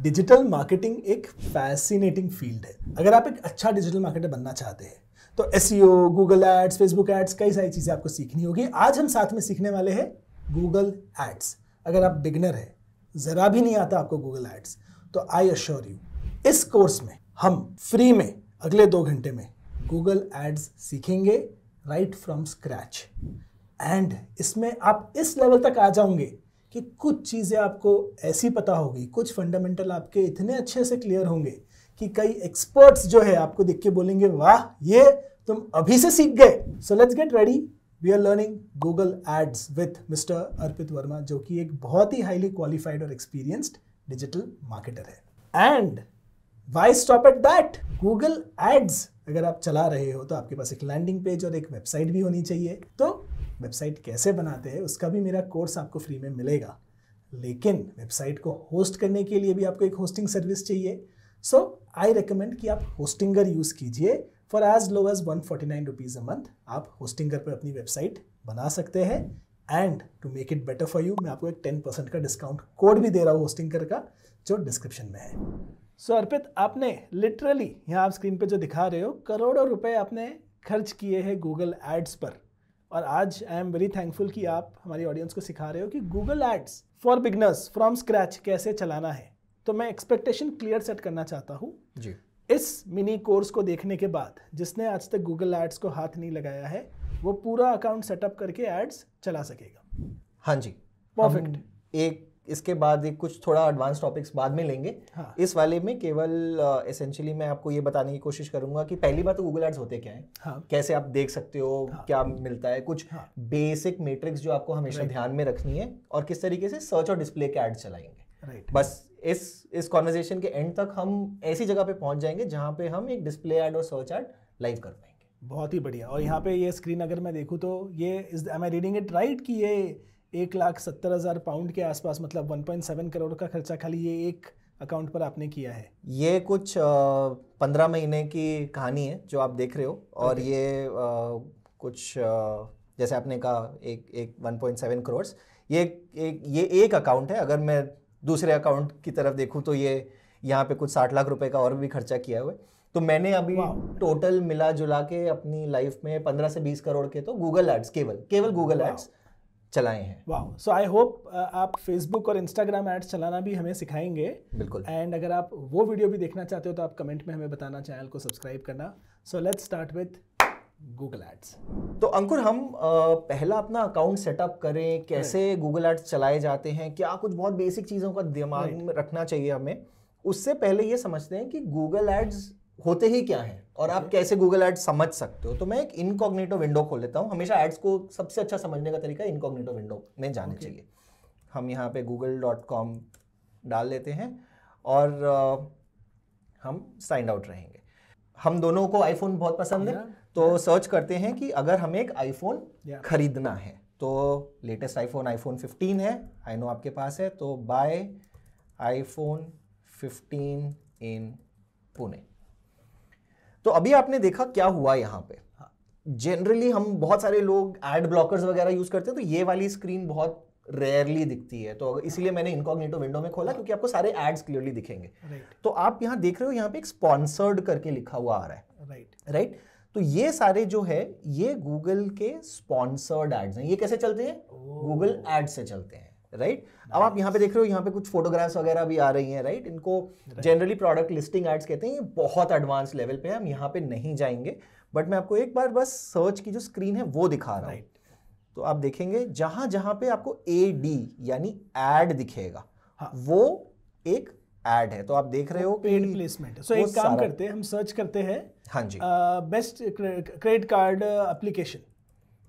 Digital marketing एक fascinating field है। अगर आप एक अच्छा डिजिटल मार्केटर बनना चाहते हैं तो SEO, Google ads, Facebook ads, कई सारी चीज़ें आपको सीखनी होगी। आज हम साथ में सीखने वाले हैं गूगल एड्स। अगर आप बिगनर है, ज़रा भी नहीं आता आपको गूगल एड्स, तो आई अश्योर यू इस कोर्स में हम फ्री में अगले 2 घंटे में गूगल एड्स सीखेंगे राइट फ्रॉम स्क्रैच। एंड इसमें आप इस लेवल तक आ जाओगे कि कुछ चीज़ें आपको ऐसी पता होगी, कुछ फंडामेंटल आपके इतने अच्छे से क्लियर होंगे कि कई एक्सपर्ट्स जो है आपको देख के बोलेंगे वाह ये तुम अभी से सीख गए। So let's get ready, we are learning Google ads with mister Arpit Verma, जो कि एक बहुत ही हाईली क्वालिफाइड और एक्सपीरियंस्ड डिजिटल मार्केटर है। And why stop at that, Google ads अगर आप चला रहे हो तो आपके पास एक लैंडिंग पेज और एक वेबसाइट भी होनी चाहिए। तो वेबसाइट कैसे बनाते हैं उसका भी मेरा कोर्स आपको फ्री में मिलेगा, लेकिन वेबसाइट को होस्ट करने के लिए भी आपको एक होस्टिंग सर्विस चाहिए। सो आई रिकमेंड कि आप होस्टिंगर यूज़ कीजिए। For as low as 149 rupees a month आप होस्टिंगर पर अपनी वेबसाइट बना सकते हैं। And to make it better for you, मैं आपको एक 10% का डिस्काउंट कोड भी दे रहा हूँ होस्टिंगर का, जो डिस्क्रिप्शन में है। सो अर्पित, आपने लिटरली यहाँ आप स्क्रीन पे जो दिखा रहे हो, करोड़ों रुपए आपने खर्च किए हैं गूगल एड्स पर, और आज आई एम वेरी थैंकफुल कि आप हमारी ऑडियंस को सिखा रहे हो कि Google ads for beginners from scratch कैसे चलाना है। तो मैं एक्सपेक्टेशन क्लियर सेट करना चाहता हूँ जी। इस मिनी कोर्स को देखने के बाद जिसने आज तक गूगल एड्स को हाथ नहीं लगाया है, वो पूरा अकाउंट सेटअप करके एड्स चला सकेगा। हाँ जी, परफेक्ट। एक इसके बाद एक कुछ थोड़ा एडवांस टॉपिक्स बाद में लेंगे। हाँ। इस वाले में केवल एसेंशियली मैं आपको ये बताने की कोशिश करूंगा कि पहली बात तो गूगल एड्स होते क्या हैं, हाँ। कैसे आप देख सकते हो, हाँ। क्या मिलता है, कुछ बेसिक मैट्रिक्स जो आपको हमेशा ध्यान में रखनी है, और किस तरीके से सर्च और डिस्प्ले के एड्स चलाएंगे। बस इस कॉन्वर्सेशन के एंड तक हम ऐसी जगह पे पहुंच जाएंगे जहां पे हम एक डिस्प्ले एड और सर्च एड लाइव कर पाएंगे। बहुत ही बढ़िया। और यहाँ पे ये स्क्रीन अगर मैं देखूँ तो ये am I reading it right कि ये 1,70,000 पाउंड के आसपास, मतलब 1.7 करोड़ का खर्चा खाली ये एक अकाउंट पर आपने किया है। ये कुछ 15 महीने की कहानी है जो आप देख रहे हो, और ये कुछ जैसे आपने कहा एक 1.7 करोड़, ये एक अकाउंट है। अगर मैं दूसरे अकाउंट की तरफ देखूं तो ये यहाँ पे कुछ 60 लाख रुपए का और भी खर्चा किया हुआ है। तो मैंने अभी टोटल मिला जुला के अपनी लाइफ में 15 से 20 करोड़ के तो गूगल एड्स, केवल गूगल एड्स चलाए हैं। वाह। सो आई होप आप फेसबुक और इंस्टाग्राम एड्स चलाना भी हमें सिखाएंगे। बिल्कुल। एंड अगर आप वो वीडियो भी देखना चाहते हो तो आप कमेंट में हमें बताना, चैनल को सब्सक्राइब करना। So let's start with Google ads. तो अंकुर, हम पहला अपना अकाउंट सेटअप करें, कैसे गूगल एड्स चलाए जाते हैं, क्या कुछ बहुत बेसिक चीज़ों का दिमाग में रखना चाहिए हमें। उससे पहले ये समझते हैं कि गूगल एड्स होते ही क्या हैं और आप कैसे गूगल एड्स समझ सकते हो। तो मैं एक इनकॉग्निटो विंडो खोल लेता हूँ। हमेशा एड्स को सबसे अच्छा समझने का तरीका इनकॉग्निटो विंडो में जाने चाहिए। हम यहाँ पे google.com डाल लेते हैं और हम साइन आउट रहेंगे। हम दोनों को आईफोन बहुत पसंद है, तो सर्च करते हैं कि अगर हमें एक आईफोन खरीदना है तो लेटेस्ट आईफोन 15 है। आई नो आपके पास है, तो बाय आईफोन 15 इन पुणे। तो अभी आपने देखा क्या हुआ यहाँ पे। जनरली हम बहुत सारे लोग एड ब्लॉकर्स वगैरह यूज करते हैं, तो ये वाली स्क्रीन बहुत रेयरली दिखती है। तो इसीलिए मैंने इनकॉग्निटो विंडो में खोला, क्योंकि आपको सारे एड्स क्लियरली दिखेंगे। तो आप यहाँ देख रहे हो, यहाँ पे एक स्पॉन्सर्ड करके लिखा हुआ आ रहा है। राइट। तो ये सारे जो है ये गूगल के स्पॉन्सर्ड एड्स हैं। ये कैसे चलते हैं? गूगल एड्स से चलते हैं। राइट। अब आप यहाँ पे देख रहे हो, यहाँ पे कुछ फोटोग्राफ्स वगैरह भी आ रही हैं। राइट। इनको जनरली प्रोडक्ट लिस्टिंग एड्स कहते हैं। ये बहुत एडवांस लेवल पे है, हम यहाँ पे नहीं जाएंगे, बट मैं आपको एक बार बस सर्च की जो स्क्रीन है वो दिखा रहा हूँ। तो आप देखेंगे जहां जहां पे आपको AD यानी एड दिखेगा, वो एक एड है। तो आप देख रहे हो पेड प्लेसमेंट। सो एक काम करते हैं, हम सर्च करते हैं। हाँ जी। बेस्ट क्रेडिट कार्ड एप्लीकेशन,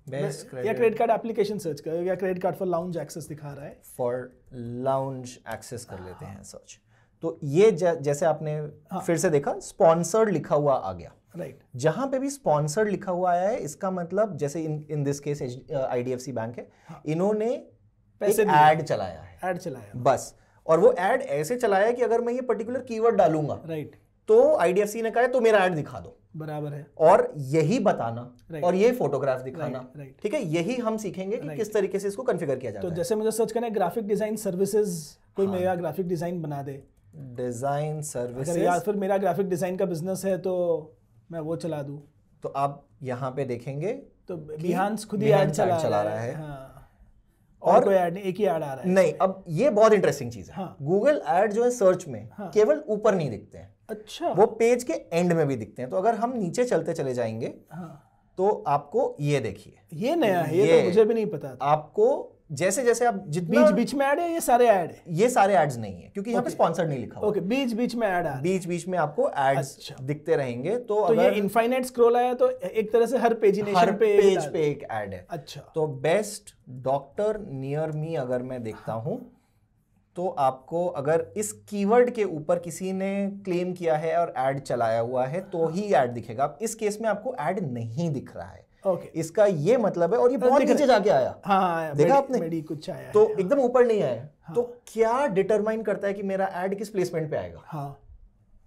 या क्रेडिट कार्ड एप्लीकेशन सर्च कर, या credit card for lounge access दिखा रहा है। फॉर लाउंज एक्सेस कर लेते हैं सर्च। तो ये जैसे आपने फिर से देखा, स्पॉन्सर्ड लिखा हुआ आ गया। राइट। जहां पे भी स्पॉन्सर्ड लिखा हुआ आया है, इसका मतलब जैसे इन दिस केस IDFC बैंक है, इन्होंने पैसे ऐड चलाया है बस। और वो ऐड ऐसे चलाया है कि अगर मैं ये पर्टिकुलर कीवर्ड डालूंगा, राइट, तो IDFC ने कहा है तो मेरा ऐड दिखा दो। बराबर है। और यही बताना और ये फोटोग्राफ दिखाना। ठीक है, यही हम सीखेंगे कि किस तरीके से इसको कॉन्फ़िगर किया जाता है। तो जैसे मुझे सर्च करना है ग्राफिक डिजाइन सर्विसेज, कोई मेरा ग्राफिक डिजाइन बना दे, डिजाइन अगर सर्विसेज, या फिर मेरा ग्राफिक डिजाइन का बिजनेस है तो मैं वो चला दूं, तो आप यहाँ पे देखेंगे तो बिहांस खुद ही Behance ऐड चला रहा है। हाँ। और कोई ऐड नहीं, एक ही ऐड आ रहा है। नहीं, अब ये बहुत इंटरेस्टिंग चीज है। हाँ। गूगल ऐड जो है सर्च में केवल ऊपर नहीं दिखते हैं, अच्छा, वो पेज के एंड में भी दिखते हैं। तो अगर हम नीचे चलते चले जाएंगे तो आपको ये देखिए, ये नया है, ये तो मुझे भी नहीं पता था। आपको जैसे जैसे आप जितना बीच बीच में ऐड है, ये सारे ऐड है? ये सारे एड्स नहीं है क्योंकि यहाँ पे स्पॉन्सर्ड नहीं लिखा हुआ। ओके, बीच बीच में ऐड आ बीच बीच में आपको एड्स दिखते रहेंगे। तो अगर ये इनफाइनाइट स्क्रॉल आया तो एक तरह से हर पेज पे एक ऐड है। अच्छा, तो बेस्ट डॉक्टर नियर मी अगर मैं देखता हूं तो आपको अगर इस कीवर्ड के ऊपर किसी ने क्लेम किया है और ऐड चलाया हुआ है तो ही ऐड दिखेगा। अब इस केस में आपको ऐड नहीं दिख रहा है। ओके, इसका ये मतलब है, और ये बहुत नीचे जाके आया। हाँ, देखा आपने? मेडी कुछ आया तो एकदम ऊपर नहीं आया। तो क्या डिटरमाइन करता है कि मेरा ऐड किस प्लेसमेंट पे आएगा? हाँ,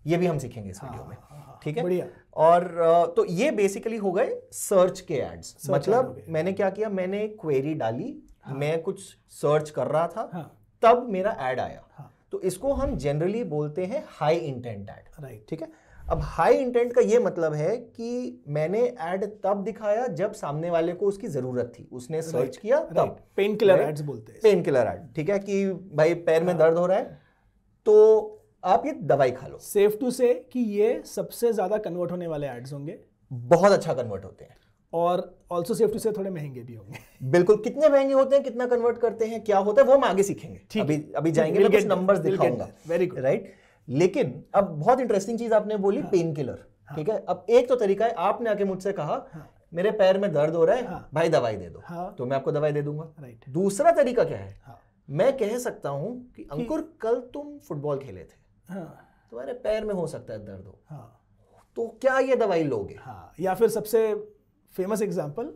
ये भी हम सीखेंगे इस वीडियो में। ठीक है, बढ़िया। और तो ये बेसिकली हो गए सर्च के एड्स। मतलब मैंने क्या किया, मैंने एक क्वेरी डाली, मैं कुछ सर्च कर रहा था, तब मेरा ऐड आया। तो इसको हम जनरली बोलते हैं हाई इंटेंट ऐड। राइट, ठीक है। अब हाई इंटेंट का ये मतलब है कि मैंने ऐड तब दिखाया जब सामने वाले को उसकी जरूरत थी, उसने सर्च किया तब। पेन किलर एड्स बोलते हैं, पेन किलर ऐड। ठीक है, कि भाई पैर में दर्द हो रहा है तो आप ये दवाई खा लो। सेफ टू से कि ये सबसे ज्यादा कन्वर्ट होने वाले एड्स होंगे, बहुत अच्छा कन्वर्ट होते हैं, और ऑल्सो सेफ टू से थोड़े महंगे भी होंगे। बिल्कुल। कितने महंगे होते हैं, कितना कन्वर्ट करते हैं, क्या होता है, वो हम आगे सीखेंगे। अभी जाएंगे, मैं कुछ नंबर्स दिखाऊंगा। Very good, right. लेकिन अब बहुत इंटरेस्टिंग चीज आपने बोली, पेन किलर। ठीक है, अब एक तो तरीका है, आपने आके मुझसे कहा मेरे पैर में दर्द हो रहा है, भाई दवाई दे दो, तो मैं आपको दवाई दे दूंगा। राइट। दूसरा तरीका क्या है, मैं कह सकता हूं कि अंकुर कल तुम फुटबॉल खेले थे, तुम्हारे पैर में हो सकता है दर्द हो, तो क्या ये दवाई लोगे? या फिर सबसे फेमस एग्जांपल,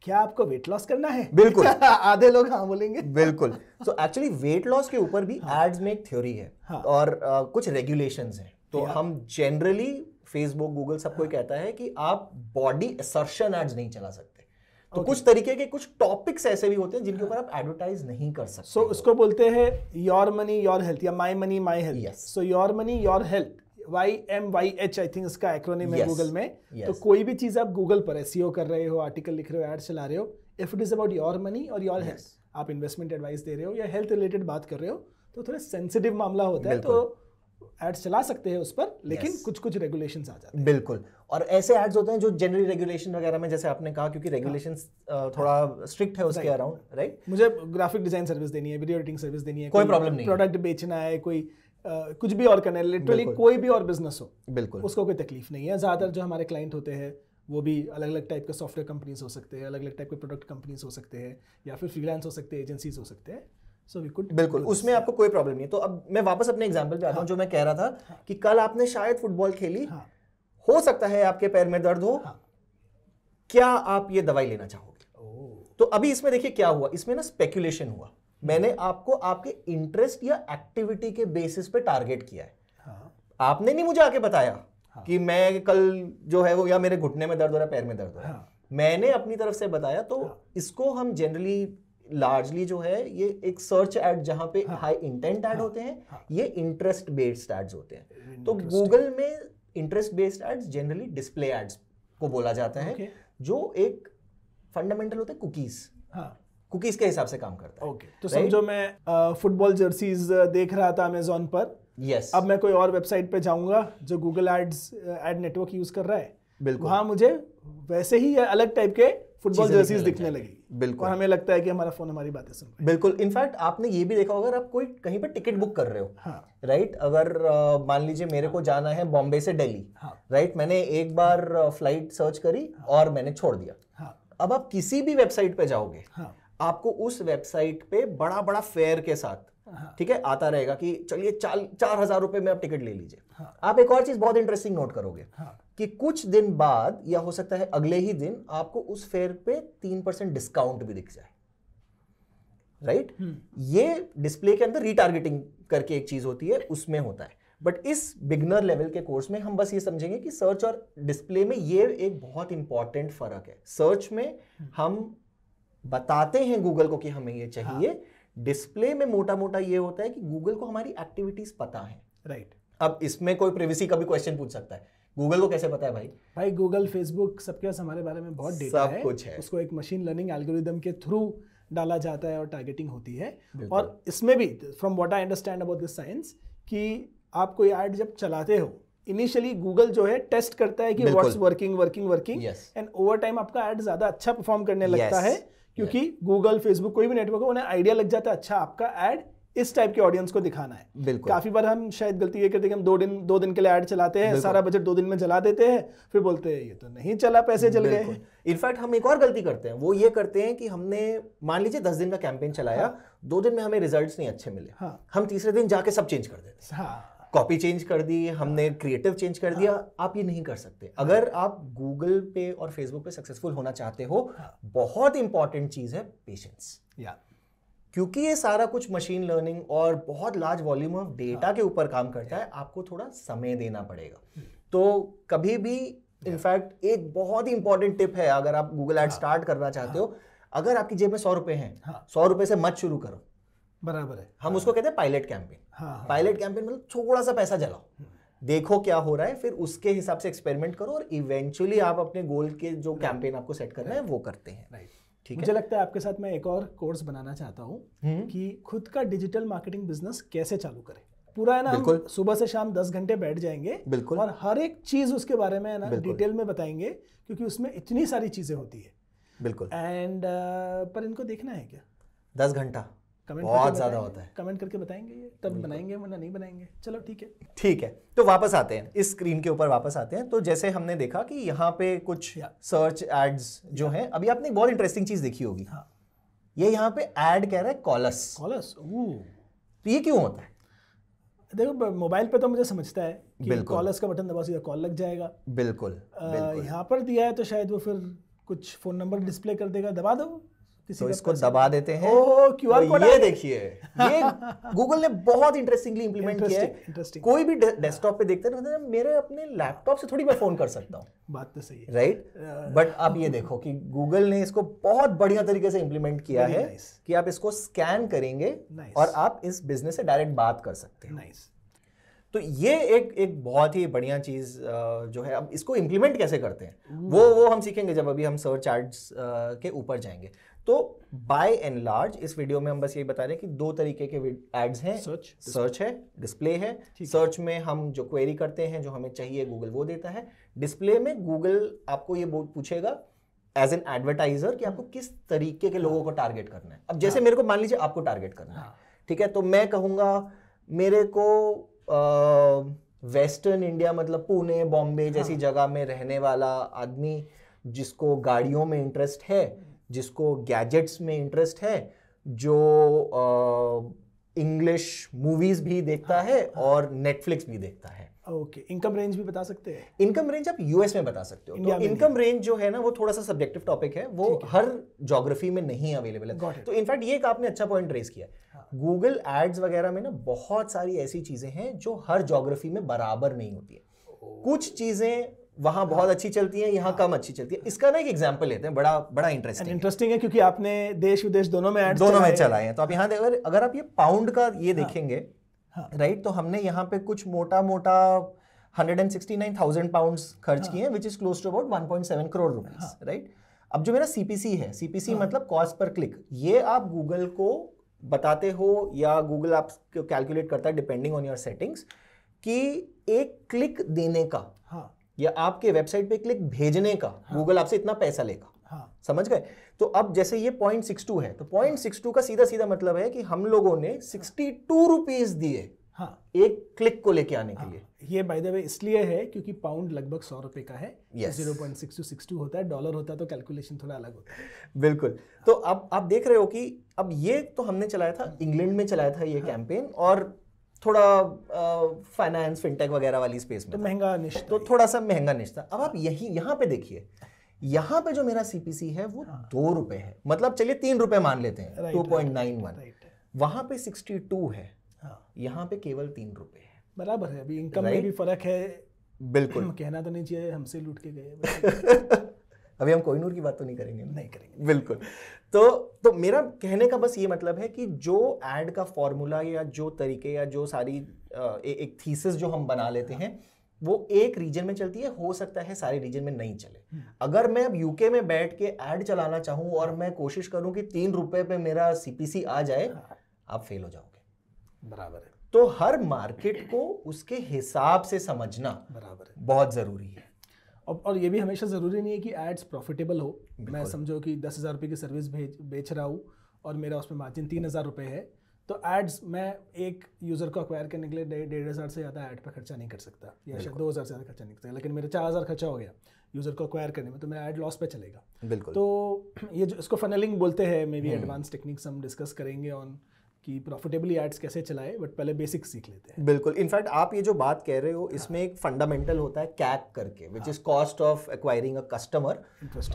क्या आपको वेट लॉस करना है? बिल्कुल। आधे लोग हाँ बोलेंगे। बिल्कुल। तो एक्चुअली वेट लॉस के ऊपर भी एड्स में एक थ्योरी है और कुछ रेगुलेशंस हैं। तो हम जनरली फेसबुक, गूगल सब कोई कहता है कि आप बॉडी असर्शन एड्स नहीं चला सकते। तो कुछ तरीके के कुछ टॉपिक्स ऐसे भी होते हैं जिनके ऊपर आप एडवर्टाइज नहीं कर सकते। सो उसको बोलते हैं योर मनी योर हेल्थ, या my money my health. So your money your health, YMYH I think इसका एक्रोनिम है गूगल में। तो कोई भी चीज आप गूगल पर SEO कर रहे हो, आर्टिकल लिख रहे हो, एड चला रहे हो, if it is about your money और योर हेल्थ, आप इन्वेस्टमेंट एडवाइस दे रहे हो या हेल्थ रिलेटेड बात कर रहे हो, तो थोड़ा सेंसिटिव मामला होता है। तो एड्स चला सकते हैं उस पर, लेकिन कुछ कुछ रेगुलेशंस आ जाते हैं। बिल्कुल। और ऐसे एड्स होते हैं जो जनरली रेगुलेशन वगैरह में, जैसे आपने कहा, क्योंकि रेगुलेशंस थोड़ा स्ट्रिक्ट है उसके अराउंड। राइट। मुझे ग्राफिक डिजाइन सर्विस देनी है, वीडियो एडिटिंग सर्विस देनी है, कोई प्रॉब्लम नहीं, प्रोडक्ट बेचना है, कोई कुछ भी और करना है, लिटरली कोई भी और बिजनेस हो, बिल्कुल, उसको कोई तकलीफ नहीं है। ज्यादातर जो हमारे क्लाइंट होते हैं वो भी अलग अलग टाइप के सॉफ्टवेयर कंपनीज हो सकते हैं, अलग अलग टाइप के प्रोडक्ट कंपनीज हो सकते हैं, या फिर फ्रीलांस हो सकते हैं, एजेंसीज हो सकते हैं। सो वी कुड, बिल्कुल, उसमें आपको कोई प्रॉब्लम नहीं है। तो अब मैं वापस अपने एग्जांपल पे आता हूं। जो मैं कह रहा था कि कल आपने शायद फुटबॉल खेली, हो सकता है आपके पैर में दर्द हो, क्या आप ये दवाई लेना चाहोगे? तो अभी इसमें देखिए क्या हुआ, इसमें ना स्पेकुलेशन हुआ। मैंने आपको आपके इंटरेस्ट या एक्टिविटी के बेसिस पे टारगेट किया है। आपने नहीं मुझे आके बताया कि मैं कल जो है वो, या मेरे घुटने में दर्द हो रहा है, पैर में दर्द हो रहा है। मैंने अपनी तरफ से बताया। तो इसको हम जनरली लार्जली जो है, ये एक सर्च एड जहां पे हाई इंटेंट एड होते हैं, ये इंटरेस्ट बेस्ड एड्स होते हैं। तो गूगल में interest based ads generally display ads को बोला जाता है, जो एक फंडामेंटल होते हैं कुकीज, कुकीज के हिसाब से काम करता है। तो समझो मैं फुटबॉल जर्सीज देख रहा था अमेजोन पर, अब मैं कोई और वेबसाइट पे जाऊंगा जो Google ads ad network use कर रहा है, वहां मुझे वैसे ही अलग टाइप के फुटबॉल जर्सीज दिखने लगेगी। बिल्कुल। और हमें लगता है कि हमारा फोन हमारी बातें सुन रहा है। बिल्कुल। इनफैक्ट आपने ये भी देखा होगा, अगर आप कोई कहीं पे टिकट बुक कर रहे हो, राइट, अगर मान लीजिए मेरे को जाना है बॉम्बे से दिल्ली, राइट, मैंने एक बार फ्लाइट सर्च करी और मैंने छोड़ दिया। अब आप किसी भी वेबसाइट पे जाओगे, आपको उस वेबसाइट पे बड़ा बड़ा फेयर के साथ, ठीक है, आता रहेगा कि चलिए 4,000 रुपए में आप टिकट ले लीजिए। आप एक और चीज बहुत इंटरेस्टिंग नोट करोगे कि कुछ दिन बाद, या हो सकता है अगले ही दिन, आपको उस फेयर पे 3% डिस्काउंट भी दिख जाए। राइट। ये डिस्प्ले के अंदर रीटारगेटिंग करके एक चीज होती है, उसमें होता है। बट इस बिगनर लेवल के कोर्स में हम बस ये समझेंगे कि सर्च और डिस्प्ले में ये एक बहुत इंपॉर्टेंट फर्क है। सर्च में हम बताते हैं गूगल को कि हमें ये चाहिए, डिस्प्ले में मोटा मोटा ये होता है कि गूगल को हमारी एक्टिविटीज पता है। राइट। अब इसमें कोई प्राइवेसी का भी क्वेश्चन पूछ सकता है, गूगल को कैसे पता है भाई? भाई गूगल, फेसबुक, सबके पास हमारे बारे में बहुत डेटा सब कुछ है। उसको एक मशीन लर्निंग एल्गोरिदम के थ्रू डाला जाता है और टारगेटिंग होती है। और इसमें भी from what I understand about this science कि आप कोई ऐड जब चलाते हो, इनिशियली गूगल जो है टेस्ट करता है कि what's working and over time आपका ऐड ज्यादा अच्छा परफॉर्म करने लगता है, क्योंकि गूगल, फेसबुक, कोई भी नेटवर्क हो, उन्हें आइडिया लग जाता है अच्छा आपका ऐड इस टाइप के ऑडियंस को दिखाना है। बिल्कुल। काफी बार हम शायद गलती ये करते हैं कि हम दो दिन के लिए ऐड चलाते हैं, सारा बजट 2 दिन में जला देते हैं, फिर बोलते हैं ये तो नहीं चला, पैसे जल गए। इनफैक्ट हम एक और गलती करते हैं, वो ये करते हैं कि हमने मान लीजिए 10 दिन का कैंपेन चलाया, 2 दिन में हमें रिजल्ट्स नहीं अच्छे मिले, हम तीसरे दिन जाके सब चेंज कर देते हैं। कॉपी चेंज कर दी हमने, क्रिएटिव चेंज कर दिया। आप ये नहीं कर सकते। अगर आप गूगल पे और फेसबुक पे सक्सेसफुल होना चाहते हो, बहुत इंपॉर्टेंट चीज है पेशेंस। क्योंकि ये सारा कुछ मशीन लर्निंग और बहुत लार्ज वॉल्यूम ऑफ डेटा के ऊपर काम करता है, आपको थोड़ा समय देना पड़ेगा। तो कभी भी इनफैक्ट एक बहुत ही इंपॉर्टेंट टिप है, अगर आप गूगल एड स्टार्ट करना चाहते हो, अगर आपकी जेब में 100 रुपए हैं, 100 रुपए से मत शुरू करो। बराबर है। हम उसको कहते हैं पायलट कैंपेन। पायलट कैंपेन मतलब थोड़ा सा पैसा जलाओ, देखो क्या हो रहा है, फिर उसके हिसाब से एक्सपेरिमेंट करो और इवेंचुअली आप अपने गोल के जो कैंपेन आपको सेट करना है वो करते हैं। मुझे लगता है आपके साथ मैं एक और कोर्स बनाना चाहता हूँ कि खुद का डिजिटल मार्केटिंग बिजनेस कैसे चालू करें। पूरा है ना, हम सुबह से शाम 10 घंटे बैठ जाएंगे और हर एक चीज उसके बारे में है ना डिटेल में बताएंगे, क्योंकि उसमें इतनी सारी चीजें होती है। बिल्कुल। एंड पर इनको देखना है क्या? 10 घंटा बहुत ज्यादा होता है। कमेंट करके बताएंगे ये, तब बनाएंगे वरना नहीं बनाएंगे। चलो ठीक है। तो वापस आते हैं, इस स्क्रीन के ऊपर वापस आते हैं। तो जैसे हमने देखा कि यहाँ पे कुछ सर्च एड्स जो हैं, अभी आपने एक बहुत इंटरेस्टिंग चीज देखी होगी। ये यहाँ पे ऐड कह रहा है कॉलस। तो ये क्यों होता है? देखो मोबाइल पे तो मुझे समझता है कि कॉलस का बटन दबाओ सीधा कॉल लग जाएगा। बिल्कुल। यहाँ पर दिया है तो शायद वो फिर कुछ फोन नंबर डिस्प्ले कर देगा, दबा दो। तो इसको दबा देते हैं। QR कोड ये देखिए, ये गूगल ने बहुत इंटरेस्टिंगली इंप्लीमेंट किया है। कोई भी डेस्कटॉप पे देखते हैं, मतलब मेरे अपने लैपटॉप से थोड़ी मैं फोन कर सकता हूँ। बात तो सही है, राइट? बट अब ये देखो कि गूगल ने इसको बहुत बढ़िया तरीके से इंप्लीमेंट किया है कि आप इसको स्कैन करेंगे और आप इस बिजनेस से डायरेक्ट बात कर सकते हैं। तो ये एक बहुत ही बढ़िया चीज जो है। अब इसको इंप्लीमेंट कैसे करते हैं वो हम सीखेंगे जब अभी हम सर्च एड्स के ऊपर जाएंगे। तो बाय एंड लार्ज इस वीडियो में हम बस यही बता रहे हैं कि 2 तरीके के एड्स हैं, सर्च है, डिस्प्ले है। सर्च में हम जो क्वेरी करते हैं, जो हमें चाहिए, गूगल वो देता है। डिस्प्ले में गूगल आपको ये पूछेगा एज एन एडवर्टाइजर कि आपको किस तरीके के लोगों को टारगेट करना है। अब जैसे मेरे को मान लीजिए आपको टारगेट करना है, ठीक है, तो मैं कहूंगा मेरे को वेस्टर्न इंडिया मतलब पुणे, बॉम्बे जैसी जगह में रहने वाला आदमी, जिसको गाड़ियों में इंटरेस्ट है, जिसको गैजेट्स में इंटरेस्ट है, जो इंग्लिश मूवीज भी देखता है और नेटफ्लिक्स भी देखता है। ओके, इनकम रेंज भी बता सकते हैं? इनकम रेंज आप यूएस में बता सकते हो। तो इनकम रेंज जो है ना वो थोड़ा सा सब्जेक्टिव टॉपिक है, वो हर ज्योग्राफी में नहीं अवेलेबल है। तो इनफैक्ट ये एक आपने अच्छा पॉइंट रेज किया। गूगल एड्स वगैरह में ना बहुत सारी ऐसी चीजें हैं जो हर ज्योग्राफी में बराबर नहीं होती है। कुछ चीजें वहां बहुत अच्छी चलती हैं, यहाँ कम अच्छी चलती है। इसका ना एक एग्जांपल लेते हैं, बड़ा इंटरेस्टिंग है, क्योंकि आपने देश विदेश दोनों में चलाए हैं। तो आप यहाँ अगर आप ये पाउंड का ये देखेंगे, राइट, तो हमने यहाँ पे कुछ मोटा 169,000 पाउंड्स खर्च किए हैं, which is close to about 1.7 crore rupees, right. अब जो मेरा सीपीसी है, सीपीसी मतलब कॉस्ट पर क्लिक, ये आप गूगल को बताते हो या गूगल आप कैलकुलेट करता है डिपेंडिंग ऑन योर सेटिंग्स कि एक क्लिक देने का या आपके वेबसाइट पे क्लिक भेजने का गूगल आपसे इतना पैसा लेगा। समझ गए? तो अब जैसे ये 0.62 है, तो 0.62 का सीधा सीधा मतलब है कि हम लोगों ने 62 रुपीस दिए एक क्लिक को लेके आने के लिए। ये बाय द वे इसलिए है क्योंकि पाउंड लगभग 100 रुपए का है। 0.6262 होता है, डॉलर होता है तो कैलकुलेशन थोड़ा अलग होता है। बिल्कुल। तो अब आप देख रहे हो कि अब ये तो हमने चलाया था, इंग्लैंड में चलाया था ये कैंपेन, और थोड़ा फाइनेंस, फिनटेक वगैरह वाली स्पेस में तो महंगा निश, तो थोड़ा सा महंगा निश था। अब आप यहाँ पे देखिए, यहाँ पे जो मेरा सीपीसी है वो 2 रुपए है, मतलब चलिए 3 रुपए मान लेते हैं, 2.91। वहां पे 62 है, यहाँ पे केवल 3 रुपए है। बराबर है। अभी इनकम में भी फर्क है। बिल्कुल। कहना तो नहीं चाहिए हमसे लूट के गए। अभी हम कोहिनूर की बात तो नहीं करेंगे। नहीं करेंगे। बिल्कुल। तो मेरा कहने का बस ये मतलब है कि जो एड का फॉर्मूला या जो तरीके या जो सारी एक थीसिस जो हम बना लेते हैं वो एक रीजन में चलती है, हो सकता है सारे रीजन में नहीं चले। अगर मैं अब यूके में बैठ के एड चलाना चाहूं और मैं कोशिश करूं कि 3 रुपए पे मेरा सीपीसी आ जाए, आप फेल हो जाओगे। बराबर है। तो हर मार्केट को उसके हिसाब से समझना बराबर है, बहुत जरूरी है। और ये भी हमेशा ज़रूरी नहीं है कि एड्स प्रॉफिटेबल हो। मैं समझो कि 10,000 रुपये की सर्विस बेच रहा हूँ और मेरा उसमें मार्जिन 3,000 रुपये है, तो एड्स मैं एक यूज़र को अक्वायर करने के लिए 1,500 से ज़्यादा ऐड पर खर्चा नहीं कर सकता, या शायद 2,000 से ज़्यादा खर्चा नहीं कर सकता, लेकिन मेरे 4,000 खर्चा हो गया यूज़र को अक्वायर करने में, तो मेरा ऐड लॉस पे चलेगा। बिल्कुल। तो ये जो इसको फनलिंग बोलते हैं, मे बी एडवांस टेक्निक्स हम डिस्कस करेंगे ऑन कि प्रॉफिटेबली एड्स कैसे चलाए, बट पहले बेसिक सीख लेते हैं। बिल्कुल। इनफैक्ट आप ये जो बात कह रहे हो इसमें एक फंडामेंटल होता है कैक करके, which is cost of acquiring a customer,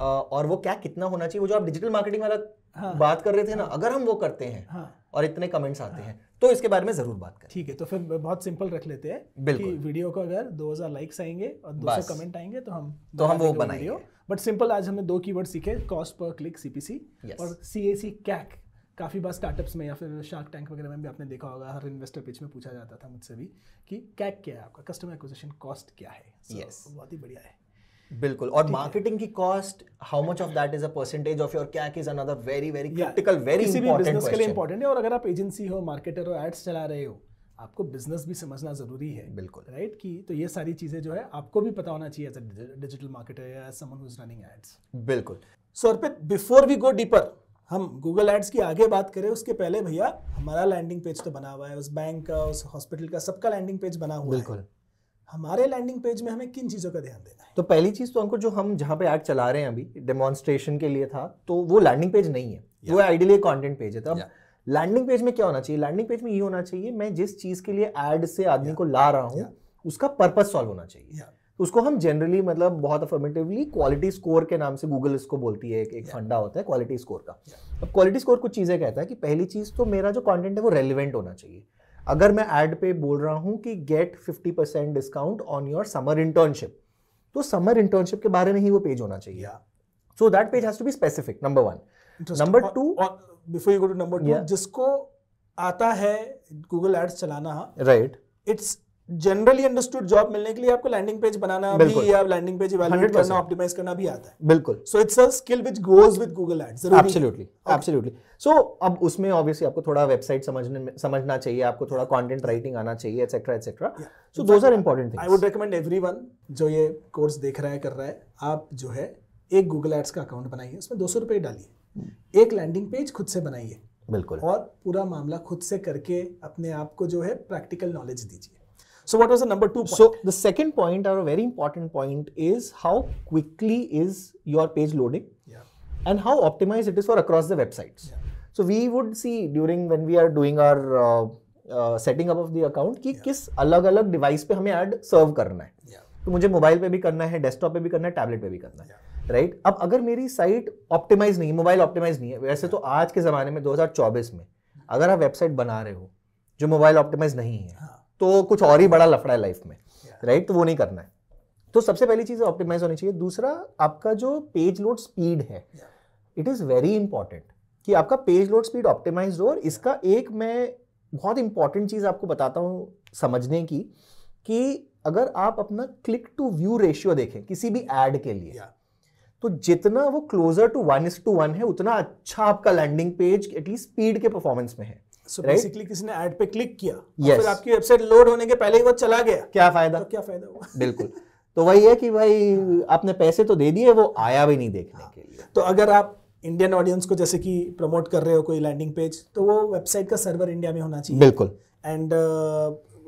और वो कैक कितना होना चाहिए, वो जो आप डिजिटल मार्केटिंग वाला बात कर रहे थे ना, अगर हम वो करते हैं और इतने कमेंट्स आते हैं तो इसके बारे में जरूर बात करें। ठीक है, तो फिर बहुत सिंपल रख लेते हैं कि वीडियो को अगर 2,000 लाइक्स आएंगे और 200 कमेंट आएंगे तो हम वो बनाएंगे। बट सिंपल आज हमने 2 कीवर्ड सीखे, कॉस्ट पर क्लिक सीपीसी और CAC कैक। काफ़ी बार स्टार्टअप्स में या फिर शार्क टैंक वगैरह में भी आपने देखा होगा, हर इन्वेस्टर पिच में पूछा जाता था मुझसे भी कि कैक क्या है आपका, कस्टमर एक्विजिशन कॉस्ट क्या है। यस, बहुत ही बढ़िया है। बिल्कुल। और मार्केटिंग की cost, how much of that is a percentage of your CAC, is another very very critical, very important business के लिए इंपॉर्टेंट है। और अगर आप एजेंसी हो, मार्केटर हो, एड्स चला रहे हो, आपको बिजनेस भी समझना जरूरी है। बिल्कुल, राइट। कि तो ये सारी चीजें जो है आपको भी पता होना चाहिए एज अ डिजिटल मार्केटर या as someone who is running ads. बिल्कुल। So Arpit, before we go deeper, हम गूगल एड्स की आगे बात करें उसके पहले भैया हमारा लैंडिंग पेज तो बना हुआ है, उस बैंक का, उस हॉस्पिटल का, सबका लैंडिंग पेज बना हुआ है। बिल्कुल। हमारे लैंडिंग पेज में हमें किन चीज़ों का ध्यान देना है? तो पहली चीज़ तो हमको, जो हम जहाँ पे ऐड चला रहे हैं अभी डेमोन्स्ट्रेशन के लिए था, तो वो लैंडिंग पेज नहीं है, वो आइडियली एक कंटेंट पेज है। तो अब लैंडिंग पेज में क्या होना चाहिए? लैंडिंग पेज में ये होना चाहिए, मैं जिस चीज़ के लिए ऐड से आदमी को ला रहा हूँ उसका पर्पस सॉल्व होना चाहिए। उसको हम जनरली, मतलब बहुत अफर्मेटिवली, क्वालिटी स्कोर के नाम से गूगल इसको बोलती है, एक फंडा होता है क्वालिटी स्कोर का। अब क्वालिटी स्कोर कुछ चीज़ें कहता है कि पहली चीज़ तो मेरा जो कंटेंट है वो रेलिवेंट होना चाहिए। अगर मैं ऐड पे बोल रहा हूँ कि get 50% discount on your summer internship, तो समर इंटर्नशिप के बारे में ही वो पेज होना चाहिए। So that page has to be specific, number 1। Number 2, before you go to number 2, जिसको आता है गूगल एड्स चलाना, right, it's generally understood, job मिलने के लिए आपको लैंडिंग पेज बनाना भी या लैंडिंग पेज इवैल्यूएट करना, ऑप्टिमाइज करना भी आता है। बिल्कुल। So it's a skill which goes with Google ads. Absolutely, absolutely. So अब उसमें ऑब्वियसली आपको थोड़ा वेबसाइट समझना चाहिए, आपको थोड़ा कंटेंट राइटिंग आना चाहिए, etcetera etcetera. So those are important things. I would recommend everyone जो ये कोर्स देख रहा है, कर रहा है, आप जो है एक गूगल एड्स का अकाउंट बनाइए, उसमें 200 रुपये डालिए, एक लैंडिंग पेज खुद से बनाइए, बिल्कुल, और पूरा मामला खुद से करके अपने आप को जो है प्रैक्टिकल नॉलेज दीजिए। So what was the number 2 point? So the second point, or a very important point, is how quickly is your page loading, and how optimized it is for across the websites. So we would see during when we are doing our setting up of the account कि किस अलग-अलग device पे हमें add सर्व करना है। तो मुझे mobile पे भी करना है, डेस्कटॉप पे भी करना है, टैबलेट पे भी करना है, राइट। अब अगर मेरी साइट ऑप्टिमाइज नहीं है, मोबाइल ऑप्टिमाइज नहीं है, वैसे तो आज के ज़माने में 2024 में अगर आप वेबसाइट बना रहे हो जो मोबाइल ऑप्टिमाइज नहीं है, तो कुछ और ही बड़ा लफड़ा है लाइफ में, राइट। तो वो नहीं करना है। तो सबसे पहली चीज़ ऑप्टिमाइज होनी चाहिए। दूसरा, आपका जो पेज लोड स्पीड है, इट इज़ वेरी इंपॉर्टेंट कि आपका पेज लोड स्पीड ऑप्टिमाइज हो। और इसका एक मैं बहुत इंपॉर्टेंट चीज़ आपको बताता हूँ समझने की, कि अगर आप अपना क्लिक टू व्यू रेशियो देखें किसी भी ऐड के लिए, तो जितना वो क्लोजर टू 1:1 है, उतना अच्छा आपका लैंडिंग पेज एटलीस्ट स्पीड के परफॉर्मेंस में है। So basically किसी ने ऐड पे क्लिक किया, और फिर आपकी वेबसाइट लोड होने के पहले ही वो चला गया, क्या फायदा? तो क्या फायदा हुआ? बिल्कुल। तो वही है कि भाई आपने पैसे तो दे दिए, वो आया भी नहीं देखने के लिए। तो अगर आप इंडियन ऑडियंस को जैसे कि प्रमोट कर रहे हो कोई लैंडिंग पेज, तो वो वेबसाइट का सर्वर इंडिया में होना चाहिए। बिल्कुल। एंड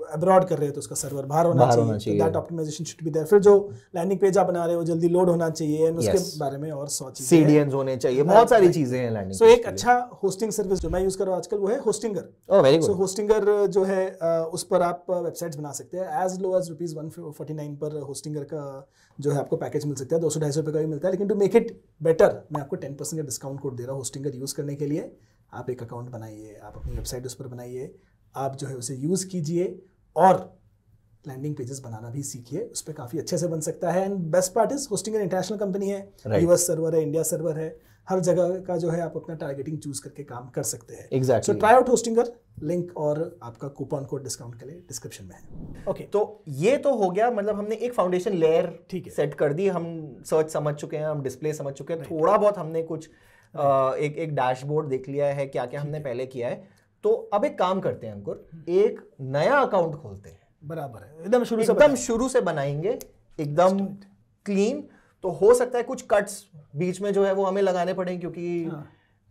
अब्रॉड कर रहे हो तो उसका सर्वर बाहर होना चाहिए। That optimisation should be there. फिर जो लैंडिंग पेज आप बना रहे हो जल्दी लोड होना चाहिए, एंड उसके बारे में और 100 चीजें, सीडीएन्स होने चाहिए, बहुत सारी चीजें हैं लैंडिंग। सो एक अच्छा होस्टिंग सर्विस जो मैं यूज कर रहा हूँ आजकल वो है Hostinger. Oh very good. So Hostinger जो है उस पर आप वेबसाइट्स बना सकते हैं। एज लो एज ₹149 पर होस्टिंगर का जो है आपको पैकेज मिल सकता है, 200-250 रुपये का भी मिलता है। लेकिन टू मेक इट बेटर, मैं आपको 10% का डिस्काउंट कोड दे रहा हूँ होस्टिंगर यूज करने के लिए। आप एक अकाउंट बनाइए, आप अपनी वेबसाइट उस पर बनाइए, आप जो है उसे यूज कीजिए, और लैंडिंग पेजेस बनाना भी सीखिए, उस पर काफ़ी अच्छे से बन सकता है। And best part is hosting international company है, Right. यूएस सर्वर है, इंडिया सर्वर है, हर जगह का जो है आप अपना टारगेटिंग चूज करके काम कर सकते हैं। Exactly. So try out Hostinger, link और आपका कूपन कोड डिस्काउंट के लिए डिस्क्रिप्शन में है। ओके, तो ये तो हो गया, मतलब हमने एक फाउंडेशन लेयर ठीक है, सेट कर दी, हम सर्च समझ चुके हैं, हम डिस्प्ले समझ चुके हैं, थोड़ा बहुत हमने कुछ एक डैशबोर्ड देख लिया है, क्या क्या हमने पहले किया है। तो अब एक काम करते हैं अंकुर, एक नया अकाउंट खोलते हैं, बराबर है, एकदम शुरू से बनाएंगे, एकदम क्लीन। तो हो सकता है कुछ कट्स बीच में जो है वो हमें लगाने पड़े, क्योंकि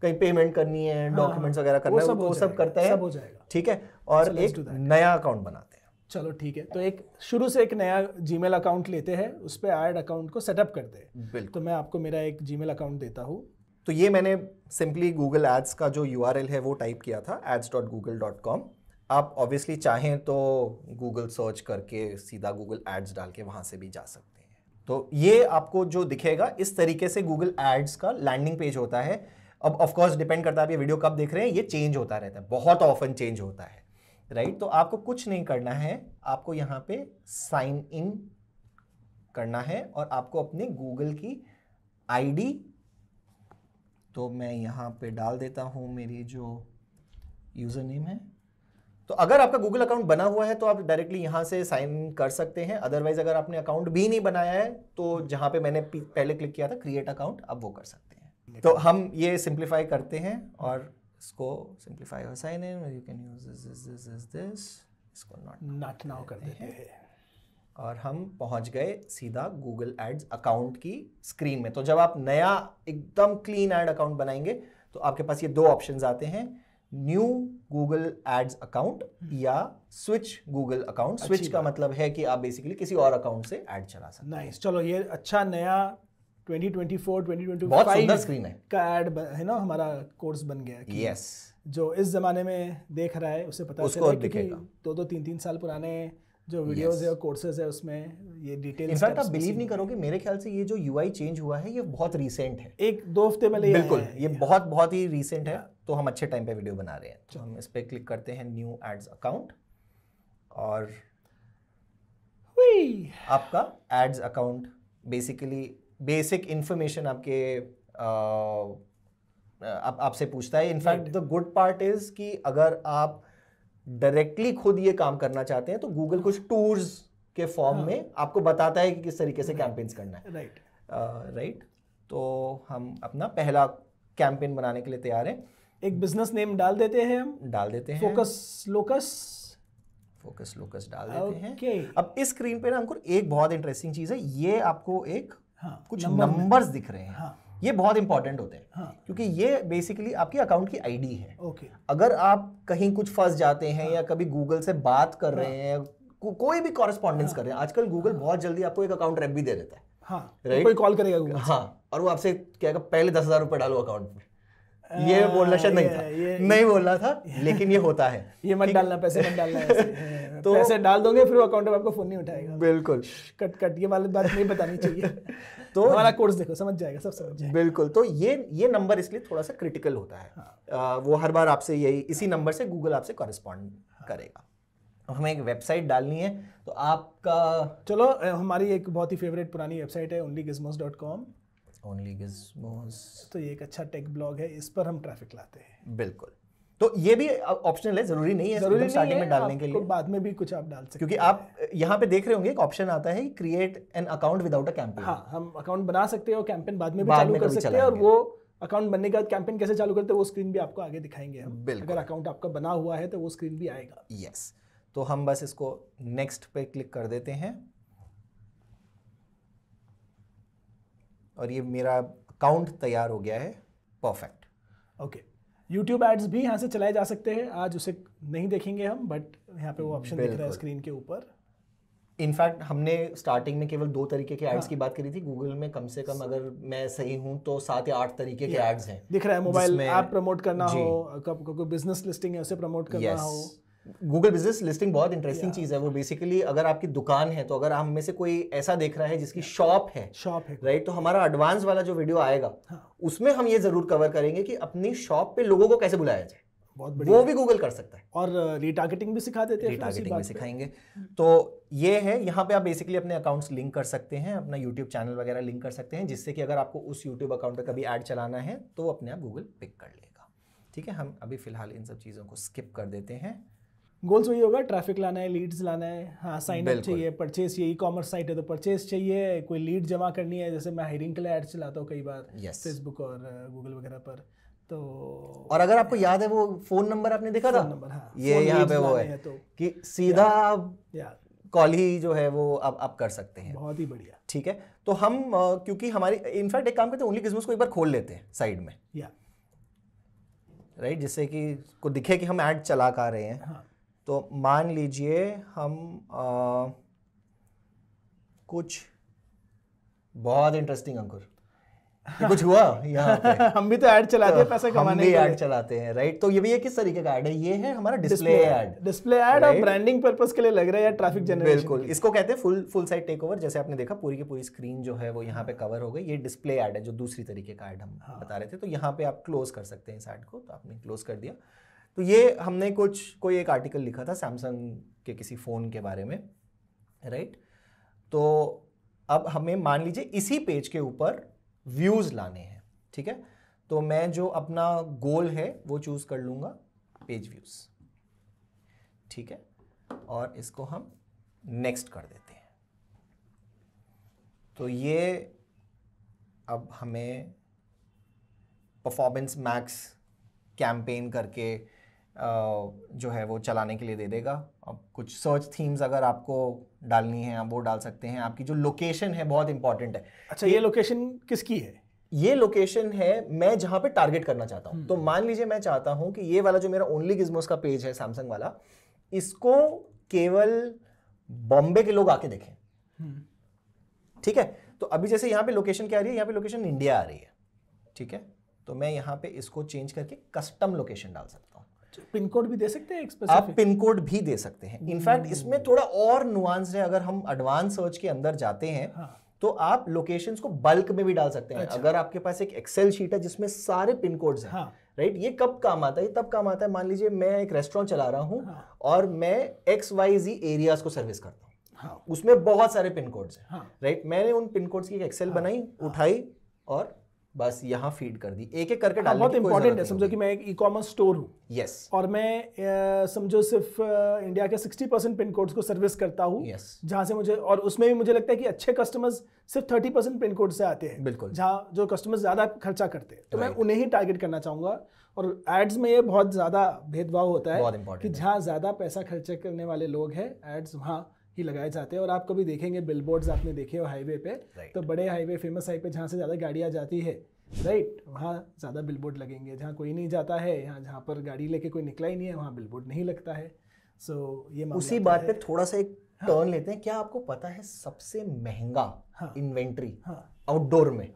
कहीं पेमेंट करनी है, डॉक्यूमेंट्स वगैरह करना है, वो सब करते हैं, सब हो जाएगा, ठीक है। और एक नया अकाउंट बनाते हैं। चलो ठीक है, तो एक शुरू से एक नया जीमेल अकाउंट लेते हैं, उस पर ऐड अकाउंट को सेटअप करते हैं। बिल्कुल। तो मैं आपको मेरा एक जीमेल अकाउंट देता हूँ। तो ये मैंने सिंपली गूगल एड्स का जो URL है वो टाइप किया था, ads.google.com। आप ऑब्वियसली चाहें तो गूगल सर्च करके सीधा गूगल एड्स डाल के वहाँ से भी जा सकते हैं। तो ये आपको जो दिखेगा इस तरीके से गूगल एड्स का लैंडिंग पेज होता है। अब ऑफ कोर्स डिपेंड करता है आप ये वीडियो कब देख रहे हैं, ये चेंज होता रहता है, बहुत ऑफन चेंज होता है, राइट। तो आपको कुछ नहीं करना है, आपको यहाँ पे साइन इन करना है और आपको अपने गूगल की ID, तो मैं यहाँ पे डाल देता हूँ मेरी जो यूज़र नेम है। तो अगर आपका गूगल अकाउंट बना हुआ है तो आप डायरेक्टली यहाँ से साइन इन कर सकते हैं। अदरवाइज अगर आपने अकाउंट भी नहीं बनाया है तो जहाँ पे मैंने पहले क्लिक किया था क्रिएट अकाउंट, अब वो कर सकते हैं। तो हम ये सिंप्लीफाई करते हैं और इसको सिंप्लीफाई और sign in, you can use this, इसको नॉट नाउ कर देते हैं और हम पहुंच गए सीधा गूगल एड्स अकाउंट की स्क्रीन में। तो जब आप नया एकदम क्लीन एड अकाउंट बनाएंगे तो आपके पास ये दो ऑप्शंस आते हैं, न्यू गूगल एड्स अकाउंट या स्विच गूगल अकाउंट। स्विच का मतलब है कि आप बेसिकली किसी और अकाउंट से ऐड चला सकते हैं। नाइस, चलो ये अच्छा नया 2024-2025 बहुत सुंदर स्क्रीन है का ऐड है ना, हमारा कोर्स बन गया। यस, जो इस जमाने में देख रहा है उसे पता चला कि 2-3 साल पुराने जो वीडियोस है और कोर्सेज है उसमें ये डिटेल। इनफैक्ट आप बिलीव नहीं करोगे, मेरे ख्याल से ये जो UI चेंज हुआ है ये बहुत रीसेंट है, 1-2 हफ्ते पहले। बिल्कुल, ये बहुत ही रीसेंट है। तो हम अच्छे टाइम पे वीडियो बना रहे हैं, तो हम इस पे क्लिक करते हैं न्यू एड्स अकाउंट और आपका ads account basically basic information आपके आपसे पूछता है। In fact the good part is कि अगर आप डायरेक्टली खुद ये काम करना चाहते हैं तो गूगल कुछ टूर्स के फॉर्म में आपको बताता है कि किस तरीके से कैंपेन्स करना है, राइट। तो हम अपना पहला कैंपेन बनाने के लिए तैयार हैं। एक बिजनेस नेम डाल देते हैं, हम डाल देते हैं फोकस लोकस डाल देते हैं। अब इस स्क्रीन पे ना अंकुर एक बहुत इंटरेस्टिंग चीज है, ये आपको एक कुछ नंबर्स दिख रहे हैं। ये बहुत इंपॉर्टेंट होते हैं क्योंकि ये बेसिकली आपकी अकाउंट की ID है। अगर आप कहीं कुछ फंस जाते हैं या कभी गूगल से बात कर रहे हैं, कोई भी कॉरेस्पॉन्डेंस कर रहे हैं, आजकल गूगल बहुत जल्दी आपको एक अकाउंट रेप भी दे देता है, राइट। कोई कॉल करेगा गूगल, और वो आपसे कहेगा पहले 10,000 रुपए डालो अकाउंट में। ये बोलना शायद नहीं बोलना था, लेकिन ये होता है। ये मत डालना, पैसे मत डालना ऐसे। तो पैसे डाल दोगे फिर वो अकाउंट में आपको फोन नहीं उठाएगा। बिल्कुल, कट ये वाली बात नहीं बतानी चाहिए। तो हमारा कोर्स देखो, समझ जाएगा, सब समझ जाएगा। बिल्कुल, तो ये नंबर इसलिए थोड़ा सा क्रिटिकल होता है। वो हर बार आपसे इसी नंबर से गूगल आपसे कॉरेस्पॉन्ड करेगा। अब हमें एक वेबसाइट डालनी है, तो आपका चलो हमारी एक बहुत ही फेवरेट पुरानी वेबसाइट है onlygizmos.com। तो ये एक अच्छा टेक ब्लॉग है, इस पर हम ट्रैफिक लाते हैं। बिल्कुल, तो ये भी ऑप्शनल है, जरूरी नहीं है स्टार्टिंग में डालने के लिए, बाद में भी कुछ आप डाल सकते हैं। क्योंकि आप यहाँ पे देख रहे होंगे एक ऑप्शन आता है create an account without a campaign. हाँ, हम अकाउंट बना सकते हैं और कैंपेन बाद में भी चालू कर सकते हैं, और वो अकाउंट बनने के बाद कैंपेन कैसे चालू करते हैं वो स्क्रीन भी आपको आगे दिखाएंगे हम। अगर अकाउंट आपका बना हुआ है तो वो स्क्रीन भी आएगा। यस, तो हम बस इसको नेक्स्ट पे क्लिक कर देते हैं और ये मेरा अकाउंट तैयार हो गया है। परफेक्ट। ओके, YouTube एड्स भी यहाँ से चलाए जा सकते हैं। आज उसे नहीं देखेंगे हम, बट यहाँ पे वो ऑप्शन दिख रहा है स्क्रीन के ऊपर। इनफैक्ट हमने स्टार्टिंग में केवल 2 तरीके के एड्स की बात करी थी। गूगल में कम से कम, अगर मैं सही हूं तो 7 या 8 तरीके के एड्स हैं। दिख रहा है, मोबाइल ऐप प्रमोट करना हो, कोई बिजनेस लिस्टिंग है उसे प्रमोट करना हो। गूगल बिजनेस लिस्टिंग बहुत इंटरेस्टिंग चीज है। वो बेसिकली अगर आपकी दुकान है तो अगर हम में से कोई ऐसा देख रहा है जिसकी शॉप है, राइट, तो हमारा एडवांस वाला जो वीडियो आएगा उसमें हम ये जरूर कवर करेंगे कि अपनी शॉप पे लोगों को कैसे बुलाया जाए। बहुत बढ़िया। वो भी गूगल कर सकता है। और रीटारगेटिंग भी सिखा देते हैं, रीटारगेटिंग भी सिखाएंगे। तो ये है, यहाँ पे आप बेसिकली अपने अकाउंट्स लिंक कर सकते हैं, अपना यूट्यूब चैनल वगैरह लिंक कर सकते हैं, जिससे कि अगर आपको उस यूट्यूब अकाउंट पे कभी ऐड चलाना है तो अपने आप गूगल पिक कर लेगा। ठीक है, हम अभी फिलहाल इन सब चीज़ों को स्किप कर देते हैं। गोल्स वही होगा, ट्रैफिक लाना है, लीड्स लाना है, हाँ साइन अप चाहिए, परचेस चाहिए, ई कॉमर्स साइट है तो परचेस चाहिए, कोई लीड जमा करनी है, जैसे मैं हायरिंग के लिए ऐड चलाता हूँ कई बार फेसबुक और गूगल वगैरह पर। तो और अगर आपको याद है वो फोन नंबर आपने देखा था, नंबर, हाँ, ये यहाँ पे वो है तो कि सीधा कॉल ही जो है वो आप कर सकते हैं। बहुत ही बढ़िया। ठीक है, तो हम क्योंकि हमारी इनफैक्ट एक काम करते हैं, ओनली बिजनेस को एक बार खोल लेते हैं साइड में, राइट, जिससे कि को दिखे कि हम ऐड चला कर रहे हैं। हाँ। तो मान लीजिए हम कुछ बहुत इंटरेस्टिंग अंकुर कुछ हुआ यहाँ पे हम भी तो ऐड चलाते हैं पैसे कमाने के लिए, ऐड चलाते हैं, राइट। तो ये भी किस तरीके का ऐड है, ये है हमारा डिस्प्ले ऐड और ब्रांडिंग पर्पस के लिए लग रहा है या ट्रैफिक जनरेशन। बिल्कुल, इसको कहते हैं फुल साइट टेकओवर। जैसे आपने देखा पूरी की पूरी स्क्रीन जो है वो यहाँ पे कवर हो गई। ये डिस्प्ले ऐड है जो दूसरी तरीके का ऐड हम बता रहे थे। तो यहाँ पे आप क्लोज कर सकते हैं इस ऐड को, तो आपने क्लोज कर दिया। तो ये हमने कोई एक आर्टिकल लिखा था सैमसंग के किसी फोन के बारे में, राइट। तो अब हमें मान लीजिए इसी पेज के ऊपर व्यूज लाने हैं, ठीक है। तो मैं जो अपना गोल है वो चूज कर लूंगा पेज व्यूज, ठीक है, और इसको हम नेक्स्ट कर देते हैं। तो ये अब हमें परफॉर्मेंस मैक्स कैंपेन करके जो है वो चलाने के लिए दे देगा। अब कुछ सर्च थीम्स अगर आपको डालनी है आप वो डाल सकते हैं। आपकी जो लोकेशन है बहुत इंपॉर्टेंट है। अच्छा, ये लोकेशन किसकी है? ये लोकेशन है मैं जहां पे टारगेट करना चाहता हूं। तो मान लीजिए मैं चाहता हूं कि ये वाला जो मेरा ओनली गिज़मोस का पेज है सैमसंग वाला, इसको केवल बॉम्बे के लोग आके देखें, ठीक है। तो अभी जैसे यहाँ पे लोकेशन क्या आ रही है, यहाँ पे लोकेशन इंडिया आ रही है, ठीक है। तो मैं यहाँ पे इसको चेंज करके कस्टम लोकेशन डाल सकता हूँ। पिन कोड भी दे सकते हैं, आप पिन कोड भी दे सकते हैं। इनफैक्ट इसमें थोड़ा और नुआंस है। अगर हम एडवांस सर्च के अंदर जाते हैं तो आप लोकेशंस को बल्क में भी डाल सकते हैं। अच्छा। अगर आपके पास एक एक्सेल शीट है जिसमें सारे पिन कोड्स हैं, राइट, ये कब काम आता है? तब काम आता है मान लीजिए मैं एक रेस्टोरेंट चला रहा हूं और मैं XYZ एरियाज को सर्विस करता हूं, उसमें बहुत सारे पिन कोड्स हैं, राइट। मैंने उन पिन कोड्स की एक एक्सेल बनाई, उठाई और बस यहाँ फीड कर दी, एक एक करके डालने बहुत इंपॉर्टेंट है। समझो कि मैं एक ई कॉमर्स स्टोर हूँ, यस, और मैं समझो सिर्फ इंडिया के 60% पिन कोड्स को सर्विस करता हूँ, जहाँ से मुझे, और उसमें भी मुझे लगता है कि अच्छे कस्टमर्स सिर्फ 30% पिन कोड से आते हैं, बिल्कुल, जहाँ जो कस्टमर्स ज्यादा खर्चा करते हैं, तो मैं उन्हें ही टारगेट करना चाहूंगा। और एड्स में ये बहुत ज्यादा भेदभाव होता है कि जहाँ ज्यादा पैसा खर्चा करने वाले लोग हैं एड्स वहाँ ही लगाए जाते हैं। और आप कभी देखेंगे बिलबोर्ड्स आपने देखे हो हाईवे पे, तो बड़े हाईवे, फेमस हाईवे जहाँ से ज़्यादा गाड़ियाँ जाती है, राइट, वहाँ ज़्यादा बिलबोर्ड लगेंगे। जहाँ कोई नहीं जाता है, यहाँ जहाँ पर गाड़ी लेके कोई निकला ही नहीं है, वहाँ बिलबोर्ड नहीं लगता है। सो ये उसी बात पे थोड़ा सा एक टर्न लेते हैं। क्या आपको पता है सबसे महंगा इन्वेंट्री आउटडोर में,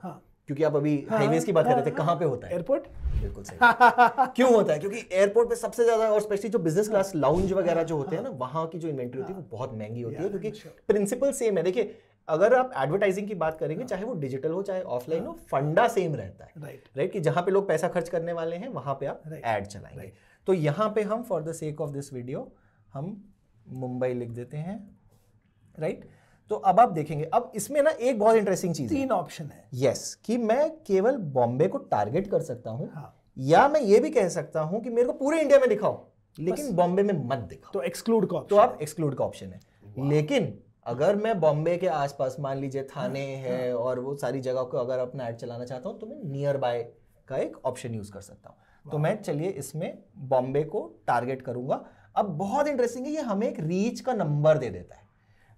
क्योंकि आप अभी हाईवेज की बात कर रहे थे, कहाँ पे होता है? एयरपोर्ट। बिल्कुल सही। क्यों होता है? क्योंकि एयरपोर्ट पे सबसे ज्यादा, और स्पेशली जो बिजनेस क्लास लाउंज वगैरह जो होते हैं ना, वहां की जो इन्वेंट्री होती है वो बहुत महंगी होती है, क्योंकि प्रिंसिपल सेम है। देखिए, अगर आप एडवर्टाइजिंग की बात करेंगे, चाहे वो डिजिटल हो चाहे ऑफलाइन हो, फंडा सेम रहता है, राइट, कि जहां पे लोग पैसा खर्च करने वाले हैं वहां पे आप एड चलाएंगे। तो यहाँ पे हम for the sake of this video हम मुंबई लिख देते हैं, राइट। तो अब आप देखेंगे, अब इसमें ना एक बहुत इंटरेस्टिंग चीज है, 3 ऑप्शन है, यस, कि मैं केवल बॉम्बे को टारगेट कर सकता हूं, या मैं ये भी कह सकता हूं कि मेरे को पूरे इंडिया में दिखाओ लेकिन बॉम्बे में मत दिखाओ, तो एक्सक्लूड का, तो आप एक्सक्लूड का ऑप्शन है। लेकिन अगर मैं बॉम्बे के आसपास मान लीजिए थाने है और वो सारी जगह को अगर अपना ऐड चलाना चाहता हूं, तो मैं नियर बाय का एक ऑप्शन यूज कर सकता हूं। तो मैं चलिए इसमें बॉम्बे को टारगेट करूंगा। अब बहुत इंटरेस्टिंग है, ये हमें एक रीच का नंबर दे देता है,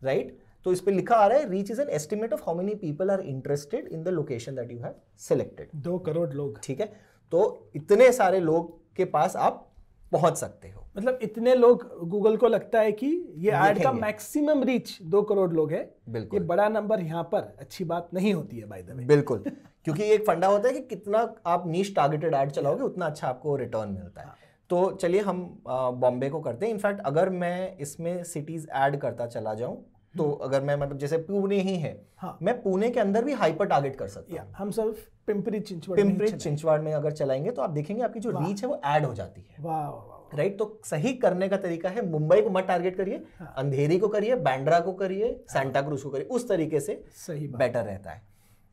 राइट। तो इस पे लिखा आ रहा है, reach is an estimate of how many people are interested in the location that you have selected. 2 crore लोग, ठीक है। तो इतने सारे लोग के पास आप पहुंच सकते हो। मतलब इतने लोग, गूगल को लगता है कि ये ऐड का मैक्सिमम रीच 2 करोड़ लोग है। ये बड़ा नंबर यहाँ पर अच्छी बात नहीं होती है, बाय द वे। बिल्कुल, क्योंकि एक फंडा होता है कि कितना आप नीश टारगेटेड ऐड चलाओगे उतना अच्छा आपको रिटर्न मिलता है। तो चलिए हम बॉम्बे को करते हैं। इनफैक्ट अगर मैं इसमें सिटीज ऐड करता चला जाऊं, तो अगर मैं मतलब जैसे पुणे ही है, हाँ। मैं पुणे के अंदर भी हाइपर टारगेट कर सकता हूँ। हम सब पिंपरी चिंचवाड़ में अगर चलाएंगे तो आप देखेंगे आपकी जो रीच है वो ऐड हो जाती है। वाह। राइट, तो सही करने का तरीका है, मुंबई को मत टारगेट करिए, अंधेरी को करिए, बैंड्रा को करिए, सांता क्रूज को करिए, उस तरीके से सही बेटर रहता है।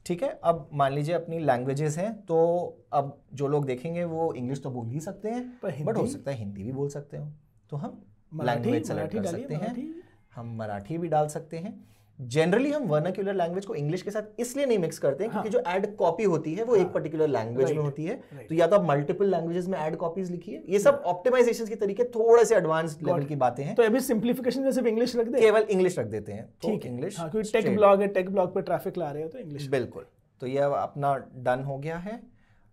ठीक है, अब मान लीजिए अपनी लैंग्वेजेस हैं, तो अब जो लोग देखेंगे वो इंग्लिश तो बोल ही सकते हैं, बट हो सकता है हिंदी भी बोल सकते हो, तो हम लैंग्वेज सेलेक्ट कर सकते हैं, हम मराठी भी डाल सकते हैं। जनरली हम वर्नाक्यूलर लैंग्वेज को इंग्लिश के साथ इसलिए नहीं मिक्स करते हैं क्योंकि जो ऐड कॉपी होती है वो एक पर्टिकुलर लैंग्वेज में होती है, तो या तो आप मल्टीपल लैंग्वेजेस में ऐड कॉपीज लिखिए। ये सब ऑप्टिमाइजेशन के तरीके थोड़े से एडवांस लेवल की बातें हैं। तो अभी सिंपलीफिकेशन में सिर्फ इंग्लिश रख दे, केवल इंग्लिश रख देते हैं, ठीक है, इंग्लिश। हाँ, क्योंकि टेक ब्लॉग है, टेक ब्लॉग पे ट्रैफिक ला रहे हो तो इंग्लिश। बिल्कुल, तो ये अपना डन हो गया है।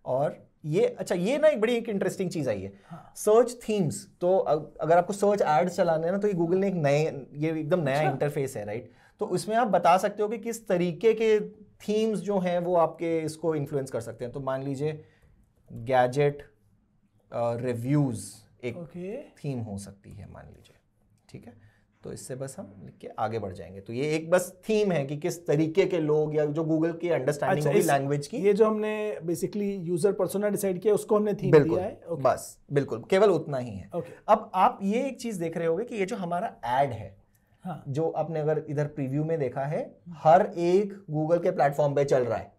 और ये अच्छा, ये ना एक बड़ी एक इंटरेस्टिंग चीज आई है, सर्च थीम्स। तो अगर आपको सर्च एड्स चलाने हैं ना, तो ये गूगल ने एक ये एकदम नया इंटरफेस है, राइट। तो उसमें आप बता सकते हो कि किस तरीके के थीम्स जो हैं वो आपके इसको इन्फ्लुएंस कर सकते हैं। तो मान लीजिए गैजेट रिव्यूज एक थीम हो सकती है, मान लीजिए, ठीक है। तो इससे बस हम लिख के आगे बढ़ जाएंगे। तो ये एक बस थीम है कि किस तरीके के लोग या जो गूगल की अंडरस्टैंडिंग होगी लैंग्वेज की, ये जो हमने बेसिकली यूजर पर्सोना डिसाइड किया उसको हमने थीम दिया है। बस बिल्कुल, केवल उतना ही है। अब आप ये एक चीज देख रहे होगे कि ये जो हमारा ऐड है, हाँ। जो आपने अगर इधर प्रीव्यू में देखा है, हर एक गूगल के प्लेटफॉर्म पे चल रहा है।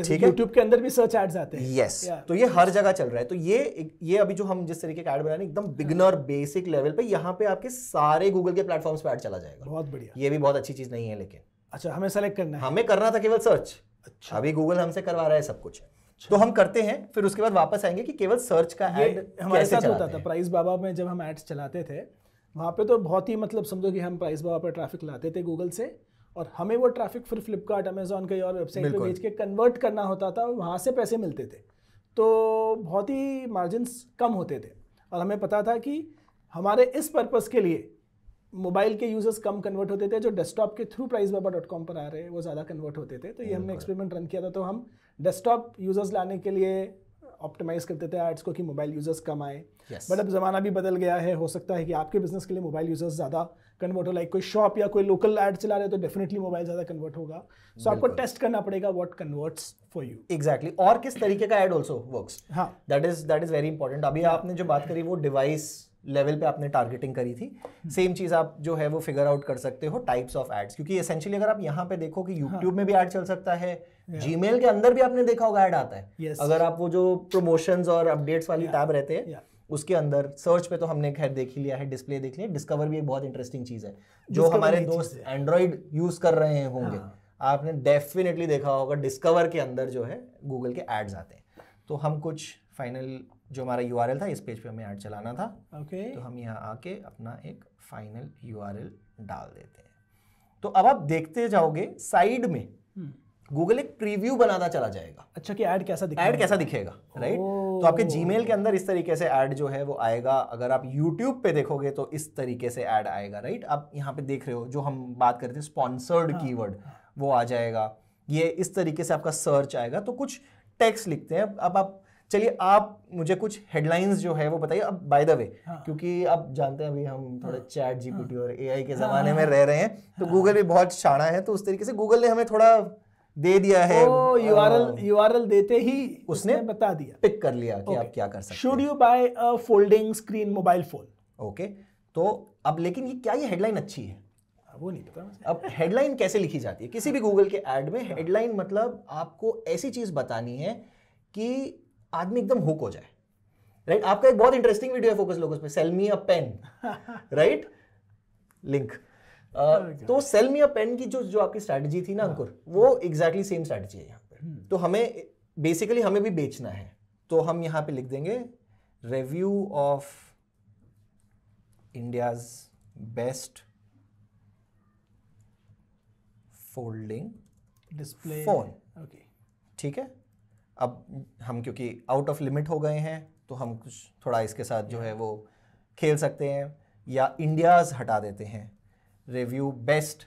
ठीक है, YouTube के अंदर भी सर्च एड्स आते हैं। यस, तो ये हर जगह चल रहा है। तो ये अभी जो हम जिस तरीके का ऐड बना रहे हैं एकदम बिगिनर बेसिक लेवल पे, यहाँ पे आपके सारे गूगल के प्लेटफॉर्म्स पे ऐड चला जाएगा। बहुत बढ़िया। ये भी बहुत अच्छी चीज नहीं है, लेकिन अच्छा, हमें सेलेक्ट करना है। हमें करना था केवल सर्च। अच्छा, अभी गूगल हमसे करवा रहा है सब कुछ। तो हम करते हैं, फिर उसके बाद वापस आएंगे कि केवल सर्च का ऐड हमारे साथ होता था। प्राइस बाबा में जब हम एड्स चलाते थे, वहाँ पे तो बहुत ही मतलब समझो कि हम प्राइस बाबा पर ट्रैफिक लाते थे गूगल से, और हमें वो ट्रैफिक फिर फ्लिपकार्ट, अमेजोन के और वेबसाइट पे भेज के कन्वर्ट करना होता था, वहाँ से पैसे मिलते थे। तो बहुत ही मार्जिन्स कम होते थे, और हमें पता था कि हमारे इस पर्पस के लिए मोबाइल के यूजर्स कम कन्वर्ट होते थे, जो डेस्कटॉप के थ्रू प्राइसबाबा.com पर आ रहे हैं वो ज़्यादा कन्वर्ट होते थे। तो ये हमने एक्सपेरिमेंट रन किया था। तो हम डेस्कटॉप यूजर्स लाने के लिए ऑप्टिमाइज करते थे एड्स को कि मोबाइल यूजर्स कम आए। बट अब ज़माना भी बदल गया है, हो सकता है कि आपके बिजनेस के लिए मोबाइल यूजर्स ज़्यादा कन्वर्ट हो, लाइक कोई शॉप या कोई लोकल एड चला रहे हो तो डेफिनेटली मोबाइल ज़्यादा कन्वर्ट होगा। सो आपको टेस्ट करना पड़ेगा what converts for you. Exactly, और किस तरीके का एड ऑल्सो वर्क्स, हाँ, दैट इज वेरी इंपॉर्टेंट। अभी आपने जो बात करी वो डिवाइस लेवल पे आपने टारगेटिंग करी थी, सेम चीज आप जो है वो फिगर आउट कर सकते हो टाइप्स ऑफ एड्स, क्योंकि एसेंशियली अगर आप यहाँ पे देखो कि यूट्यूब में भी ऐड चल सकता है, जीमेल के अंदर भी आपने देखा होगा ऐड आता है। अगर आप वो जो प्रमोशंस और अपडेट्स वाली टैब रहते हैं उसके अंदर, सर्च पे तो हमने खैर देख ही लिया है, डिस्प्ले देख लिया, डिस्कवर भी एक बहुत इंटरेस्टिंग चीज है। जो हमारे दोस्त एंड्रॉइड यूज कर रहे होंगे, आपने डेफिनेटली देखा होगा डिस्कवर के अंदर जो है गूगल के एड्स आते हैं। तो हम कुछ फाइनल जो हमारा यूआरएल था, इस पेज पे हमें ऐड चलाना था, तो हम यहाँ आके अपना एक फाइनल यूआरएल डाल देते हैं। तो अब आप देखते जाओगे साइड में गूगल एक प्रीव्यू बनाता चला जाएगा। अच्छा, कि ऐड कैसा दिखेगा, राइट। तो आपके जीमेल के अंदर इस तरीके से ऐड जो है वो आएगा। अगर आप यूट्यूब पे देखोगे तो इस तरीके से ऐड आएगा, राइट। आप यहाँ पे देख रहे हो जो हम बात करते हैं स्पॉन्सर्ड कीवर्ड, वो आ जाएगा। ये इस तरीके से आपका सर्च आएगा। तो कुछ टेक्स्ट लिखते हैं। अब आप चलिए, आप मुझे कुछ हेडलाइंस जो है वो बताइए। अब बाय द वे, क्योंकि आप जानते हैं अभी हम थोड़ा चैट जीपीटी और एआई के ज़माने में रह रहे हैं, तो गूगल भी बहुत शाना है। तो उस तरीके से गूगल ने हमें थोड़ा दे दिया है, यूआरएल देते ही उसने बता दिया, पिक कर लिया कि आप क्या कर सकते हैं। Should you buy a folding screen mobile phone? Okay, तो अब लेकिन ये हेडलाइन अच्छी है? वो नहीं पता। अब हेडलाइन कैसे लिखी जाती है किसी भी गूगल के ऐड में? हेडलाइन मतलब आपको ऐसी चीज बतानी है कि आदमी एकदम हुक हो जाए, राइट। आपका एक बहुत इंटरेस्टिंग वीडियो है फोकस लोगोस पे, सेल मी अ पेन, राइट, लिंक। तो सेल मी अ पेन की जो आपकी स्ट्रैटेजी थी ना अंकुर, वो एग्जैक्टली सेम स्ट्रैटेजी है यहाँ पे। तो हमें बेसिकली हमें भी बेचना है, तो हम यहाँ पे लिख देंगे review of India's best folding display phone. Okay, ठीक है। अब हम क्योंकि आउट ऑफ लिमिट हो गए हैं, तो हम कुछ थोड़ा इसके साथ जो है वो खेल सकते हैं, या इंडियाज हटा देते हैं, रिव्यू बेस्ट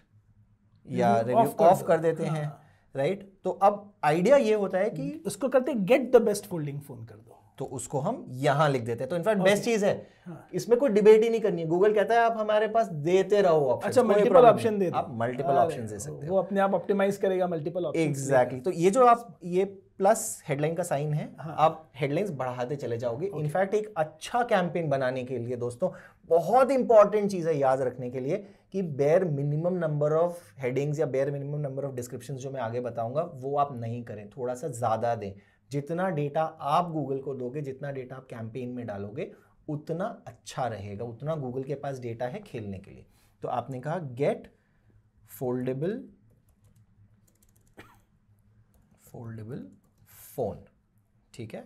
या रिव्यू ऑफ कर देते हैं, राइट। तो अब आइडिया ये होता है कि उसको करते get the best folding phone कर दो, तो उसको हम यहाँ लिख देते हैं। तो इनफैक्ट बेस्ट चीज है, इसमें कोई डिबेट ही नहीं करनी है। गूगल कहता है आप हमारे पास देते रहो ऑप्शन। अच्छा, मल्टीपल ऑप्शन दे दो, आप मल्टीपल ऑप्शन दे सकते हो, वो अपने आप ऑप्टिमाइज करेगा मल्टीपल ऑप्शन। एग्जैक्टली। तो ये जो आप ये प्लस हेडलाइन का साइन है, आप हेडलाइंस बढ़ाते चले जाओगे। इनफैक्ट एक अच्छा कैंपेन बनाने के लिए दोस्तों बहुत इंपॉर्टेंट चीज है याद रखने के लिए कि bare minimum number of headings या bare minimum number of description जो मैं आगे बताऊंगा वो आप नहीं करें, थोड़ा सा ज्यादा दें। जितना डेटा आप गूगल को दोगे, जितना डेटा आप कैंपेन में डालोगे, उतना अच्छा रहेगा, उतना गूगल के पास डेटा है खेलने के लिए। तो आपने कहा गेट फोल्डेबल फोन, ठीक है।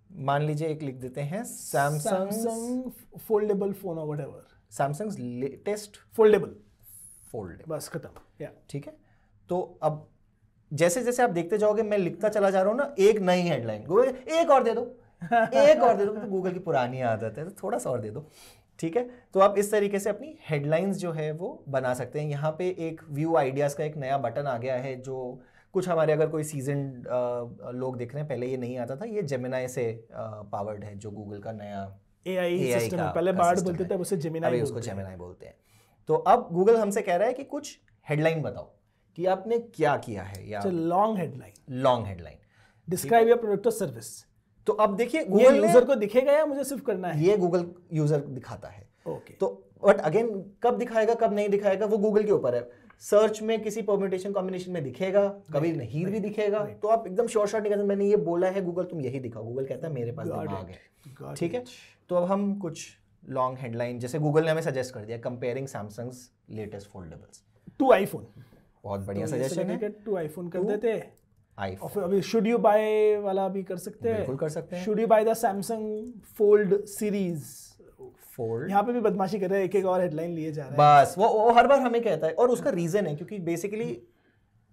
मान लीजिए एक लिख देते हैं सैमसंग फोल्डेबल फोन और व्हाटएवर, सैमसंग लेटेस्ट फोल्डेबल, बस खत्म, ठीक है। तो अब जैसे जैसे आप देखते जाओगे, मैं लिखता चला जा रहा हूं ना एक नई हेडलाइन, गूगल एक और दे दो एक और दे दो, तो गूगल की पुरानी आदत है, तो थोड़ा सा और दे दो, ठीक है। तो आप इस तरीके से अपनी हेडलाइंस जो है वो बना सकते हैं। यहाँ पे एक व्यू आइडियाज का एक नया बटन आ गया है, जो कुछ हमारे अगर कोई सीजन्ड लोग देख रहे हैं, पहले ये नहीं आता था, ये जेमिनाई से पावर्ड है, जो गूगल का नया AI सिस्टम है। पहले बार्ड बोलते थे, उसे जेमिनाई उसको जेमिनाई बोलते हैं। तो अब गूगल हमसे कह रहा है कि कुछ हेडलाइन बताओ कि आपने क्या किया है, या long headline, describe your product और सर्विस। तो अब देखिए गूगल यूजर को दिखेगा या मुझे सिर्फ करना है? ये गूगल यूजर दिखाता है। ओके। तो बट अगेन कब दिखाएगा कब नहीं दिखाएगा वो गूगल के ऊपर है। सर्च में किसी परम्यूटेशन कॉम्बिनेशन में दिखेगा, कभी नहीं भी दिखेगा, तो आप एकदम शॉर्ट नहीं कहते मैंने ये बोला है गूगल तुम यही दिखाओ, गूगल कहता है मेरे पास दिमाग है, ठीक है। तो अब हम कुछ लॉन्ग हेडलाइन, जैसे गूगल ने हमें सजेस्ट कर दिया comparing Samsung's latest foldables to iPhone, बहुत बढ़िया सजेशन है, टू आईफोन कर देते हैं। आईफोन अभी शुड यू बाय वाला भी कर सकते हैं, बिल्कुल कर सकते हैं। Should you by the Samsung fold series, fold, यहाँ पे भी बदमाशी कर रहे हैं, एक एक और हेडलाइन लिए जा रहे हैं। बस वो हर बार हमें कहता है, और उसका रीजन है क्योंकि बेसिकली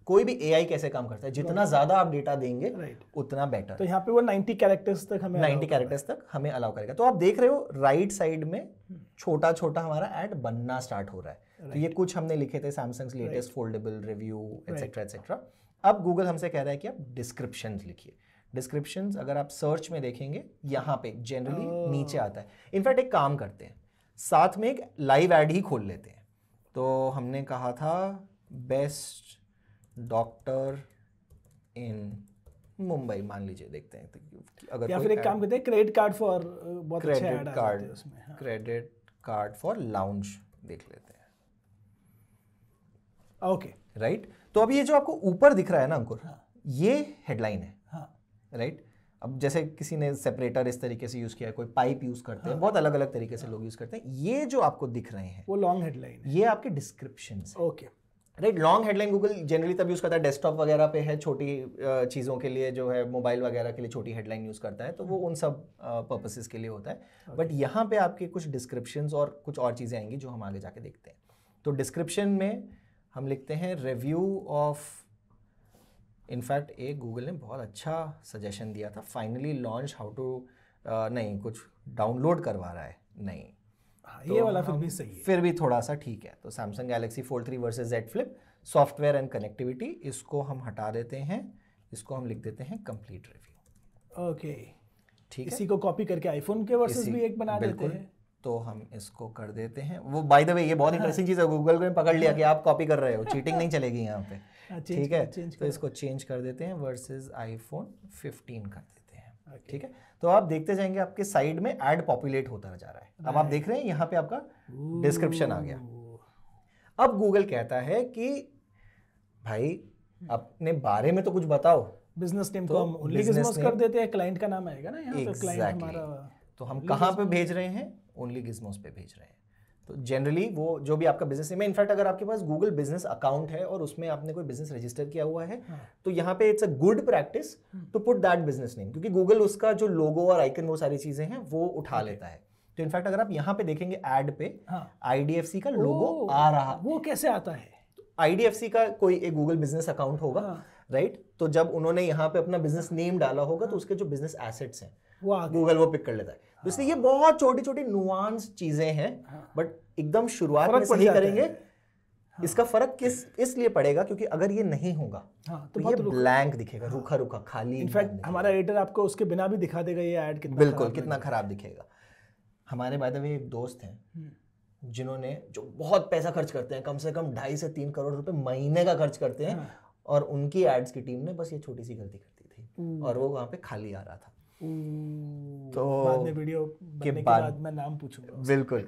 कोई भी एआई कैसे काम करता है, जितना ज्यादा आप डेटा देंगे उतना बेटर। तो यहाँ पे वो 90 कैरेक्टर्स तक हमें 90 कैरेक्टर्स तक हमें अलाउ करेगा। तो आप देख रहे हो राइट साइड में छोटा छोटा हमारा ऐड बनना स्टार्ट हो रहा है। तो ये कुछ हमने लिखे थे Samsung latest foldable review etcetera etcetera. अब गूगल हमसे कह रहा है कि आप डिस्क्रिप्शंस लिखिए। डिस्क्रिप्शंस अगर आप सर्च में देखेंगे यहाँ पे जनरली नीचे आता है। इनफैक्ट एक काम करते हैं, साथ में एक लाइव ऐड ही खोल लेते हैं। तो हमने कहा था बेस्ट डॉक्टर इन मुंबई, मान लीजिए, देखते हैं अगर या फिर एक काम करते हैं क्रेडिट कार्ड फॉर, बहुत अच्छे ऐड आ जाते हैं उसमें, क्रेडिट कार्ड फॉर लाउंज देख लेते हैं। Okay, right. तो अभी ये जो आपको ऊपर दिख रहा है ना अंकुर, ये हेडलाइन है, राइट। अब जैसे किसी ने सेपरेटर इस तरीके से यूज किया है, कोई पाइप यूज करते हैं, बहुत अलग अलग तरीके से लोग यूज करते हैं। ये जो आपको दिख रहे हैं वो लॉन्ग हेडलाइन, ये आपके descriptions. Okay, right. Long headline Google generally तब यूज करता है डेस्कटॉप वगैरह पे है, छोटी चीज़ों के लिए जो है, मोबाइल वगैरह के लिए छोटी हेडलाइन यूज करता है, तो वो उन सब पर्पसेस के लिए होता है। बट यहाँ पे आपके कुछ डिस्क्रिप्शंस और कुछ और चीज़ें आएंगी जो हम आगे जाके देखते हैं। तो डिस्क्रिप्शन में हम लिखते हैं रिव्यू ऑफ, इनफैक्ट एक गूगल ने बहुत अच्छा सजेशन दिया था, फाइनली लॉन्च हाउ टू, नहीं कुछ डाउनलोड करवा रहा है, नहीं ये वाला फिर भी सही है, फिर भी थोड़ा सा ठीक है। तो Samsung Galaxy fold 3 versus Z Flip software and connectivity, इसको हम हटा देते हैं, इसको हम लिख देते हैं कंप्लीट रिव्यू। ओके, ठीक है। इसी को कॉपी करके आईफोन के वर्सेस भी एक बना देते हैं। तो हम इसको कर देते हैं। वो बाय द वे ये बहुत इंटरेस्टिंग चीज़ है, गूगल ने पकड़ लिया कि आप कॉपी कर रहे हो, चीटिंग नहीं चलेगी यहाँ पे, ठीक है। तो इसको चेंज कर देते हैं, वर्सेस आईफोन 15 कर देते हैं, ठीक है। तो आप देखते जाएंगे आपके साइड में ऐड पॉपुलेट होता जा रहा है। अब आप देख रहे हैं यहाँ पे आपका डिस्क्रिप्शन आ गया। अब गूगल कहता है कि भाई अपने बारे में तो कुछ बताओ। बिजनेस नेम को हम ओनली गिज़मोस कर देते हैं, क्लाइंट का नाम आएगा ना यहाँ पे, क्लाइंट हमारा। तो हम कहाँ पे भेज रहे हैं, ओनली गिज़मोस पे भेज रहे हैं। तो जनरली वो जो भी आपका बिजनेस नेम है, इनफैक्ट अगर आपके पास गूगल बिजनेस अकाउंट है और उसमें आपने कोई बिजनेस रजिस्टर किया हुआ है, तो यहाँ पे it's a good practice to put that business name, क्योंकि गूगल उसका जो लोगो और आइकन वो सारी चीजें हैं वो उठा लेता है। तो इनफैक्ट अगर आप यहाँ पे देखेंगे ऐड पे IDFC का लोगो आ रहा, वो कैसे आता है? IDFC का कोई एक गूगल बिजनेस अकाउंट होगा, राइट। तो जब उन्होंने यहाँ पे अपना बिजनेस नेम डाला होगा तो उसके जो बिजनेस एसेट्स हैं गूगल वो पिक कर लेता है। तो इसलिए ये बहुत छोटी छोटी नुआंस चीजें हैं, बट एकदम शुरुआत में सही करेंगे इसका फर्क किस इसलिए पड़ेगा क्योंकि अगर ये नहीं होगा हाँ, तो ये ब्लैंक दिखेगा, रूखा रूखा खाली। इनफैक्ट हमारा एडिटर आपको उसके बिना भी दिखा देगा ये ऐड कितना बिल्कुल कितना खराब दिखेगा। हमारे बाय द वे एक दोस्त हैं जिन्होंने, जो बहुत पैसा खर्च करते हैं, कम से कम 2.5 से 3 करोड़ रुपए महीने का खर्च करते हैं, और उनकी एड्स की टीम ने बस ये छोटी सी गलती कर दी थी और वो वहां पे खाली आ रहा था। तो बाद में वीडियो बनने के बाद मैं नाम पूछूंगा। बिल्कुल।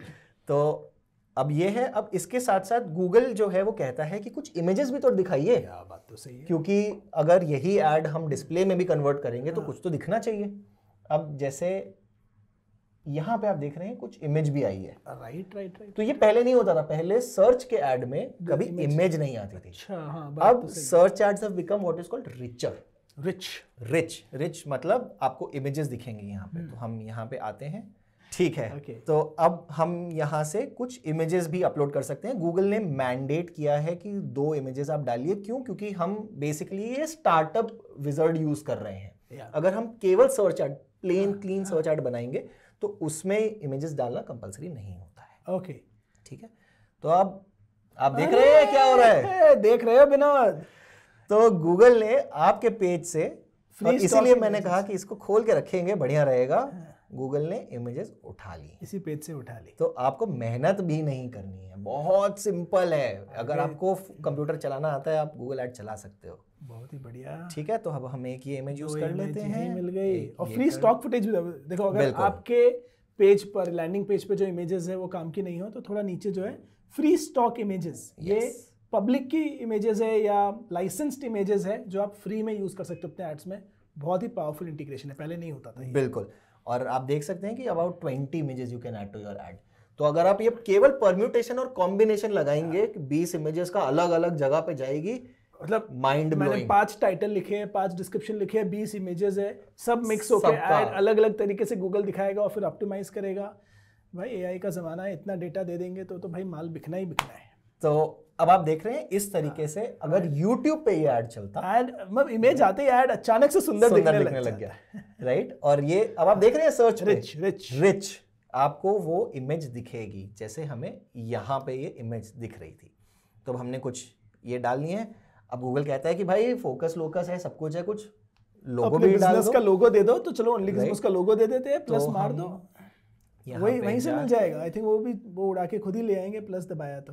तो अब ये है, अब इसके साथ साथ गूगल जो है वो कहता है कि कुछ इमेजेस भी तो दिखाइए। बात तो सही है, क्योंकि अगर यही ऐड हम डिस्प्ले में भी कन्वर्ट करेंगे तो कुछ तो दिखना चाहिए। अब जैसे यहाँ पे आप देख रहे हैं कुछ इमेज भी आई है। राइट। तो ये पहले नहीं होता था, पहले सर्च के ऐड में कभी इमेज नहीं आती थी। अच्छा, हाँ, अब search ads have become what is called richer. Rich मतलब आपको इमेजेस दिखेंगी यहाँ पे। तो हम यहाँ पे आते हैं, ठीक है। तो अब हम यहाँ से कुछ इमेजेस भी अपलोड कर सकते हैं। गूगल ने मैंडेट किया है कि 2 इमेजेस आप डालिए। क्यों? क्योंकि हम बेसिकली ये स्टार्टअप विजर्ड यूज कर रहे हैं। अगर हम केवल search ad, plain clean search ad बनाएंगे तो उसमें इमेजेस डालना कंपलसरी नहीं होता है। ओके, ठीक है। तो अब आप देख रहे हैं क्या हो रहा है? देख रहे हो विनोद? तो गूगल ने आपके पेज से, इसीलिए मैंने कहा कि इसको खोल के रखेंगे, बढ़िया रहेगा। गूगल ने इमेजेस उठा ली, इसी पेज से उठा ली। तो आपको मेहनत भी नहीं करनी है, बहुत सिंपल है। अगर आपको कंप्यूटर चलाना आता है आप गूगल ऐड चला सकते हो। बहुत ही बढ़िया। ठीक है, तो अब हम एक ये इमेज यूज कर लेते हैं, मिल गई। और फ्री स्टॉक फुटेज भी देखो। अगर आपके पेज पर, लैंडिंग पेज पे जो इमेजेस है वो काम की नहीं हो तो थोड़ा नीचे जो है फ्री स्टॉक इमेजेस, ये पब्लिक की इमेजेस है या लाइसेंस्ड इमेजेस है जो आप फ्री में यूज कर सकते हो अपने एड्स में। बहुत ही पावरफुल इंटीग्रेशन है, पहले नहीं होता था। बिल्कुल। और आप देख सकते हैं कि about 20 images you can add to your ad. तो अगर आप ये केवल परम्यूटेशन और कॉम्बिनेशन लगाएंगे कि 20 इमेजेस का अलग अलग जगह पे जाएगी, मतलब माइंड ब्लोइंग। मैंने 5 टाइटल लिखे हैं, 5 डिस्क्रिप्शन लिखे हैं, 20 इमेजेस है, सब मिक्स होकर ऐड अलग अलग तरीके से गूगल दिखाएगा और फिर ऑप्टिमाइज करेगा। भाई एआई का जमाना है, इतना डेटा दे देंगे तो भाई माल बिकना ही बिकना है। तो अब आप देख रहे हैं इस तरीके से अगर YouTube पे ये ऐड चलता, ऐड मतलब इमेज आते ही ऐड अचानक से सुंदर दिखने लग गया, राइट। और ये अब आप देख रहे हैं सर्च रिच, आपको वो इमेज दिखेगी जैसे हमें यहाँ पे ये इमेज दिख रही थी। तो हमने कुछ ये डालनी है। अब गूगल कहता है कि भाई फोकस लोकस है, सब कुछ है, कुछ लोगो भी डाल दो, का लोगो दे दो। तो चलो ओनली बिजनेस का लोगो दे देते हैं, प्लस मार दो, वहीं से मिल जाएगा। आई थिंक वो उड़ा के खुद ही ले आएंगे, प्लस दबाया तो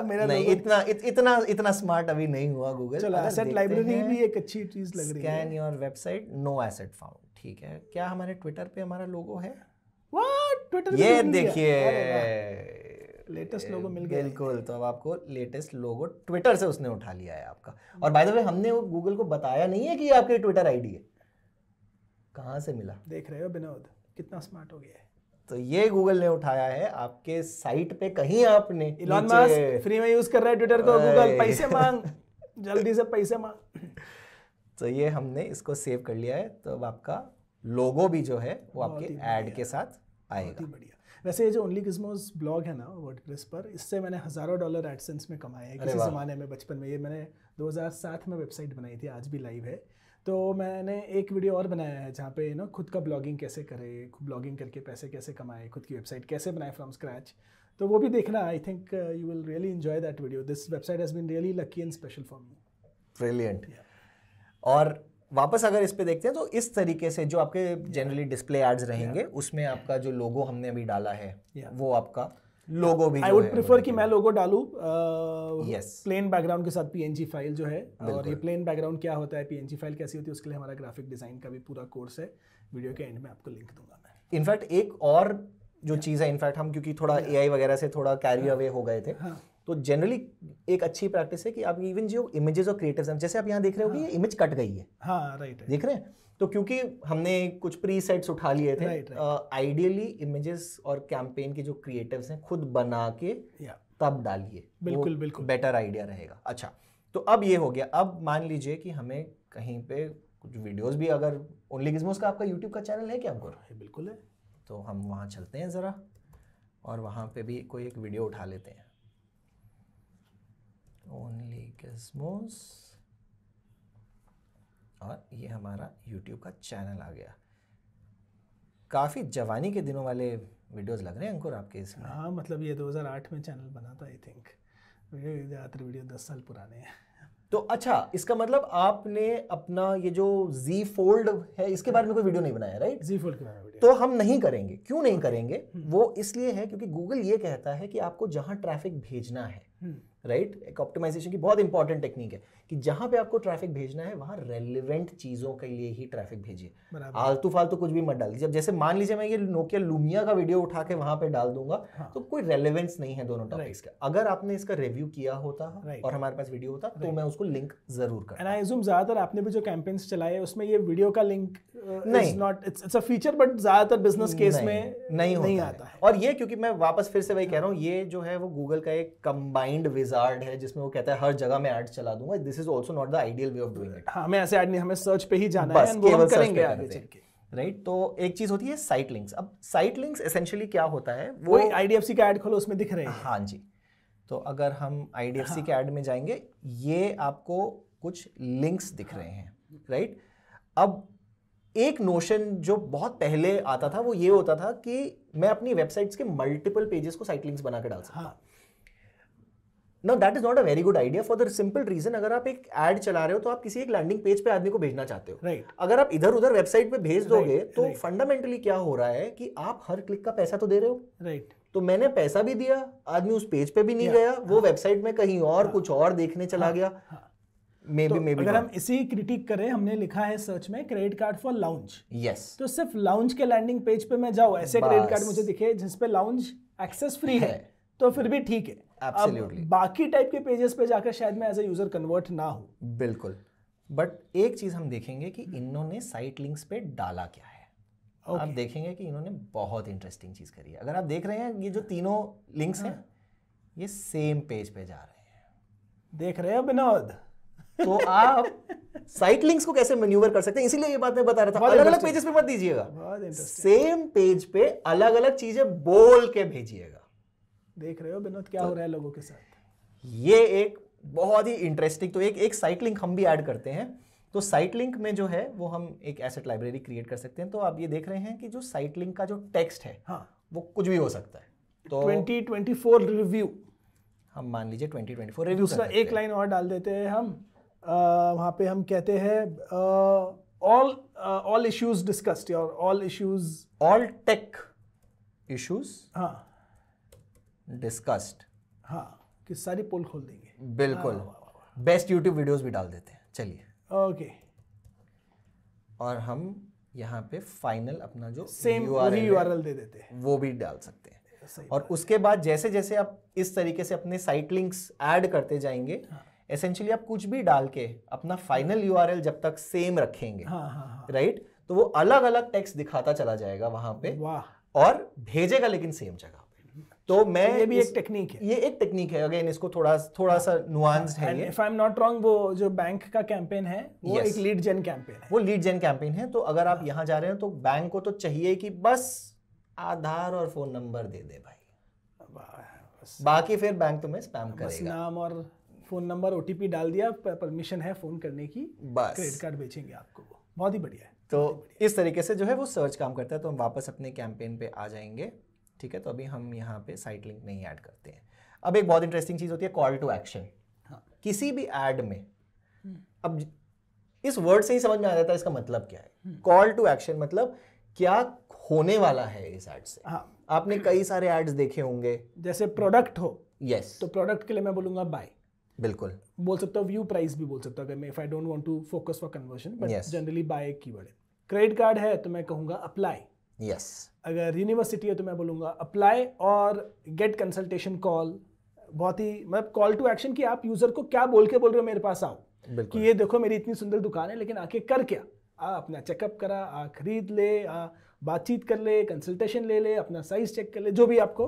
मेरा नहीं, इतना स्मार्ट अभी नहीं हुआ गूगल। चलो एसेट लाइब्रेरी भी एक अच्छी चीज लग रही है। Scan your website, no asset found. ठीक है, क्या हमारे ट्विटर पे हमारा लोगो है? व्हाट? ट्विटर ये देखिए, लेटेस्ट लोगो मिल गया। बिल्कुल। तो अब आपको लेटेस्ट लोगो ट्विटर से उसने उठा लिया है आपका। और बाय द वे हमने गूगल को बताया नहीं है कि आपकी ट्विटर आईडी है। कहाँ से मिला? देख रहे हो विनोद कितना स्मार्ट हो गया है। तो ये गूगल ने उठाया है आपके साइट पे। कहीं आपने इलॉन मस्क फ्री में यूज कर रहा है ट्विटर को, गूगल पैसे मांग, जल्दी से पैसे मांग। तो ये हमने इसको सेव कर लिया है। तो अब आपका लोगो भी जो है वो आपके ऐड के साथ आएगा। बहुत ही बढ़िया। वैसे ये जो ओनली गिज़मोस ब्लॉग है ना वर्डप्रेस पर, इससे मैंने हज़ारों डॉलर एडसेंस में कमाए हैं किसी ज़माने में, बचपन में। ये मैंने 2007 में वेबसाइट बनाई थी, आज भी लाइव है। तो मैंने एक वीडियो और बनाया है जहाँ पे ना खुद का ब्लॉगिंग कैसे करें, ब्लॉगिंग करके पैसे कैसे कमाएं, खुद की वेबसाइट कैसे बनाएं फ्रॉम स्क्रैच। तो वो भी देखना। I think you will really enjoy that video. This website has been really lucky and special for me. Brilliant. और वापस अगर इस पे देखते हैं तो इस तरीके से जो आपके जनरली डिस्प्ले एड्स रहेंगे उसमें आपका जो लोगो हमने अभी डाला है वो आपका लोगो भी आई वुड प्रेफर कि मैं लोगो डालूं यस प्लेन बैकग्राउंड के साथ पीएनजी फाइल जो है। और ये प्लेन बैकग्राउंड क्या होता है, पीएनजी फाइल कैसी होती है, उसके लिए हमारा ग्राफिक डिजाइन का भी पूरा कोर्स है। वीडियो के एंड में आपको लिंक दूंगा मैं। इनफैक्ट एक और जो चीज़ है, इनफैक्ट हम क्योंकि थोड़ा एआई वगैरह से थोड़ा कैरी अवे हो गए थे, तो जनरली एक अच्छी प्रैक्टिस है कि आप इवन जो इमेजेस और क्रिएटिव्स हैं, जैसे आप यहाँ देख रहे हो कि ये इमेज कट गई है। हाँ राइट, देख रहे हैं। तो क्योंकि हमने कुछ प्री सेट्स उठा लिए थे, आइडियली इमेजेस और कैंपेन के जो क्रिएटिव्स हैं खुद बना के तब डालिए, बिल्कुल बिल्कुल बेटर आइडिया रहेगा। अच्छा, तो अब ये हो गया। अब मान लीजिए कि हमें कहीं पे कुछ वीडियोस भी, अगर ओनली गिज़मोस का आपका यूट्यूब का चैनल है क्या अंकुर? बिल्कुल है। तो हम वहाँ चलते हैं ज़रा और वहाँ पे भी कोई एक वीडियो उठा लेते हैं। ओनली गिज़मोस, और ये हमारा YouTube का चैनल आ गया। काफ़ी जवानी के दिनों वाले वीडियोस लग रहे हैं अंकुर आपके इसमें। हाँ मतलब ये 2008 में चैनल बना था आई थिंक। ज़्यादातर वीडियो 10 साल पुराने हैं। तो अच्छा, इसका मतलब आपने अपना ये जो Z Fold है इसके बारे में कोई वीडियो नहीं बनाया, राइट? Z Fold के बारे में वीडियो तो हम नहीं करेंगे। क्यों नहीं करेंगे? वो इसलिए है क्योंकि गूगल ये कहता है कि आपको जहां ट्रैफिक भेजना है, राइट, एक ऑप्टिमाइजेशन की बहुत इंपॉर्टेंट टेक्निक है कि जहां पे आपको ट्रैफिक भेजना है वहां रेलेवेंट चीजों के लिए ही ट्रैफिक भेजिए। आलतू फालतू कुछ भी मत डालिए। जब जैसे मान लीजिए मैं ये नोकिया लूमिया का वीडियो उठा के वहां पे डाल दूंगा, तो कोई रेलेवेंस नहीं है दोनों टॉपिक्स का। अगर आपने इसका रिव्यू किया होता और हमारे पास वीडियो होता तो मैं उसको लिंक जरूर करता। एंड आई अज्यूम ज्यादातर आपने भी जो कैंपेन्स चलाए उसमें ये वीडियो का link is not, it's a feature, but ज्यादातर बिजनेस केस में नहीं आता है। और ये क्योंकि मैं वापस फिर से वही कह रहा हूँ, ये जो है वो गूगल का एक कंबाइंड विजार्ड है जिसमें वो कहता है हर जगह में ऐड चला दूंगा। This is also not the ideal way of doing it. हमें ऐसे ऐड नहीं, हमें सर्च पे ही जाना है, वो हम करेंगे आगे चल के, राइट? तो एक चीज होती है साइट लिंक्स। अब साइट लिंक्स एसेंशियली क्या होता है, वो आईडीएफसी का ऐड खोलो उसमें दिख रहे हैं। हाँ जी, तो अगर हम आईडीएफसी के ऐड में जाएंगे, ये आपको कुछ लिंक्स दिख रहे हैं, राइट? अब एक नोशन जो बहुत पहले आता था वो ये होता था कि मैं अपनी वेबसाइट्स के मल्टीपल पेजेस को साइट लिंक्स बना के डाल सकता हूं। Now that is not a very good idea for the simple reason, अगर आप एक ऐड चला रहे हो तो आप किसी एक लैंडिंग पेज पे आदमी को भेजना चाहते हो, right. अगर आप इधर उधर वेबसाइट पे भेज दोगे तो फंडामेंटली क्या हो रहा है कि आप हर क्लिक का पैसा तो दे रहे हो, राइट? तो मैंने पैसा भी दिया, आदमी उस पेज पे भी नहीं गया, वो वेबसाइट में कहीं और कुछ और देखने चला गया। मे बी अगर हम इसी क्रिटिक करें, हमने लिखा है सर्च में credit card for lounge, yes, तो सिर्फ लाउंज के लैंडिंग पेज पे मैं जाऊँ, ऐसे क्रेडिट कार्ड मुझे दिखे जिसपे लाउंज एक्सेस फ्री है, तो फिर भी ठीक है। Absolutely. अब बाकी टाइप के पेजेस पे जाकर शायद मैं एज ए यूजर कन्वर्ट ना हूं। बिल्कुल, बट एक चीज हम देखेंगे कि इन्होंने साइट लिंक्स पे डाला क्या है। आप देखेंगे कि इन्होंने बहुत इंटरेस्टिंग चीज करी है। अगर आप देख रहे हैं ये जो तीनों लिंक्स हैं ये सेम पेज पे जा रहे हैं, देख रहे हो विनोद? तो आप साइट लिंक्स को कैसे मैन्यूवर कर सकते हैं, इसीलिए ये बात मैं बता रहा था। अलग अलग पेजेस पे मत दीजिएगा, सेम पेज पे अलग अलग चीजें बोल के भेजिएगा। देख रहे हो विनोद क्या हो रहा है लोगों के साथ? ये एक बहुत ही इंटरेस्टिंग, तो एक साइट लिंक हम भी ऐड करते हैं। तो साइट लिंक में जो है वो हम एक एसेट लाइब्रेरी क्रिएट कर सकते हैं। तो आप ये देख रहे हैं कि जो साइट लिंक का जो टेक्स्ट है, वो कुछ भी हो सकता है। तो 2024 रिव्यू हम मान लीजिए 2024 रिव्यू, दूसरा एक लाइन और डाल देते हैं हम, वहां पे हम कहते हैं ऑल इश्यूज डिस्कस्ड और ऑल टेक इश्यूज डिस्कस्ड, कि सारी पोल खोल देंगे। बिल्कुल, बेस्ट यूट्यूब वीडियोस भी डाल देते हैं। चलिए, ओके, और हम यहाँ पे फाइनल अपना जो सेम URL दे देते हैं, वो भी डाल सकते हैं। और उसके बाद जैसे जैसे आप इस तरीके से अपने साइट लिंक्स ऐड करते जाएंगे, एसेंशियली आप कुछ भी डाल के अपना फाइनल URL जब तक सेम रखेंगे, राइट, तो वो अलग अलग टेक्स्ट दिखाता चला जाएगा वहां पे, और भेजेगा लेकिन सेम जगह। तो मैं ये भी एक टेक्निक है, ये एक टेक्निक है। अगेन इसको थोड़ा सा नुआंस्ड है ये। If I am not wrong, वो जो बैंक का कैंपेन है वो एक लीड जेन कैंपेन है, वो लीड जेन कैंपेन है। तो अगर आप यहाँ जा रहे हैं तो बैंक को तो चाहिए कि बस आधार और फोन नंबर दे दे भाई, बाकी फिर बैंक तुम्हें स्पैम करेगा। नाम और फोन नंबर, OTP डाल दिया, परमिशन है फोन करने की, बस क्रेडिट कार्ड बेचेंगे आपको। वो बहुत ही बढ़िया है। तो इस तरीके से जो है वो सर्च काम करता है। तो हम वापस अपने कैंपेन पे आ जाएंगे, ठीक है? तो अभी हम यहाँ पे साइट लिंक नहीं ऐड करते हैं। अब एक बहुत इंटरेस्टिंग चीज होती है कॉल टू एक्शन। किसी भी ऐड में, अब इस वर्ड से ही समझ में आ जाता है इसका मतलब क्या है। कॉल टू एक्शन मतलब क्या होने वाला है इस ऐड से। आपने कई सारे एड्स देखे होंगे, जैसे प्रोडक्ट हो, यस, तो प्रोडक्ट के लिए मैं बोलूंगा बाय, बिल्कुल बोल सकता हूँ, व्यू प्राइस भी बोल सकता हूँ अगर मैं, if I don't want to focus for conversion, but generally buy एक कीवर्ड है। क्रेडिट कार्ड है तो मैं कहूंगा अप्लाई, यस। अगर यूनिवर्सिटी है तो मैं बोलूंगा अप्लाई, और गेट कंसल्टेशन कॉल, बहुत ही मतलब कॉल टू एक्शन कि आप यूजर को क्या बोल रहे हो मेरे पास आओ, कि ये देखो मेरी इतनी सुंदर दुकान है, लेकिन आके कर क्या, अपना चेकअप करा, खरीद ले, बातचीत कर ले, कंसल्टेशन ले ले, अपना साइज चेक कर ले, जो भी आपको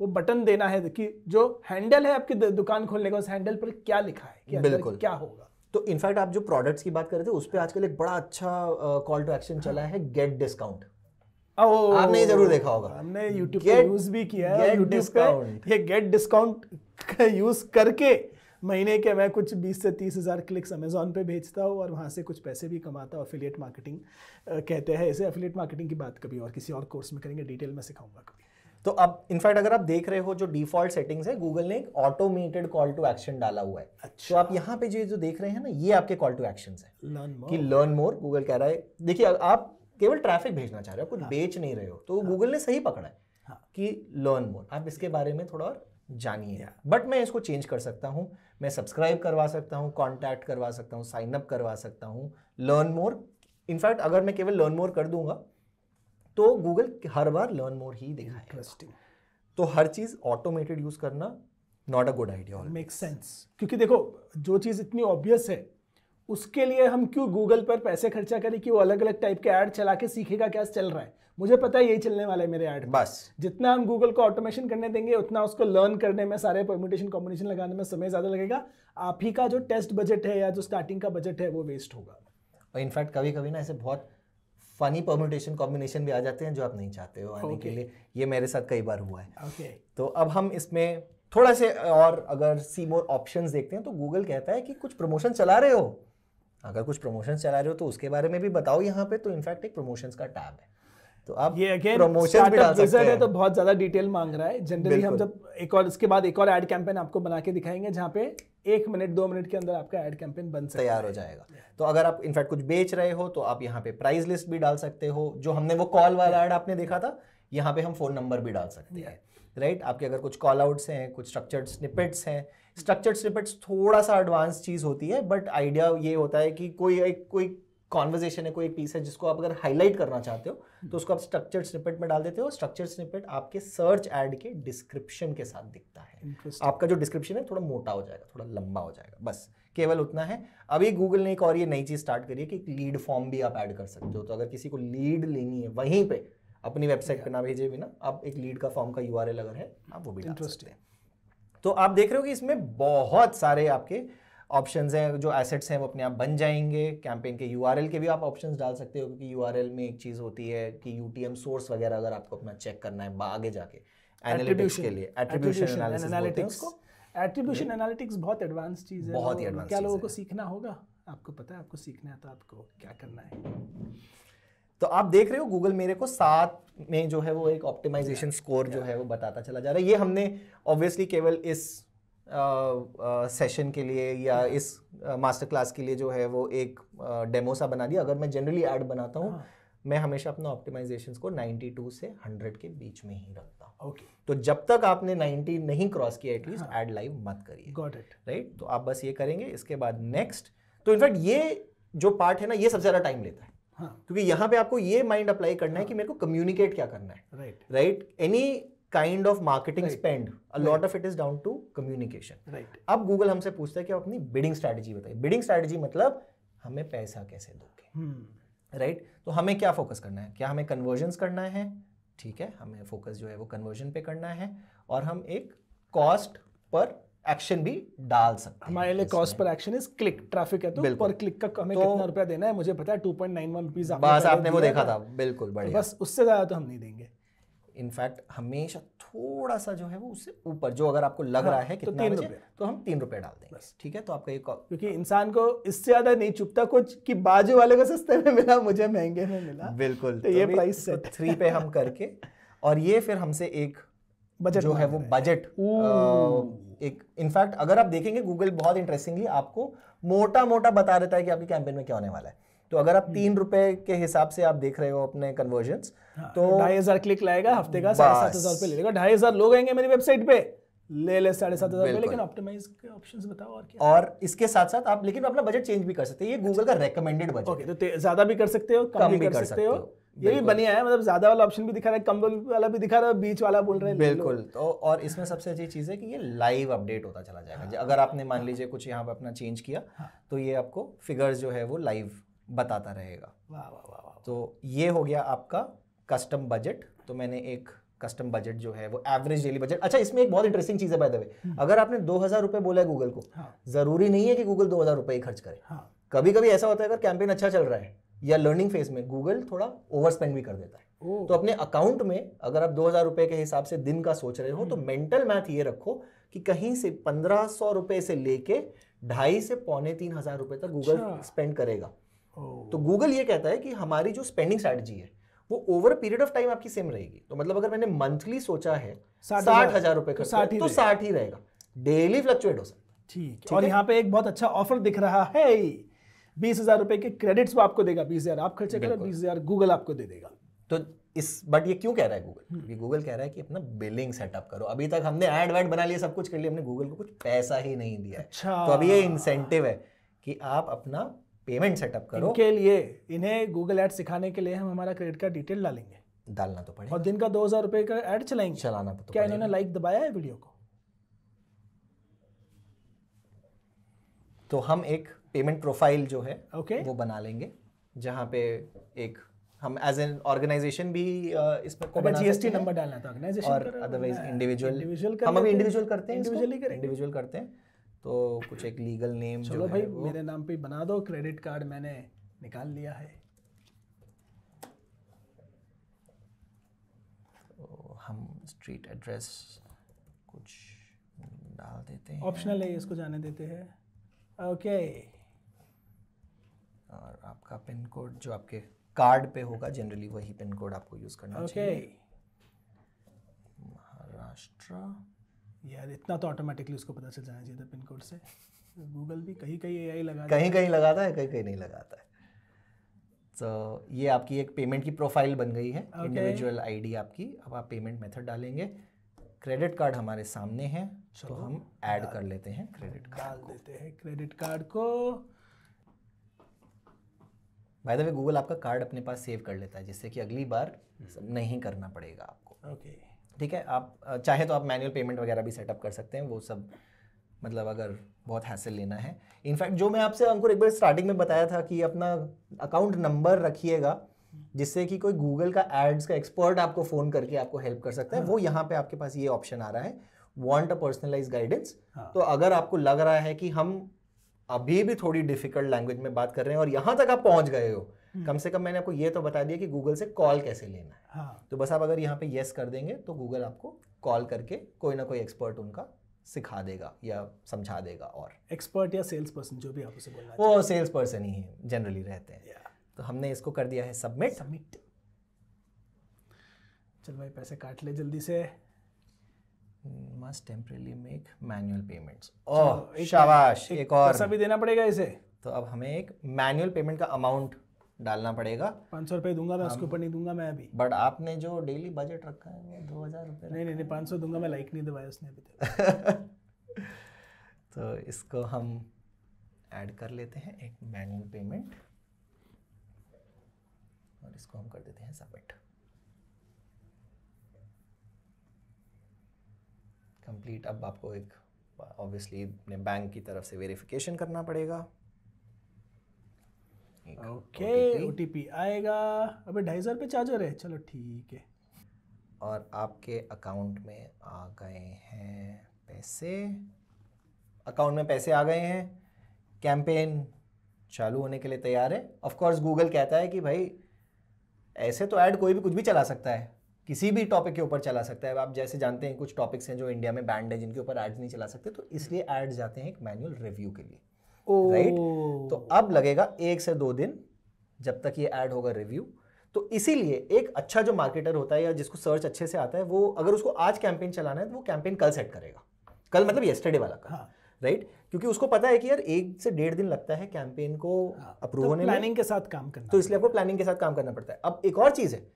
वो बटन देना है कि जो हैंडल है आपकी दुकान खोलने का, उस हैंडल पर क्या लिखा है, कि अंदर क्या होगा। तो इनफैक्ट आप जो प्रोडक्ट्स की बात कर रहे थे उस पर आजकल एक बड़ा अच्छा कॉल टू एक्शन चला है, गेट डिस्काउंट। आपने जरूर देखा होगा, हमने YouTube पे यूज भी किया है। YouTube पे ये गेट डिस्काउंट का यूज करके महीने के मैं कुछ 20 से 30 हज़ार क्लिक्स अमेजोन पे भेजता हूँ और वहाँ से कुछ पैसे भी कमाता हूँ। एफिलिएट मार्केटिंग कहते हैं इसे। एफिलिएट मार्केटिंग की बात कभी और किसी और कोर्स में करेंगे, डिटेल में सिखाऊंगा कभी। तो अब इनफैक्ट अगर आप देख रहे हो जो डिफॉल्ट सेटिंग्स है, गूगल ने एक ऑटोमेटेड कॉल टू एक्शन डाला हुआ है। अच्छा। तो आप यहाँ पे जो देख रहे हैं ना, ये आपके कॉल टू एक्शंस है कि लर्न लर्न मोर। गूगल कह रहा है, देखिए आप केवल ट्रैफिक भेजना चाह रहे हो, कुछ बेच नहीं रहे हो, तो गूगल ने सही पकड़ा है कि लर्न मोर, आप इसके बारे में थोड़ा और जानिए। बट मैं इसको चेंज कर सकता हूँ, मैं सब्सक्राइब करवा सकता हूँ, कॉन्टैक्ट करवा सकता हूँ, साइन अप करवा सकता हूँ, लर्न मोर। इनफैक्ट अगर मैं केवल लर्न मोर कर दूंगा तो गूगल हर बार लर्न मोर ही दिखाएगा। इंटरेस्टिंग। तो हर चीज ऑटोमेटेड यूज करना not a good idea. Make sense, क्योंकि देखो जो चीज इतनी ऑब्वियस है उसके लिए हम क्यों गूगल पर पैसे खर्चा करें कि वो अलग अलग टाइप के ऐड चला के सीखेगा क्या चल रहा है। मुझे पता है यही चलने वाला है मेरे ऐड। बस जितना हम गूगल को ऑटोमेशन करने देंगे उतना उसको लर्न करने में, सारे परम्यूटेशन कॉम्बिनेशन लगाने में समय ज्यादा लगेगा। आप ही का जो टेस्ट बजट है या जो स्टार्टिंग का बजट है वो वेस्ट होगा। और इनफैक्ट कभी कभी ना ऐसे बहुत फनी परम्यूटेशन कॉम्बिनेशन भी आ जाते हैं जो आप नहीं चाहते हो आने के लिए। ये मेरे साथ कई बार हुआ है। तो अब हम इसमें थोड़ा से और अगर सी मोर ऑप्शंस देखते हैं तो गूगल कहता है कि कुछ प्रमोशन चला रहे हो, अगर कुछ प्रमोशन चला रहे हो तो उसके बारे में भी बताओ यहाँ पे। तो इनफैक्ट एक प्रमोशंस का टैब है, तो आप ये अगेन प्रमोशन भी डाल सकते हैं। है तो बहुत ज्यादा डिटेल मांग रहा है। जनरली हम जब एक और इसके बाद एक और ऐड कैंपेन आपको बना के दिखाएंगे जहाँ पे 1 मिनट 2 मिनट के अंदर आपका ऐड कैंपेन बन सकता है, तैयार हो जाएगा। तो अगर आप इनफैक्ट कुछ बेच रहे हो तो आप यहाँ पे प्राइस लिस्ट भी डाल सकते हो। जो हमने वो कॉल वाला ऐड आपने देखा था, यहाँ पे हम फोन नंबर भी डाल सकते हैं, राइट। आपके अगर कुछ कॉल आउट्स हैं, कुछ स्ट्रक्चर्ड स्निपेट्स हैं। स्ट्रक्चर्ड स्निपेट्स थोड़ा सा एडवांस चीज होती है, बट आइडिया ये होता है कि कोई कॉन्वर्जेशन है, कोई एक पीस है जिसको आप अगर हाईलाइट करना चाहते हो तो उसको आप स्ट्रक्चर्ड स्निपेट में डाल देते हो। स्ट्रक्चर्ड स्निपेट आपके सर्च ऐड के डिस्क्रिप्शन के साथ दिखता है। आपका जो डिस्क्रिप्शन है थोड़ा मोटा हो जाएगा, थोड़ा लंबा हो जाएगा, बस केवल उतना है। अभी गूगल ने एक और ये नई चीज स्टार्ट करी है कि एक लीड फॉर्म भी आप ऐड कर सकते हो। तो अगर किसी को लीड लेनी है वहीं पे, अपनी वेबसाइट पे ना भेजे बिना, आप एक लीड का फॉर्म का URL अगर है आप वो भी डाल सकते हैं। तो आप देख रहे हो कि इसमें बहुत सारे आपके ऑप्शंस हैं, जो एसेट्स हैं वो अपने आप बन जाएंगे। कैंपेन के URL के भी आप ऑप्शंस डाल सकते हो, क्योंकि URL में एक चीज होती है कि UTM सोर्स वगैरह अगर आपको अपना चेक करना है आगे जाके एनालिटिक्स के लिए, एट्रीब्यूशन एनालिसिस। एट्रीब्यूशन एनालिटिक्स बहुत एडवांस चीज है, बहुत ही एडवांस। क्या लोगों को सीखना होगा? आपको पता है, आपको सीखना है तो आपको क्या करना है। तो आप देख रहे हो गूगल मेरे को 7 में जो है वो एक ऑप्टिमाइजेशन स्कोर जो है वो बताता चला जा रहा है। ये हमने ऑब्वियसली केवल इस सेशन के लिए या इस मास्टर क्लास के लिए जो है वो एक डेमो सा बना दिया। अगर मैं जनरली ऐड बनाता हूँ, मैं हमेशा अपना ऑप्टिमाइजेशन को 92 से 100 के बीच में ही रखता हूँ। तो जब तक आपने 90 नहीं क्रॉस किया एटलीस्ट ऐड लाइव मत करिए। Got it, right. तो आप बस ये करेंगे, इसके बाद नेक्स्ट। तो इनफैक्ट ये जो पार्ट है ना, ये सबसे ज्यादा टाइम लेता है, क्योंकि यहाँ पे आपको ये माइंड अप्लाई करना है कि मेरे को कम्युनिकेट क्या करना है। Right. Any kind of marketing spend, a lot of it is down to communication. अब गूगल हमसे पूछता है कि आप अपनी बिडिंग स्ट्रैटेजी बताइए। बिडिंग स्ट्रैटेजी मतलब हमें पैसा कैसे दोगे, राइट। तो हमें क्या फोकस करना है? क्या हमें कन्वर्जन्स करना है? ठीक है, हमें फोकस जो है वो कन्वर्जन पे करना है, और हम एक कॉस्ट पर एक्शन भी डाल सकते हैं। हमारे लिए cost per action is click. Traffic है तो पर क्लिक का हमें कितना रुपया देना है मुझे पता है, 2.91 रुपीज। बस आपने वो देखा था, बिल्कुल बढ़िया। बस उससे ज्यादा तो हम नहीं देंगे। इनफैक्ट हमेशा थोड़ा सा जो है वो उससे ऊपर, जो अगर आपको लग रहा है तो कितना 3 बचे, रुपये, तो हम 3 रुपये डाल देंगे। ठीक है, तो आपका एक, क्योंकि इंसान को इससे ज्यादा नहीं चुपता कुछ कि बाजू वाले को सस्ते में मिला, मुझे महंगे में मिला। बिल्कुल। तो ये प्राइस सेट 3 पे हम करके, और ये फिर हमसे एक बजट जो है वो बजट एक, इनफैक्ट अगर आप देखेंगे गूगल बहुत इंटरेस्टिंगली आपको मोटा मोटा बता देता है कि आपके कैंपेन में क्या होने वाला है। तो अगर आप 3 रुपए के हिसाब से आप देख रहे हो अपने कन्वर्जन्स, तो 2,500 क्लिक लाएगा हफ्ते का, 7,500 रुपए ले लेगा। 2,500 लोग आएंगे मेरी वेबसाइट पे, ले 7,500 रुपए। लेकिन ऑप्टिमाइज के ऑप्शंस बताओ और क्या। और इसके साथ साथ आप लेकिन अपना बजट चेंज भी कर सकते हैं। ये गूगल का रेकमेंडेड बजट। ओके, तो ज्यादा भी कर सकते हो, कम भी कर सकते हो। ये भी बढ़िया है, मतलब ज्यादा वाला ऑप्शन भी दिखा रहा है, कम वाला भी दिखा रहा है, बीच वाला बोल रहे हैं। बिल्कुल। तो और इसमें सबसे अच्छी चीज है कि ये लाइव अपडेट होता चला जाएगा। अगर आपने मान लीजिए कुछ यहाँ पे अपना चेंज किया, तो ये आपको फिगर्स जो है वो लाइव बताता रहेगा। वाह वाह वाह। तो ये हो गया आपका कस्टम बजट। तो मैंने एक कस्टम बजट जो है वो एवरेज डेली बजट। अच्छा, इसमें एक बहुत इंटरेस्टिंग चीज है बाय द वे, अगर आपने 2,000 रुपए बोला है गूगल को, जरूरी नहीं है कि गूगल 2,000 रुपए ही खर्च करे। कभी कभी ऐसा होता है अगर कैंपेन अच्छा चल रहा है या लर्निंग फेज में, गूगल थोड़ा ओवर स्पेंड भी कर देता है। तो अपने अकाउंट में अगर आप 2,000 रुपए के हिसाब से दिन का सोच रहे हो, तो मेंटल मैथ ये रखो कि कहीं से 1,500 रुपए से लेके 2,500 से 2,500 रुपए तक गूगल स्पेंड करेगा। तो गूगल ये कहता है कि हमारी जो स्पेंडिंग स्ट्रैटेजी है वो over a period of time आपकी सेम रहेगी। तो मतलब अगर मैंने मंथली सोचा है 60,000 रुपए तो खर्च तो 60 ही रहेगा, डेली फ्लक्चुएट हो सकता है। ठीक है। और यहाँ पे एक बहुत अच्छा ऑफर दिख रहा है, 20,000 रुपए के क्रेडिट्स वो आपको देगा, 20,000 आप खर्चे करो, 20,000 गूगल आपको दे देगा। तो बट ये क्यों कह रहा है गूगल? क्योंकि गूगल कह रहा है कि अपना बिलिंग सेटअप करो। अभी तक हमने ऐड वैड बना लिया, सब कुछ कर लिया, हमने गूगल को कुछ पैसा ही नहीं दिया। अच्छा। तो अभी ये इंसेंटिव है कि आप अपना पेमेंट सेटअप करो। इनके लिए, इन्हें गूगल एड सिखाने के लिए हम हमारा क्रेडिट कार्ड डिटेल डालेंगे, डालना तो पड़ेगा, और दिन का 2,000 रुपए का एड चलाएंगे, चलाना तो क्या इन्होंने लाइक दबाया है वीडियो को? तो हम एक पेमेंट प्रोफाइल जो है वो बना लेंगे, जहाँ पे एक हम एज एन ऑर्गेनाइजेशन भी इसमें को बना जीएसटी नंबर डालना है तो ऑर्गेनाइजेशन और अदरवाइज इंडिविजुअल हम अभी इंडिविजुअल करते हैं, इंडिविजुअल करते हैं। तो कुछ एक लीगल नेम जो भाई मेरे नाम पे बना दो, क्रेडिट कार्ड मैंने निकाल लिया है। तो हम स्ट्रीट एड्रेस कुछ डाल देते हैं, ऑप्शनल है, इसको जाने देते हैं। ओके। और आपका पिन कोड जो आपके कार्ड पे होगा, जनरली वही पिन कोड आपको यूज करना चाहिए। महाराष्ट्र। यार इतना तो ऑटोमेटिकली उसको पता चल जाना चाहिए था पिन कोड से। गूगल भी कहीं कहीं एआई लगाता है, कहीं लगाता है, कहीं नहीं लगाता है। तो ये आपकी एक पेमेंट की प्रोफाइल बन गई है, इंडिविजुअल आईडी आपकी। अब आप पेमेंट मेथड डालेंगे, क्रेडिट कार्ड हमारे सामने है, तो हम ऐड कर लेते हैं क्रेडिट कार्ड, डाल देते हैं क्रेडिट कार्ड को। बाय द वे गूगल आपका कार्ड अपने पास सेव कर लेता है, जिससे कि अगली बार नहीं करना पड़ेगा आपको। ओके। ठीक है। आप चाहे तो आप मैनुअल पेमेंट वगैरह भी सेटअप कर सकते हैं, वो सब मतलब अगर बहुत हैसल लेना है। इनफैक्ट जो मैं आपसे अंकुर एक बार स्टार्टिंग में बताया था कि अपना अकाउंट नंबर रखिएगा, जिससे कि कोई गूगल का एड्स का एक्सपर्ट आपको फ़ोन करके आपको हेल्प कर सकता है। वो यहाँ पे आपके पास ये ऑप्शन आ रहा है, वांट अ पर्सनलाइज्ड गाइडेंस। तो अगर आपको लग रहा है कि हम अभी भी थोड़ी डिफिकल्ट लैंग्वेज में बात कर रहे हैं और यहाँ तक आप पहुँच गए हो, कम से कम मैंने आपको ये तो बता दिया कि गूगल से कॉल कैसे लेना है। हाँ। तो बस आप अगर यहाँ पे येस कर देंगे तो गूगल आपको कॉल करके कोई ना कोई एक्सपर्ट उनका सिखा देगा या समझा देगा। और एक्सपर्ट या सेल्स पर्सन जो भी आप उसे बोलना चाहिए, वो सेल्स पर्सन ही है, जनरली रहते हैं। तो हमने इसको कर दिया है सबमिट। चल भाई पैसे काट ले जल्दी से। Must temporarily make manual payments. Oh शाबाश, एक और पैसा भी देना पड़ेगा इसे। तो अब हमें एक मैनुअल पेमेंट का अमाउंट डालना पड़ेगा। 500 रुपये दूंगा मैं, उसके ऊपर नहीं दूंगा मैं अभी। बट आपने जो डेली बजट रखा है वो 2,000 रुपये। नहीं 500 दूंगा मैं, लाइक नहीं दबाया उसने अभी तक। तो इसको हम ऐड कर लेते हैं एक मैनुअल पेमेंट और इसको हम कर देते हैं सबमिट। कंप्लीट। अब आपको एक ऑब्वियसली अपने बैंक की तरफ से वेरिफिकेशन करना पड़ेगा। ओके, ओटीपी आएगा। अबे 250 रुपये चार्जर है, चलो ठीक है। और आपके अकाउंट में आ गए हैं पैसे, अकाउंट में पैसे आ गए हैं। कैंपेन चालू होने के लिए तैयार है। ऑफ कोर्स गूगल कहता है कि भाई ऐसे तो ऐड कोई भी कुछ भी चला सकता है, किसी भी टॉपिक के ऊपर चला सकता है। आप जैसे जानते हैं कुछ टॉपिक्स हैं जो इंडिया में बैंड है, जिनके ऊपर एड्स नहीं चला सकते, तो इसलिए एड्स जाते हैं एक मैनुअल रिव्यू के लिए, राइट। तो अब लगेगा 1 से 2 दिन जब तक ये ऐड होगा रिव्यू। तो इसीलिए एक अच्छा जो मार्केटर होता है या जिसको सर्च अच्छे से आता है, वो अगर उसको आज कैंपेन चलाना है तो वो कैंपेन कल सेट करेगा। कल मतलब येस्टरडे वाला कल, राइट। क्योंकि उसको पता है कि यार 1 से 1.5 दिन लगता है कैंपेन को अप्रूव होने में, प्लानिंग के साथ काम करना, तो इसलिए आपको प्लानिंग के साथ काम करना पड़ता है। अब एक और चीज़ है,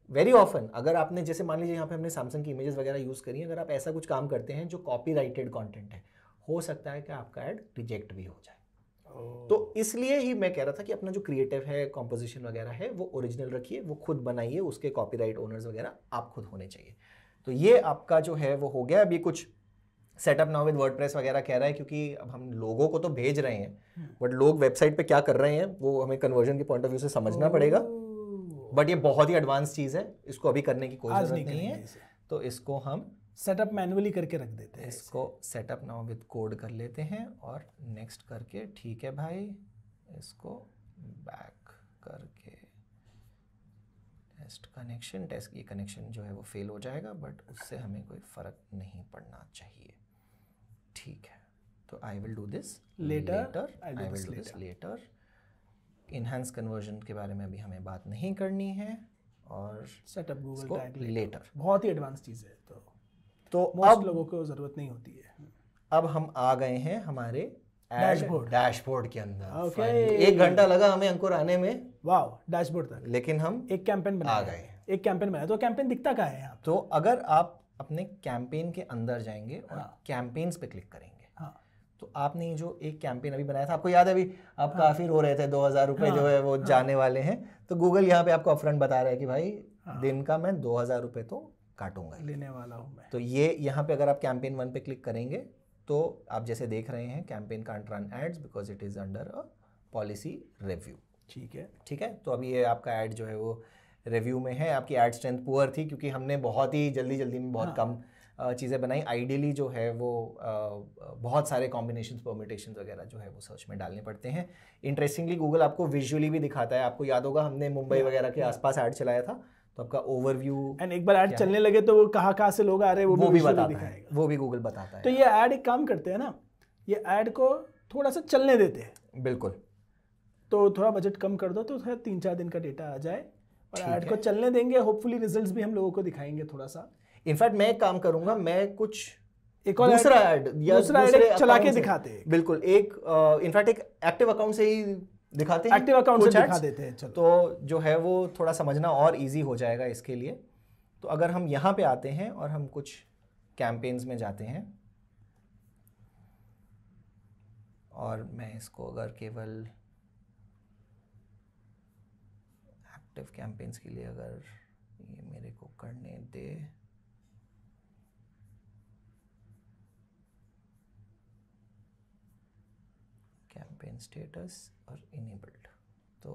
वेरी ऑफन अगर आपने जैसे मान लीजिए यहाँ पे हमने सैमसंग की इमेजेस वगैरह यूज़ करी है, अगर आप ऐसा कुछ काम करते हैं जो कॉपीराइटेड कंटेंट है, हो सकता है कि आपका ऐड रिजेक्ट भी हो जाए। तो इसलिए ही मैं कह रहा था कि अपना जो क्रिएटिव है, कॉम्पोजिशन वगैरह है, वो ओरिजिनल रखिए, वो खुद बनाइए, उसके कॉपीराइट ओनर्स वगैरह आप खुद होने चाहिए। तो ये आपका जो है वो हो गया। अभी कुछ सेटअप नाउ विद वर्डप्रेस वगैरह कह रहा है, क्योंकि अब हम लोगों को तो भेज रहे हैं, बट लोग वेबसाइट पे क्या कर रहे हैं वो हमें कन्वर्जन के पॉइंट ऑफ व्यू से समझना पड़ेगा। बट ये बहुत ही एडवांस चीज़ है, इसको अभी करने की कोई जरूरत नहीं है। तो इसको हम सेटअप मैन्युअली करके रख देते हैं, इसको सेटअप नाउ विद कोड कर लेते हैं और नेक्स्ट करके, ठीक है भाई, इसको बैक करके टेस्ट कनेक्शन, टेस्ट ये कनेक्शन जो है वो फेल हो जाएगा, बट उससे हमें कोई फ़र्क नहीं पड़ना चाहिए। ठीक है, तो I will do this later, I will do this later. Enhance conversion के बारे में अभी हमें बात नहीं करनी है। और सेटअप गूगल इसको टैग लेटर। बहुत ही एडवांस चीज़ है, तो मोस्ट लोगों को ज़रूरत नहीं होती है। अब हम आ गए हैं हमारे डैशबोर्ड के अंदर। ओके। 1 घंटा लगा हमें अंकुर आने में, वाह, डैशबोर्ड तक। लेकिन हम एक कैंपेन आ बनाया, गए। एक कैंपेन बनाया। तो कैंपेन दिखता कहाँ है यहाँ? तो अगर आप अपने कैंपेन के अंदर जाएंगे और कैंपेन्स पे क्लिक करेंगे, तो आपने जो एक कैंपेन अभी बनाया था, आपको याद है अभी आप काफी रो रहे थे 2000 रुपए जो है वो जाने वाले हैं, तो गूगल यहाँ पे आपको अपफ्रंट बता रहा है कि भाई दिन का मैं 2000 रुपए तो काटूंगा, लेने वाला हूँ मैं। तो ये यहाँ पे अगर आप कैंपेन 1 पे क्लिक करेंगे तो आप जैसे देख रहे हैं campaign can't run ads because it is under a policy review. ठीक है, तो अभी ये आपका ऐड जो है वो रिव्यू में है। आपकी ऐड स्ट्रेंथ पुअर थी क्योंकि हमने बहुत ही जल्दी में बहुत कम चीज़ें बनाई। आइडियली जो है वो बहुत सारे कॉम्बिनेशंस परम्यूटेशंस वगैरह जो है वो सर्च में डालने पड़ते हैं। इंटरेस्टिंगली गूगल आपको विजुअली भी दिखाता है। आपको याद होगा हमने मुंबई वगैरह के आसपास ऐड चलाया था, तो आपका ओवरव्यू एंड एक बार ऐड चलने लगे तो वो कहाँ से लोग आ रहे हैं वो भी बताता है, वो भी गूगल बताता है। तो ये ऐड एक काम करते हैं ना, ये ऐड को थोड़ा सा चलने देते हैं। बिल्कुल, तो थोड़ा बजट कम कर दो तो 3-4 दिन का डेटा आ जाए और ऐड को चलने देंगे। होपफुली रिजल्ट्स भी हम लोगों को दिखाएंगे थोड़ा सा। इनफैक्ट मैं एक काम करूंगा, मैं कुछ एक और दूसरा ऐड या दूसरे चला के दिखाते हैं। बिल्कुल, एक इनफैक्ट एक एक्टिव अकाउंट से ही दिखाते हैं, एक्टिव अकाउंट से दिखा देते हैं। चलो, तो जो है वो थोड़ा समझना और इजी हो जाएगा इसके लिए। तो अगर हम यहाँ पे आते हैं और हम कुछ कैंपेन्स में जाते हैं और मैं इसको अगर केवल एक्टिव कैंपेन्स के लिए अगर ये मेरे को करने दे, कैंपेन स्टेटस और इनेबल्ड। तो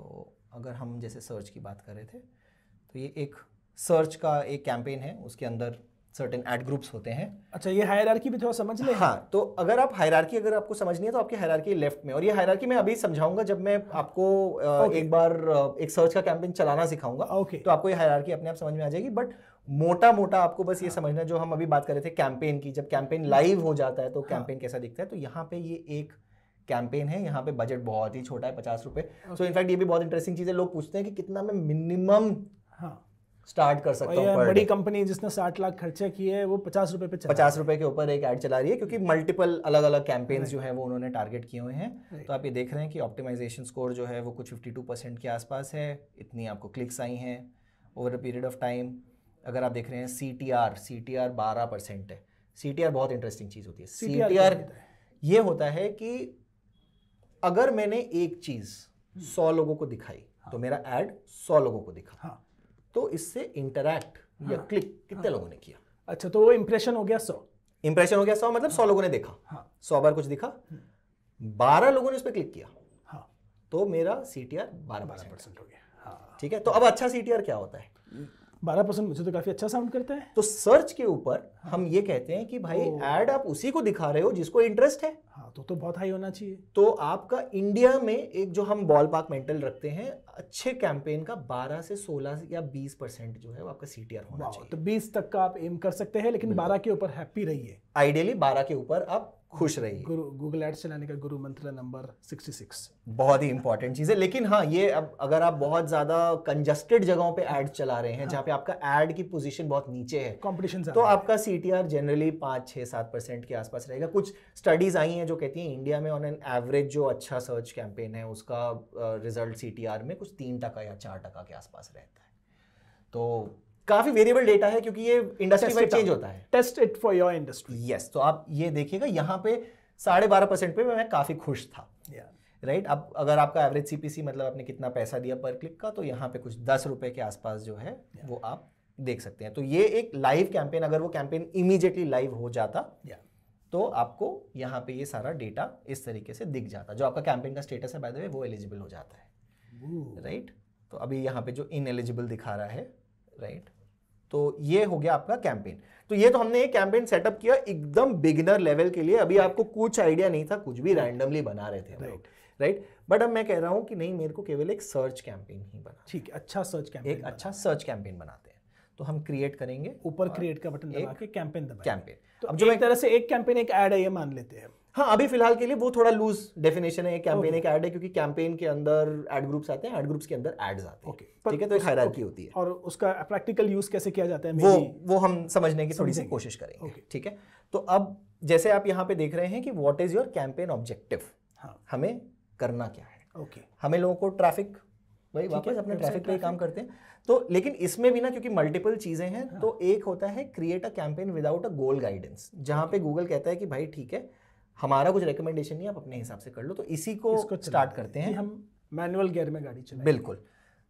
अगर हम जैसे सर्च की बात कर रहे थे, तो ये एक सर्च का एक कैंपेन है, उसके अंदर सर्टेन एड ग्रुप्स होते हैं। अच्छा, ये हायरार्की भी थोड़ा समझ लें। हाँ, तो अगर आप हायरार्की अगर आपको समझनी है तो आपकी हायरार्की लेफ्ट में, और ये हायरार्की मैं अभी समझाऊंगा जब मैं आपको एक बार एक सर्च का कैंपेन चलाना सिखाऊंगा। तो आपको ये हायरार्की अपने आप समझ में आ जाएगी। बट मोटा आपको बस ये समझना, जो हम अभी बात कर रहे थे कैंपेन की, जब कैंपेन लाइव हो जाता है तो कैंपेन कैसा दिखता है। तो यहाँ पे ये एक कैंपेन है, यहाँ पे बजट बहुत ही छोटा है, 50 रुपए। सो इनफैक्ट ये भी बहुत इंटरेस्टिंग चीज है। लोग पूछते हैं कि कितना मैं मिनिमम स्टार्ट कर सकता हूँ। बड़ी कंपनी जिसने 60 लाख खर्चे किए है वो 50 रुपए पे 50 रुपए के ऊपर एक ऐड चला रही है, क्योंकि मल्टीपल अलग अलग कैंपेन्स जो है वो उन्होंने टारगेट किए हुए हैं। तो आप ये देख रहे हैं कि ऑप्टिमाइजेशन स्कोर जो है वो कुछ 52% के आसपास है। इतनी आपको क्लिक्स आई हैं over a period of time. अगर आप देख रहे हैं CTR 12% है। CTR बहुत इंटरेस्टिंग चीज होती है। CTR ये होता है कि अगर मैंने एक चीज 100 लोगों को दिखाई तो मेरा ऐड 100 लोगों को दिखा, तो इससे इंटरैक्ट या क्लिक कितने लोगों ने किया। अच्छा, तो वो इंप्रेशन हो गया 100। इंप्रेशन हो गया 100 मतलब 100 लोगों ने देखा, 100 बार कुछ दिखा, 12 लोगों ने उस पर क्लिक किया, तो मेरा CTR 12% हो गया। ठीक है, तो अब अच्छा CTR क्या होता है? 12% मुझे तो काफी अच्छा साउंड करता है। तो सर्च के ऊपर हम ये कहते हैं कि भाई ऐड आप उसी को दिखा रहे हो जिसको इंटरेस्ट है। तो बहुत हाई होना चाहिए। तो आपका इंडिया में एक जो हम बॉल पार्क मेंटल रखते हैं, अच्छे कैंपेन का 12 से 16 या 20% जो है वो आपका CTR होना चाहिए। तो 20 तक का आप एम कर सकते हैं, लेकिन 12 के ऊपर हैप्पी रहिए। आइडियली 12 के ऊपर आप खुश रहिए। गूगल एड्स चलाने का गुरु मंत्र नंबर 66 बहुत ही इंपॉर्टेंट चीज है। लेकिन हाँ, ये अब अगर आप बहुत ज्यादा कंजस्टेड जगहों पे ऐड चला रहे हैं, जहाँ पे आपका ऐड की पोजीशन बहुत नीचे है, कंपटीशन, तो आपका CTR जनरली 5-6-7% के आसपास रहेगा। कुछ स्टडीज आई हैं जो कहती हैं इंडिया में ऑन एन एवरेज जो अच्छा सर्च कैंपेन है उसका रिजल्ट CTR में कुछ 3% या 4% के आसपास रहता है। तो काफी वेरिएबल डेटा है, क्योंकि ये इंडस्ट्री वाइड चेंज होता है। Test it for your industry. Yes, तो आप ये देखिएगा यहाँ पे 12.5% पे मैं काफी खुश था। राइट, अब अगर आपका एवरेज CPC मतलब आपने कितना पैसा दिया पर क्लिक का, तो यहाँ पे कुछ 10 रुपए के आसपास जो है वो आप देख सकते हैं। तो ये एक लाइव कैंपेन, अगर वो कैंपेन इमीडिएटली लाइव हो जाता तो आपको यहाँ पे ये सारा डेटा इस तरीके से दिख जाता। जो आपका कैंपेन का स्टेटस है बाय द वे वो एलिजिबल हो जाता है। राइट, तो अभी यहाँ पे जो इनएलिजिबल दिखा रहा है, राइट, तो ये हो गया आपका कैंपेन। तो ये तो हमने एक कैंपेन सेटअप किया एकदम बिगिनर लेवल के लिए। अभी आपको कुछ आइडिया नहीं था, कुछ भी रैंडमली बना रहे थे, राइट। बट अब मैं कह रहा हूं कि नहीं, मेरे को केवल एक सर्च कैंपेन ही बना। ठीक है, अच्छा सर्च कैंपेन, एक अच्छा सर्च कैंपेन बनाते हैं। तो हम क्रिएट करेंगे, ऊपर क्रिएट का बटन दबा के कैंपेन दबाएंगे। कैंपेन, तो अब जो एक तरह से एक कैंपेन एक ऐड है ये मान लेते हैं। हाँ, अभी फिलहाल के लिए वो थोड़ा लूज डेफिनेशन है, कैंपेन एक ऐड है, क्योंकि कैंपेन के अंदर ऐड ग्रुप्स आते हैं, ऐड ग्रुप्स के अंदर एड्स आते हैं। ठीक है, तो एक हायरार्की होती है। और उसका प्रैक्टिकल यूज कैसे किया जाता है वो हम समझने की थोड़ी सी कोशिश करेंगे। ठीक है, तो अब जैसे आप यहाँ पे देख रहे हैं कि what is your campaign objective, हमें करना क्या है। हमें लोगों को ट्रैफिक, भाई वापस अपने ट्रैफिक पे ही काम करते हैं। तो लेकिन इसमें भी ना, क्योंकि मल्टीपल चीजें हैं, तो एक होता है create a campaign without a goal guidance, जहां पे गूगल कहता है कि भाई ठीक है, हमारा कुछ रिकमेंडेशन नहीं, आप अपने हिसाब से कर लो। तो इसी को स्टार्ट करते हैं, हम मैनुअल गियर में गाड़ी चलाएं। बिल्कुल।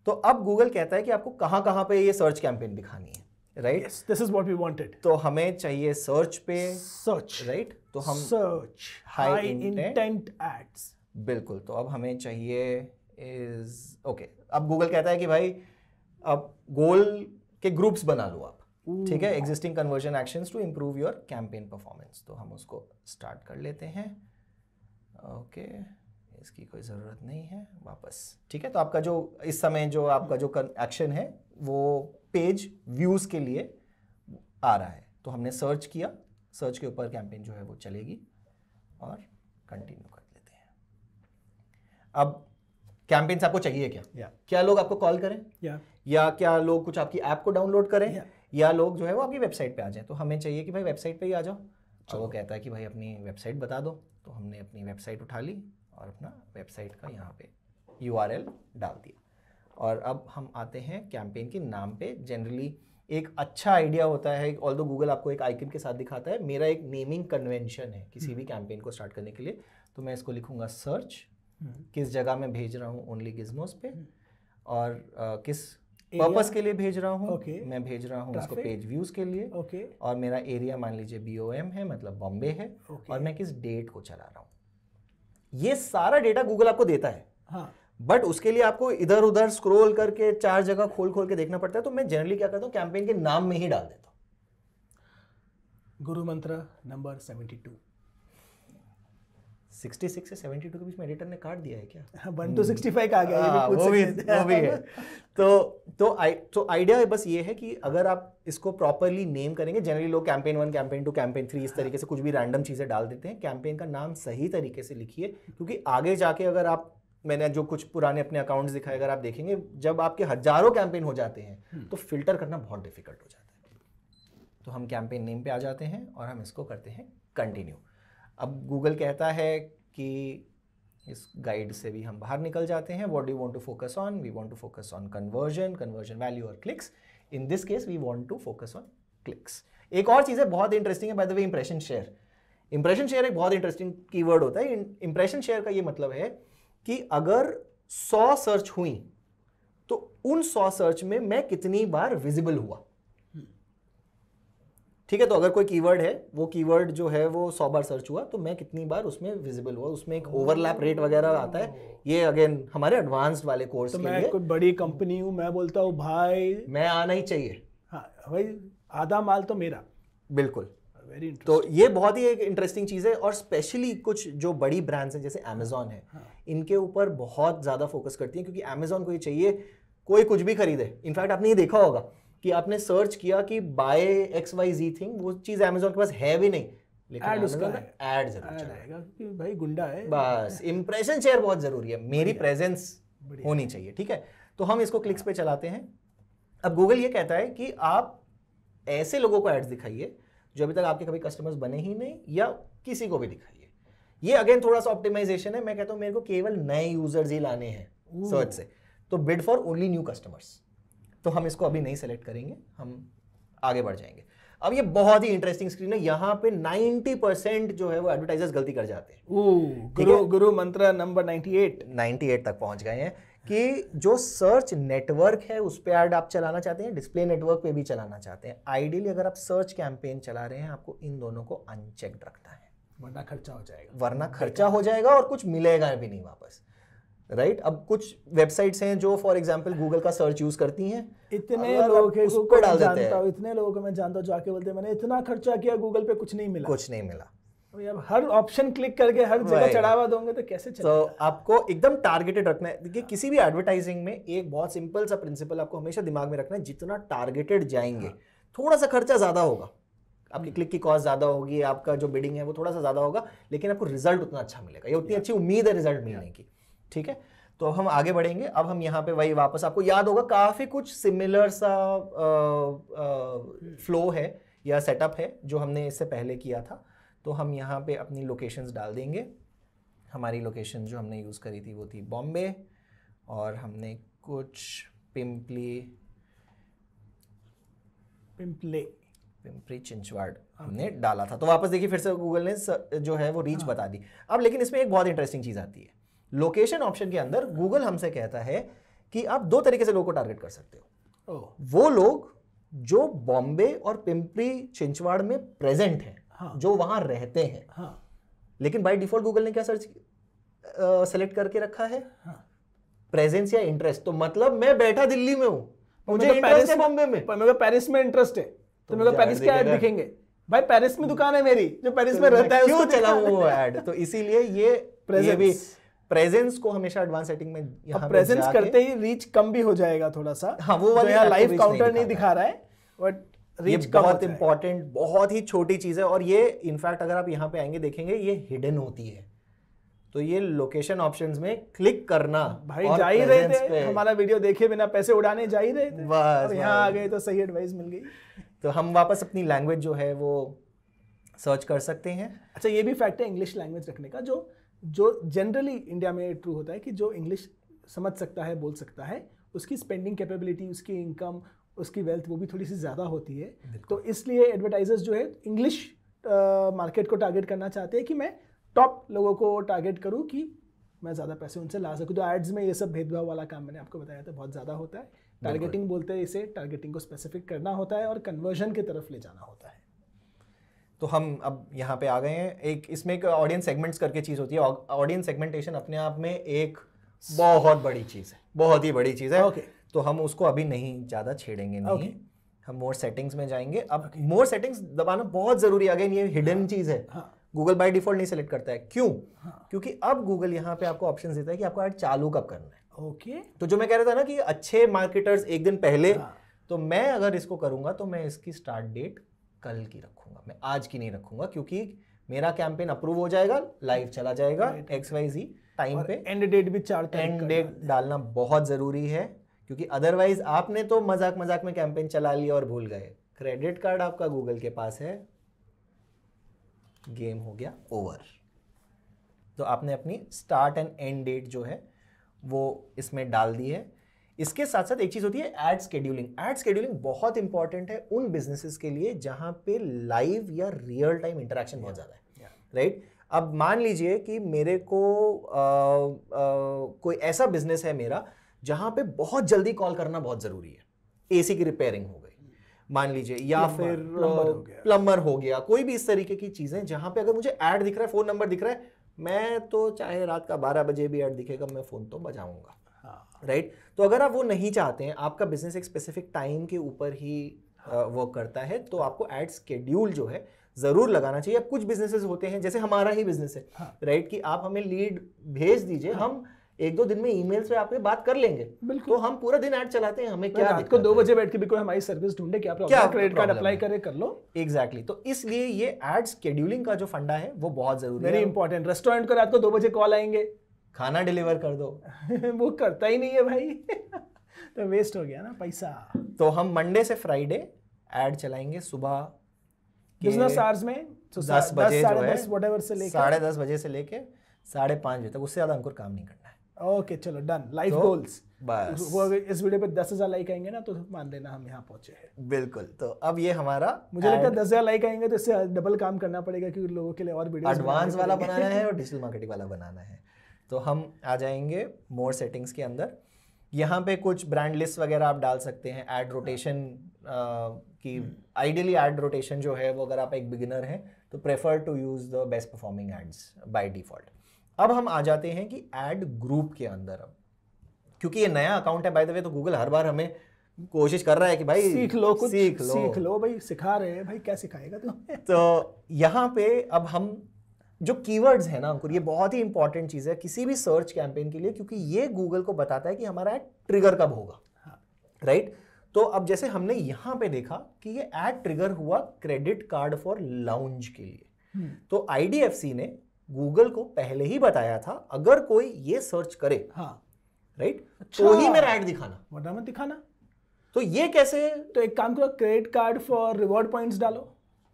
तो अब गूगल कहता है कि आपको कहां पे ये सर्च कैंपेन दिखानी है, right? This is what we wanted. तो हमें चाहिए सर्च पे, सर्च, राइट? तो हम सर्च हाई इंटेंट एड्स, बिल्कुल। तो अब हमें चाहिए इज ओके। अब गूगल कहता है कि भाई अब गोल के ग्रुप्स बना लो आप, ठीक है, existing conversion actions to improve your campaign performance. तो हम उसको स्टार्ट कर लेते हैं। ओके, इसकी कोई ज़रूरत नहीं है, वापस। ठीक है, तो आपका जो इस समय जो आपका जो एक्शन है वो पेज व्यूज़ के लिए आ रहा है। तो हमने सर्च किया, सर्च के ऊपर कैंपेन जो है वो चलेगी, और कंटिन्यू कर लेते हैं। अब कैंपेन्स आपको चाहिए क्या? क्या लोग आपको कॉल करें, या क्या लोग कुछ आपकी ऐप को डाउनलोड करें, या लोग जो है वो आपकी वेबसाइट पे आ जाएं? तो हमें चाहिए कि भाई वेबसाइट पे ही आ जाओ। तो वो कहता है कि भाई अपनी वेबसाइट बता दो। तो हमने अपनी वेबसाइट उठा ली और अपना वेबसाइट का यहाँ पे URL डाल दिया। और अब हम आते हैं कैंपेन के नाम पे। जनरली एक अच्छा आइडिया होता है, ऑल्दो गूगल आपको एक आइकन के साथ दिखाता है, मेरा एक नेमिंग कन्वेंशन है किसी भी कैंपेन को स्टार्ट करने के लिए। तो मैं इसको लिखूंगा सर्च, किस जगह मैं भेज रहा हूँ, ओनली गिज़मोस पे, और किस पर्पस के लिए भेज रहा हूँ, मैं भेज रहा हूँ इसको पेज व्यूज के लिए, और मेरा एरिया मान लीजिए BOM है, मतलब बॉम्बे है, और मैं किस डेट को चला रहा हूँ। ये सारा डेटा गूगल आपको देता है, बट उसके लिए आपको इधर उधर स्क्रॉल करके 4 जगह खोल के देखना पड़ता है। तो मैं जनरली क्या करता हूँ, कैंपेन के नाम में ही डाल देता हूँ गुरु मंत्र नंबर 72। 66 से 72 के बीच में एडिटर ने काट दिया है क्या? 1 to 65 का आ गया, ये वो भी है। तो आइडिया बस ये है कि अगर आप इसको प्रॉपरली नेम करेंगे, जनरली लोग कैंपेन 1, कैंपेन 2, कैंपेन 3 इस तरीके से कुछ भी रैंडम चीजें डाल देते हैं। कैंपेन का नाम सही तरीके से लिखिए, क्योंकि आगे जाके अगर आप, मैंने जो कुछ पुराने अपने अकाउंट्स दिखाए, अगर आप देखेंगे जब आपके हजारों कैंपेन हो जाते हैं तो फिल्टर करना बहुत डिफिकल्ट हो जाता है। तो हम कैंपेन नेम पे आ जाते हैं और हम इसको करते हैं कंटिन्यू। अब गूगल कहता है कि इस गाइड से भी हम बाहर निकल जाते हैं। What do you want to focus on? We want to focus on conversion value और clicks. In this case we want to focus on clicks. एक और चीज़ है बहुत इंटरेस्टिंग है, by the way, impression share. Impression share एक बहुत interesting keyword होता है। इंप्रेशन शेयर का ये मतलब है कि अगर 100 सर्च हुई तो उन 100 सर्च में मैं कितनी बार विजिबल हुआ। ठीक है, तो अगर कोई कीवर्ड है, वो कीवर्ड जो है वो 100 बार सर्च हुआ, तो मैं कितनी बार उसमें विजिबल हुआ। उसमें एक ओवरलैप रेट वगैरह आता है। ये अगेन हमारे एडवांस्ड वाले कोर्स तो के मैं लिए, कोई बड़ी कंपनी हूं, मैं बोलता हूं भाई मैं आना ही चाहिए। हाँ भाई, आधा माल तो मेरा। बिल्कुल। तो ये बहुत ही एक इंटरेस्टिंग चीज़ है, और स्पेशली कुछ जो बड़ी ब्रांड्स हैं जैसे अमेजॉन है, इनके ऊपर बहुत ज़्यादा फोकस करती हैं, क्योंकि अमेजॉन को ये चाहिए कोई कुछ भी खरीदे। इनफैक्ट आपने ये देखा होगा कि आपने सर्च किया कि बाय XYZ थिंग, वो चीज़ अमेजॉन के पास है भी नहीं, लेकिन ऐड जरूर चलाएगा कि भाई गुंडा है। बस इंप्रेशन शेयर बहुत जरूरी है, मेरी प्रेजेंस होनी चाहिए। ठीक है, तो हम इसको क्लिक्स पे चलाते हैं। अब गूगल ये कहता है कि आप ऐसे लोगों को एड्स दिखाइए जो अभी तक आपके कभी कस्टमर्स बने ही नहीं, या किसी को भी दिखाइए। ये अगेन थोड़ा सा ऑप्टिमाइजेशन है। मैं कहता हूं मेरे को केवल नए यूजर्स ही लाने हैं सर्च से, तो bid for only new customers. तो हम इसको अभी नहीं सेलेक्ट करेंगे, हम आगे बढ़ जाएंगे। अब ये बहुत ही इंटरेस्टिंग स्क्रीन है। यहाँ पे 90% जो है वो एडवर्टाइजर्स गलती कर जाते हैं। गुरु मंत्र नंबर 98 तक पहुंच गए हैं कि जो सर्च नेटवर्क है उस पे ऐड आप चलाना चाहते हैं, डिस्प्ले नेटवर्क पे भी चलाना चाहते हैं। आइडियली अगर आप सर्च कैंपेन चला रहे हैं, आपको इन दोनों को अनचेक्ड रखना है, वरना खर्चा हो जाएगा और कुछ मिलेगा भी नहीं वापस। राइट? अब कुछ वेबसाइट्स हैं जो फॉर एग्जांपल गूगल का सर्च यूज करती हैं। इतने लोग हैं उसको डाल देते हैं। इतने लोगों को मैं जानता हूं जो आके बोलते हैं मैंने इतना खर्चा किया गूगल पे, कुछ नहीं मिला। अब हर ऑप्शन क्लिक करके हर जगह चढ़ावा दोगे तो कैसे चलेगा? तो आपको एकदम टारगेटेड रखना है। देखिए, किसी भी एडवर्टाइजिंग में एक बहुत सिंपल सा प्रिंसिपल आपको हमेशा दिमाग में रखना है, जितना टारगेटेड जाएंगे थोड़ा सा खर्चा ज्यादा होगा, आपकी क्लिक की कॉस्ट ज्यादा होगी, आपका जो बिडिंग है वो थोड़ा सा ज्यादा होगा, लेकिन आपको रिजल्ट उतना अच्छा मिलेगा, ये उतनी अच्छी उम्मीद है रिजल्ट मिलने की। ठीक है, तो हम आगे बढ़ेंगे। अब हम यहाँ पे वही वापस, आपको याद होगा काफी कुछ सिमिलर सा फ्लो है या सेटअप है जो हमने इससे पहले किया था। तो हम यहाँ पे अपनी लोकेशंस डाल देंगे। हमारी लोकेशन जो हमने यूज़ करी थी वो थी बॉम्बे, और हमने कुछ पिंपरी चिंचवाड़ हमने डाला था। तो वापस देखिए फिर से गूगल ने जो है वो रीच बता दी। अब लेकिन इसमें एक बहुत इंटरेस्टिंग चीज़ आती है, लोकेशन ऑप्शन के अंदर गूगल हमसे कहता है कि आप दो तरीके से लोगों को टारगेट कर सकते हो। वो लोग जो बॉम्बे और पिंपरी चिंचवाड़ में प्रेजेंट हैं, जो वहां रहते हैं, लेकिन बाय डिफॉल्ट गूगल ने क्या सर्च सेलेक्ट करके रखा है, प्रेजेंस या इंटरेस्ट। तो मतलब मैं बैठा दिल्ली में हूं, मुझे इंटरेस्ट है बॉम्बे में, पर मेरे को पेरिस में इंटरेस्ट है, तो मेरे को पेरिस के ऐड दिखेंगे। भाई पेरिस में दुकान है मेरी, जो पेरिस में रहता है क्यों चलाऊं वो ऐड। तो इसीलिए ये भी प्रेजेंस को हमेशा एडवांस सेटिंग में यहाँ प्रेजेंस करते ही रीच कम भी हो जाएगा थोड़ा सा। हाँ, वो वाली लाइव काउंटर नहीं दिखा रहा है, बट रीच बहुत इंपॉर्टेंट, बहुत ही छोटी चीज है। और ये इनफैक्ट अगर आप यहाँ पे आएंगे देखेंगे ये हिडन होती है। तो ये लोकेशन ऑप्शंस में क्लिक करना, भाई जा ही रहे थे, हमारा वीडियो देखे बिना पैसे उड़ाने जा ही रहे थे, बस यहाँ आ गए तो सही एडवाइस मिल गई। तो हम वापस अपनी लैंग्वेज जो है वो सर्च कर सकते हैं। अच्छा, ये भी फैक्ट है इंग्लिश लैंग्वेज रखने का, जो जनरली इंडिया में ट्रू होता है कि जो इंग्लिश समझ सकता है, बोल सकता है, उसकी स्पेंडिंग कैपेबिलिटी, उसकी इनकम, उसकी वेल्थ वो भी थोड़ी सी ज़्यादा होती है। तो इसलिए एडवर्टाइजर्स जो है इंग्लिश मार्केट को टारगेट करना चाहते हैं कि मैं टॉप लोगों को टारगेट करूं कि मैं ज़्यादा पैसे उनसे ला सकूं। तो एड्स में ये सब भेदभाव वाला काम मैंने आपको बताया था, बहुत ज़्यादा होता है। टारगेटिंग बोलते हैं इसे, टारगेटिंग को स्पेसिफिक करना होता है और कन्वर्जन की तरफ ले जाना होता है। तो हम अब यहाँ पे आ गए हैं। एक इसमें एक ऑडियंस सेगमेंट्स करके चीज़ होती है। ऑडियंस सेगमेंटेशन अपने आप में एक बहुत बड़ी चीज़ है, बहुत ही बड़ी चीज़ है। तो हम उसको अभी नहीं ज़्यादा छेड़ेंगे, नहीं। हम मोर सेटिंग्स में जाएंगे। अब मोर सेटिंग्स दबाना बहुत ज़रूरी है। अगेन ये हिडन चीज़ है, गूगल बाय डिफॉल्ट नहीं सेलेक्ट करता है। क्यों? क्योंकि अब गूगल यहाँ पे आपको ऑप्शन देता है कि आपको ऐड चालू कब करना है। तो जो मैं कह रहा था ना कि अच्छे मार्केटर्स एक दिन पहले, तो मैं अगर इसको करूंगा तो मैं इसकी स्टार्ट डेट कल की रखूंगा, मैं आज की नहीं रखूंगा, क्योंकि मेरा कैंपेन अप्रूव हो जाएगा, लाइव चला जाएगा XYZ टाइम पे। एंड डेट भी 4 एंड डेट डालना बहुत जरूरी है, क्योंकि अदरवाइज आपने तो मजाक में कैंपेन चला लिया और भूल गए, क्रेडिट कार्ड आपका गूगल के पास है, गेम हो गया ओवर। तो आपने अपनी स्टार्ट एंड एंड डेट जो है वो इसमें डाल दी है। इसके साथ साथ एक चीज होती है एड शेड्यूलिंग। एड शेड्यूलिंग बहुत इंपॉर्टेंट है उन बिजनेसेस के लिए जहां पे लाइव या रियल टाइम इंटरेक्शन बहुत ज्यादा है, राइट। अब मान लीजिए कि मेरे को कोई ऐसा बिजनेस है मेरा जहां पे बहुत जल्दी कॉल करना बहुत जरूरी है, एसी की रिपेयरिंग हो गई मान लीजिए, या फिर प्लम्बर हो गया, कोई भी इस तरीके की चीजें जहां पे अगर मुझे ऐड दिख रहा है, फोन नंबर दिख रहा है, मैं तो चाहे रात का 12 बजे भी ऐड दिखेगा मैं फोन तो बजाऊंगा, राइट। तो अगर आप वो नहीं चाहते हैं, आपका बिजनेस एक स्पेसिफिक टाइम के ऊपर ही वर्क करता है, तो आपको एड शेड्यूल जो है जरूर लगाना चाहिए। अब कुछ बिजनेसेस होते हैं, जैसे हमारा ही बिजनेस है, राइट, कि आप हमें लीड भेज दीजिए, हम 1-2 दिन में ईमेल्स पे आपसे बात कर लेंगे, तो हम पूरा दिन ऐड चलाते हैं, हमें क्या रात को 2 बजे बैठ के भी कोई हमारी सर्विस ढूंढे, क्या क्रेडिट कार्ड अप्लाई करे, कर लो। एग्जैक्टली। तो इसलिए ये एड शेड्यूलिंग का जो फंडा है वो बहुत जरूरी है, वेरी इंपॉर्टेंट। रेस्टोरेंट को रात को 2 बजे कॉल आएंगे, खाना डिलीवर कर दो वो करता ही नहीं है भाई तो वेस्ट हो गया ना पैसा। तो हम मंडे से फ्राइडे ऐड चलाएंगे सुबह बिजनेस आवर्स में, 10 बजे जो है, 10:30 बजे से लेके 5:30 बजे तक, उससे ज्यादा हमको काम नहीं करना है। ओके चलो डन। लाइफ गोल्स बस, वो इस वीडियो पे 10,000 लाइक आएंगे ना तो मान लेना हम यहाँ पहुंचे हैं। बिल्कुल। तो अब ये हमारा, मुझे लगता है 10,000 लाइक आएंगे तो इससे डबल काम करना पड़ेगा, क्योंकि लोगों के लिए और वीडियो एडवांस वाला बनाना है और डिजिटल मार्केटिंग वाला बनाना है। तो हम आ जाएंगे मोर सेटिंग्स के अंदर। यहाँ पे कुछ ब्रांड लिस्ट वगैरह आप डाल सकते हैं, एड रोटेशन की आइडियली एड रोटेशन जो है वो, अगर आप एक बिगिनर हैं तो prefer to use the best performing ads by default. अब हम आ जाते हैं कि एड ग्रुप के अंदर। अब क्योंकि ये नया अकाउंट है बाय द वे, तो गूगल हर बार हमें कोशिश कर रहा है कि भाई सीख लो भाई, सिखा रहे हैं भाई, क्या सिखाएगा तुम्हें। तो यहाँ पे अब हम जो कीवर्ड्स है ना अंकुर, ये बहुत ही इंपॉर्टेंट चीज है किसी भी सर्च कैंपेन के लिए, क्योंकि ये गूगल को बताता है कि हमारा एड ट्रिगर कब होगा, राइट। तो अब जैसे हमने यहां पे देखा कि ये एड ट्रिगर हुआ क्रेडिट कार्ड फॉर लाउंज के लिए, तो आईडीएफसी ने गूगल को पहले ही बताया था अगर कोई ये सर्च करे, हाँ राइट, अच्छा, तो ही मेरा एड दिखाना, वरना मत दिखाना। तो ये कैसे? तो एक काम करो, credit card for reward points डालो।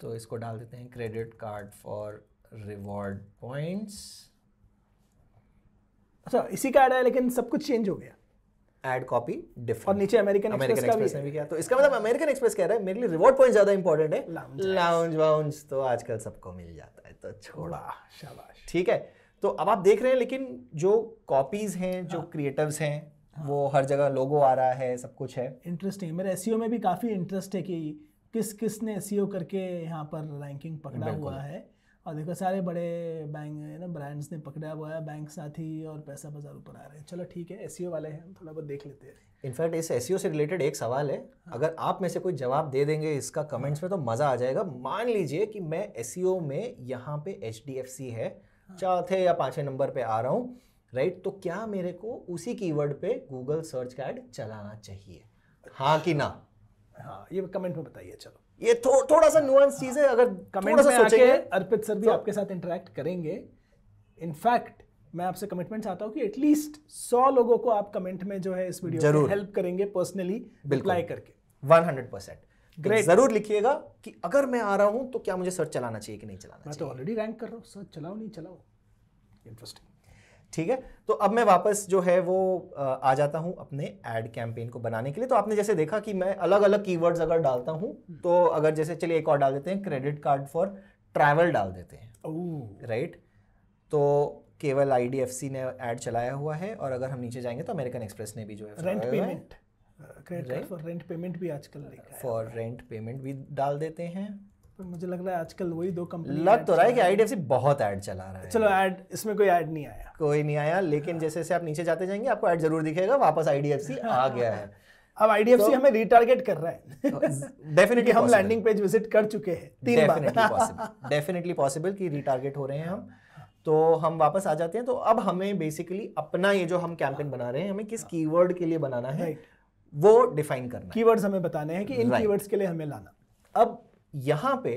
तो इसको डाल देते हैं credit card for reward points. अच्छा, इसी का ऐड है लेकिन सब कुछ चेंज हो गया। एड कॉपी डिफरेंट, और नीचे अमेरिकन एक्सप्रेस ने भी किया। तो इसका मतलब अमेरिकन एक्सप्रेस कह रहा है मेरे लिए रिवॉर्ड पॉइंट ज्यादा इंपॉर्टेंट है, लाउंज वाउंज तो आजकल सबको मिल जाता है, तो छोड़ा, शाबाश। ठीक है। तो अब आप देख रहे हैं, लेकिन जो कॉपीज हैं, जो क्रिएटर्स हैं, वो हर जगह लोगो आ रहा है, सब कुछ है। इंटरेस्टिंग, मेरे एसईओ में भी काफी इंटरेस्ट है कि किसने एसईओ करके यहाँ पर रैंकिंग पकड़ा हुआ है। और देखो सारे बड़े बैंक है ना, ब्रांड्स ने पकड़ा हुआ है, बैंक साथी और पैसा बाजार ऊपर आ रहे हैं। चलो ठीक है, एसईओ वाले हैं, हम थोड़ा बहुत देख लेते हैं। इनफैक्ट इस एसईओ से रिलेटेड एक सवाल है, अगर आप में से कोई जवाब दे देंगे इसका कमेंट्स में तो मजा आ जाएगा। मान लीजिए कि मैं एसईओ में यहाँ पे एचडीएफसी है, चौथे या पांचवें नंबर पे आ रहा हूँ, राइट, तो क्या मेरे को उसी कीवर्ड पे गूगल सर्च का ऐड चलाना चाहिए, हाँ कि ना? हाँ, ये कमेंट में बताइए। चलो, ये थोड़ा सा नुआंस चीज है, अगर कमेंट में आके अर्पित सर भी आपके साथ इंटरेक्ट करेंगे। इनफैक्ट मैं आपसे कमिटमेंट चाहता हूँ कि एटलीस्ट 100 लोगों को आप कमेंट में जो है इस वीडियो में हेल्प करेंगे, पर्सनली रिप्लाई करके। 100% ग्रेट, जरूर लिखिएगा कि अगर मैं आ रहा हूं तो क्या मुझे सर्च चलाना चाहिए कि नहीं चलाना चाहिए। मैं तो ऑलरेडी रैंक कर रहा हूँ, सर्च चलाओ नहीं चलाओ, इंटरेस्टिंग। ठीक है, तो अब मैं वापस जो है वो आ जाता हूं अपने एड कैंपेन को बनाने के लिए। तो आपने जैसे देखा कि मैं अलग अलग कीवर्ड्स अगर डालता हूं, तो अगर जैसे चलिए एक और डाल देते हैं, क्रेडिट कार्ड फॉर ट्रैवल डाल देते हैं, राइट, तो केवल आईडीएफसी ने ऐड चलाया हुआ है। और अगर हम नीचे जाएंगे तो अमेरिकन एक्सप्रेस ने भी जो है rent payment, credit card for rent payment भी आजकल लिखा है, फॉर रेंट पेमेंट भी डाल देते हैं। पर मुझे लग रहा है आजकल वही दो कंपनी लग तो रहा है कि आईडीएफसी बहुत ऐड चला रहा है। चलो ऐड, इसमें कोई ऐड नहीं आया, कोई नहीं आया, लेकिन जैसे जैसे आप नीचे जाते जाएंगे आपको ऐड जरूर दिखेगा, वापस आईडीएफसी आ गया है। अब आईडीएफसी हमें रिटारगेट कर रहा है। डेफिनेटली हम लैंडिंग पेज विजिट कर चुके हैं 3 बार। डेफिनेटली पॉसिबल कि रिटारगेट हो रहे हैं हम। तो हम वापस आ जाते हैं। तो अब हमें बेसिकली अपना ये जो हम कैंपेन बना रहे हैं, हमें किस कीवर्ड के लिए बनाना है वो डिफाइन करना है। कीवर्ड्स हमें बताने हैं कि इन कीवर्ड्स के लिए हमें लाना। अब यहाँ पे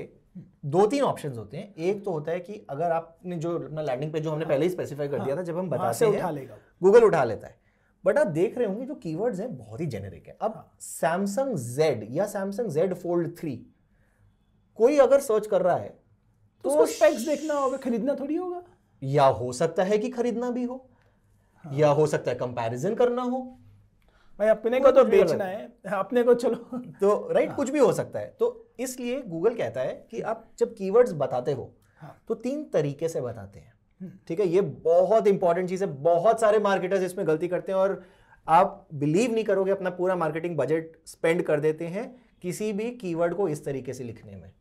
2-3 ऑप्शंस होते हैं। एक तो होता है कि अगर आपने जो अपना लैंडिंग पेज जो हमने पहले ही स्पेसिफाई कर दिया था, जब हम बताते हैं गूगल उठा लेता है। बट आप देख रहे होंगे जो कीवर्ड्स हैं बहुत ही जेनेरिक है। अब सैमसंग Z या सैमसंग Z Fold 3 कोई अगर सर्च कर रहा है तो उसको स्पेक्स देखना होगा, खरीदना थोड़ी होगा। या हो सकता है कि खरीदना भी हो, या हो सकता है कंपैरिजन करना हो। भाई अपने को तो बेचना है, अपने को चलो तो राइट, कुछ भी हो सकता है। तो इसलिए गूगल कहता है कि आप जब कीवर्ड्स बताते हो तो 3 तरीके से बताते हैं। ठीक है, ये बहुत इंपॉर्टेंट चीज है। बहुत सारे मार्केटर्स इसमें गलती करते हैं और आप बिलीव नहीं करोगे, अपना पूरा मार्केटिंग बजट स्पेंड कर देते हैं किसी भी कीवर्ड को इस तरीके से लिखने में।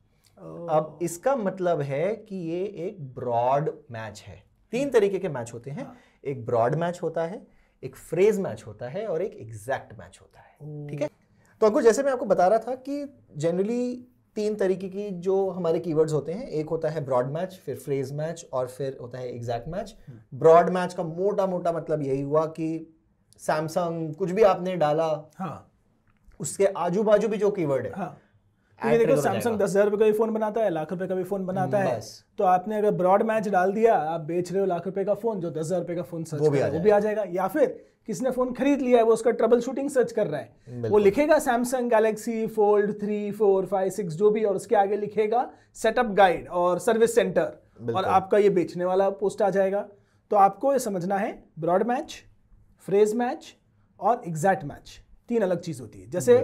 अब इसका मतलब है कि ये एक ब्रॉड मैच है। 3 तरीके के मैच होते हैं, एक ब्रॉड मैच होता है, एक फ्रेज मैच होता है और एक एग्जैक्ट मैच होता है। ठीक है, तो अंकुर जैसे मैं आपको बता रहा था कि जनरली 3 तरीके की जो हमारे कीवर्ड्स होते हैं, एक होता है ब्रॉड मैच, फिर फ्रेज मैच और फिर होता है एग्जैक्ट मैच। ब्रॉड मैच का मोटा मोटा मतलब यही हुआ कि सैमसंग कुछ भी आपने डाला, उसके आजू बाजू भी जो कीवर्ड है, क्योंकि देखो सैमसंग 10,000 रुपए का भी फोन बनाता है, लाख रुपए का भी फोन बनाता है। तो आपने अगर ब्रॉड मैच डाल दिया, आप बेच रहे हो लाख रुपए का फोन, जो 10,000 रुपए का फोन सर्च कर रहा है वो भी आ जाएगा। या फिर किसने फोन खरीद लिया है, वो उसका ट्रबल शूटिंग सर्च कर रहा है, वो लिखेगा सैमसंग गैलेक्सी फोल्ड 3, 4, 5, 6 जो भी, और उसके आगे लिखेगा सेटअप गाइड और सर्विस सेंटर, और आपका ये बेचने वाला पोस्ट आ जाएगा। तो आपको ये समझना है ब्रॉड मैच, फ्रेज मैच और एग्जैक्ट मैच 3 अलग चीज होती है। जैसे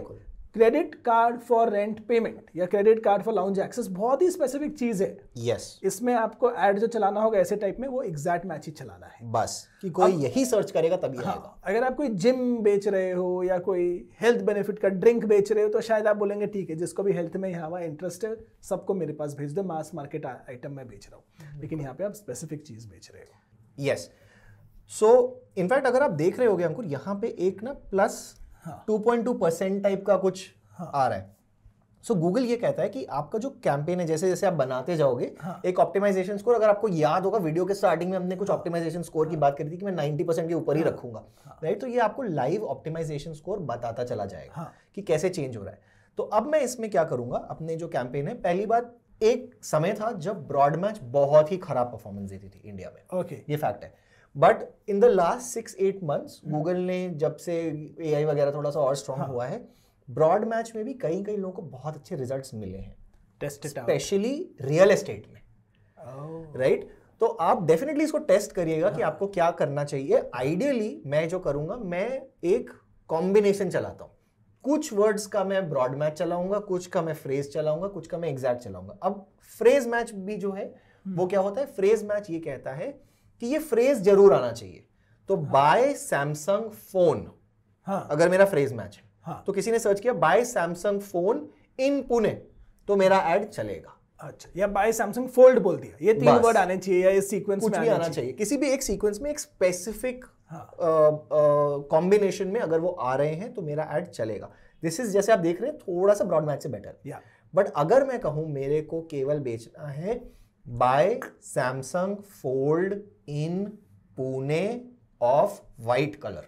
credit card for rent payment या credit card for lounge access बहुत ही स्पेसिफिक चीज है। यस, इसमें आपको ऐड जो चलाना होगा ऐसे टाइप में, वो एग्जैक्ट मैच ही चलाना है, बस कि कोई यही सर्च करेगा तभी आएगा। अगर आप कोई जिम बेच रहे हो या कोई हेल्थ बेनिफिट का ड्रिंक बेच रहे हो तो शायद आप बोलेंगे ठीक है, जिसको भी हेल्थ में यहाँ इंटरेस्ट है सबको मेरे पास भेज दो, मास मार्केट आइटम में बेच रहा हूँ। लेकिन यहाँ पे आप स्पेसिफिक चीज बेच रहे हो। यस, सो इनफैक्ट अगर आप देख रहे होगे अंकुर, यहाँ पे एक ना प्लस 2.2% टाइप का कुछ आ रहा है। सो गूगल ये कहता है कि आपका जो कैंपेन है, जैसे जैसे आप बनाते जाओगे, हाँ. एक ऑप्टिमाइजेशन स्कोर, अगर आपको याद होगा वीडियो के स्टार्टिंग में हमने कुछ ऑप्टिमाइजेशन स्कोर की बात करी थी कि मैं 90% के ऊपर ही रखूंगा, राइट? तो ये आपको लाइव ऑप्टिमाइजेशन स्कोर बताता चला जाएगा कि कैसे चेंज हो रहा है। तो अब मैं इसमें क्या करूंगा, अपने जो कैंपेन है, पहली बात, एक समय था जब ब्रॉड मैच बहुत ही खराब परफॉर्मेंस देती थी इंडिया में, ओके, ये फैक्ट है। But in the last 6-8 months Google ने, जब से AI वगैरह थोड़ा सा और स्ट्रांग हुआ है, ब्रॉड मैच में भी कई लोगों को बहुत अच्छे रिजल्ट्स मिले हैं, स्पेशली रियल एस्टेट में, राइट? तो आप डेफिनेटली इसको टेस्ट करिएगा कि आपको क्या करना चाहिए। आइडियली मैं जो करूंगा, मैं एक कॉम्बिनेशन चलाता हूं, कुछ वर्ड्स का मैं ब्रॉड मैच चलाऊंगा, कुछ का मैं फ्रेज चलाऊंगा, कुछ का मैं एग्जैक्ट चलाऊंगा। अब फ्रेज मैच भी जो है वो क्या होता है, फ्रेज मैच ये कहता है कि ये फ्रेज जरूर आना चाहिए। तो बाय सैमसंग फोन, अगर मेरा फ्रेज मैच है, तो किसी ने सर्च किया buy Samsung phone in Pune, तो मेरा एड चलेगा। अच्छा, या बाय सैमसंग फोल्ड बोल दिया, ये 3 वर्ड आने चाहिए, या इस सीक्वेंस में आना चाहिए, किसी भी एक सीक्वेंस में, एक स्पेसिफिक कॉम्बिनेशन में अगर वो आ रहे हैं तो मेरा एड चलेगा। दिस इज, जैसे आप देख रहे हैं, थोड़ा सा ब्रॉड मैच से बेटर। बट अगर मैं कहूं मेरे को केवल बेचना है buy Samsung fold in Pune off white colour,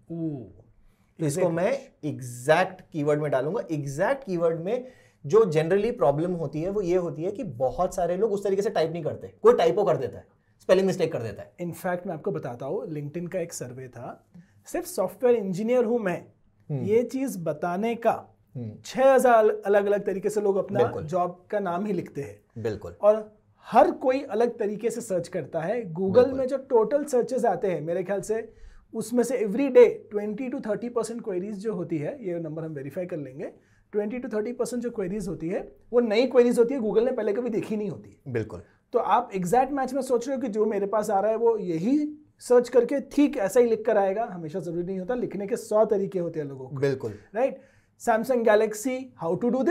तो इसको मैं एग्जैक्ट कीवर्ड में डालूंगा। एग्जैक्ट कीवर्ड में जो जनरली प्रॉब्लम होती है वो ये होती है कि बहुत सारे लोग उस तरीके से टाइप नहीं करते, कोई टाइपो कर देता है, स्पेलिंग मिस्टेक कर देता है। इनफैक्ट मैं आपको बताता हूँ, लिंक्डइन का एक सर्वे था, सिर्फ सॉफ्टवेयर इंजीनियर हूं मैं, ये चीज बताने का 6000 अलग अलग तरीके से लोग अपना जॉब का नाम ही लिखते हैं। बिल्कुल। और हर कोई अलग तरीके से सर्च करता है। गूगल में जो टोटल सर्चेस आते हैं, मेरे ख्याल से उसमें से एवरी डे 20 to 30% क्वेरीज जो होती है, ये नंबर हम वेरीफाई कर लेंगे, 20 to 30% जो क्वेरीज होती है वो नई क्वेरीज होती है, गूगल ने पहले कभी देखी नहीं होती। बिल्कुल। तो आप एग्जैक्ट मैच में सोच रहे हो कि जो मेरे पास आ रहा है वो यही सर्च करके ठीक ऐसा ही लिख कर आएगा, हमेशा जरूरी नहीं होता, लिखने के 100 तरीके होते हैं लोगों को। बिल्कुल, right? Samsung Galaxy, how to do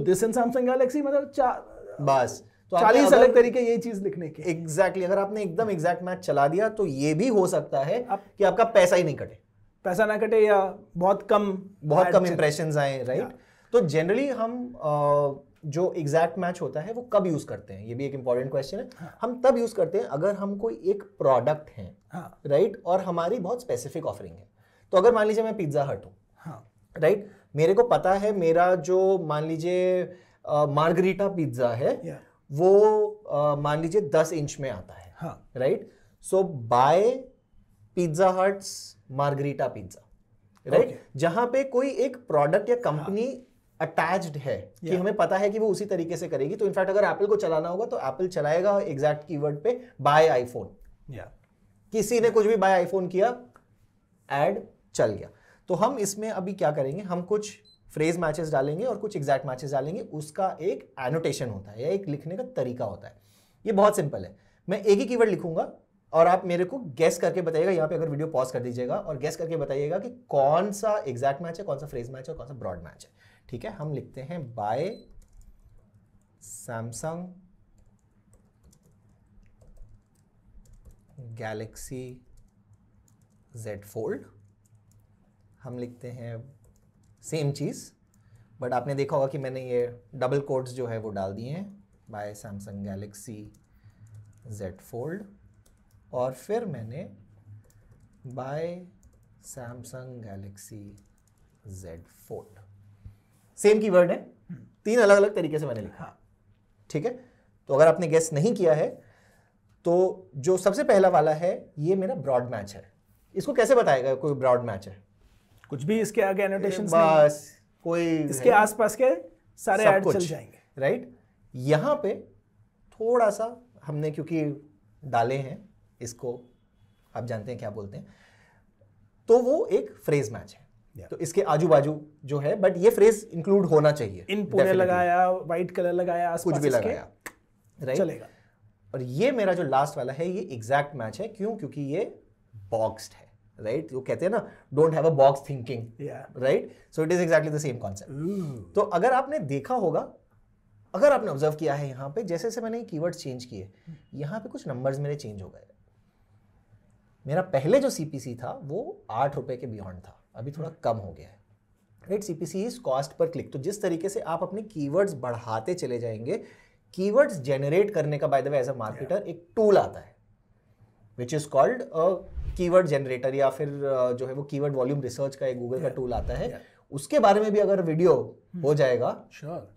this in Samsung Galaxy, मतलब बस तो 40 अलग तरीके यही चीज लिखने के। एग्जैक्टली, अगर आपने एकदम एग्जैक्ट मैच चला दिया तो ये भी हो सकता है कि आपका पैसा ही नहीं कटे, पैसा ना कटे, या बहुत कम इंप्रेशंस आए, राइट? तो जनरली हम जो एग्जैक्ट मैच होता है वो कब यूज करते हैं, ये भी एक इंपॉर्टेंट क्वेश्चन है। हम तब यूज करते हैं अगर हम कोई एक प्रोडक्ट है, राइट, और हमारी बहुत स्पेसिफिक ऑफरिंग है। तो अगर मान लीजिए मैं पिज्जा हट हूँ, राइट, मेरे को पता है मेरा जो मान लीजिए मार्गरीटा पिज्जा है वो मान लीजिए 10 इंच में आता है, right? So buy pizza Hut's margherita pizza, right? जहां पे कोई एक प्रोडक्ट या कंपनी अटैच्ड है कि हमें पता है कि वो उसी तरीके से करेगी। तो इनफैक्ट अगर एप्पल को चलाना होगा तो एप्पल चलाएगा एग्जैक्ट कीवर्ड पे बाय आईफोन, किसी ने कुछ भी बाय आईफोन किया, एड चल गया। तो हम इसमें अभी क्या करेंगे, हम कुछ फ्रेज मैचेस डालेंगे और कुछ एग्जैक्ट मैचेस डालेंगे। उसका एक एनोटेशन होता है या एक लिखने का तरीका होता है। ये बहुत सिंपल है, मैं एक ही कीवर्ड लिखूंगा और आप मेरे को गेस करके बताइएगा। यहाँ पे अगर वीडियो पॉज कर दीजिएगा और गेस करके बताइएगा कि कौन सा एग्जैक्ट मैच है, कौन सा फ्रेज मैच है और कौन सा ब्रॉड मैच है। ठीक है, हम लिखते हैं buy Samsung Galaxy Z Fold। हम लिखते हैं सेम चीज, बट आपने देखा होगा कि मैंने ये डबल कोट्स जो है वो डाल दिए हैं, buy Samsung Galaxy Z Fold, और फिर मैंने buy Samsung Galaxy Z Fold, same keyword है, 3 अलग अलग तरीके से मैंने लिखा। ठीक है, तो अगर आपने गेस नहीं किया है तो जो सबसे पहला वाला है ये मेरा ब्रॉड मैच है। इसको कैसे बताएगा कोई ब्रॉड मैच है? कुछ भी इसके आगे एनोटेशंस बस कोई इसके आसपास के सारे ऐड चल जाएंगे, राइट? यहां पे थोड़ा सा हमने क्योंकि डाले हैं इसको, आप जानते हैं क्या बोलते हैं, तो वो एक फ्रेज मैच है। तो इसके आजू बाजू जो है, बट ये फ्रेज इंक्लूड होना चाहिए। इन पुणे लगाया, व्हाइट कलर लगाया, आसपास कुछ भी लगाया, राइट, चलेगा। और ये मेरा जो लास्ट वाला है ये एग्जैक्ट मैच है। क्यों? क्योंकि ये बॉक्स्ड है, राइट? वो कहते हैं ना, don't have a box thinking, right? So it is exactly the same concept. तो अगर आपने देखा होगा, अगर आपने ऑब्जर्व किया है, यहाँ पे जैसे जैसे मैंने कीवर्ड चेंज किए, यहाँ पे कुछ नंबर्स मेरे चेंज हो गए। मेरा पहले जो CPC था वो 8 रुपए के बियॉन्ड था, अभी थोड़ा कम हो गया है, right, CPC is cost per click. तो जिस तरीके से आप अपने कीवर्ड्स बढ़ाते चले जाएंगे, कीवर्ड्स जनरेट करने का by the way as a marketer एक टूल आता है which is called keyword generator, या फिर जो है वो कीवर्ड वॉल्यूम रिसर्च का एक गूगल का टूल आता है। उसके बारे में भी अगर वीडियो हो जाएगा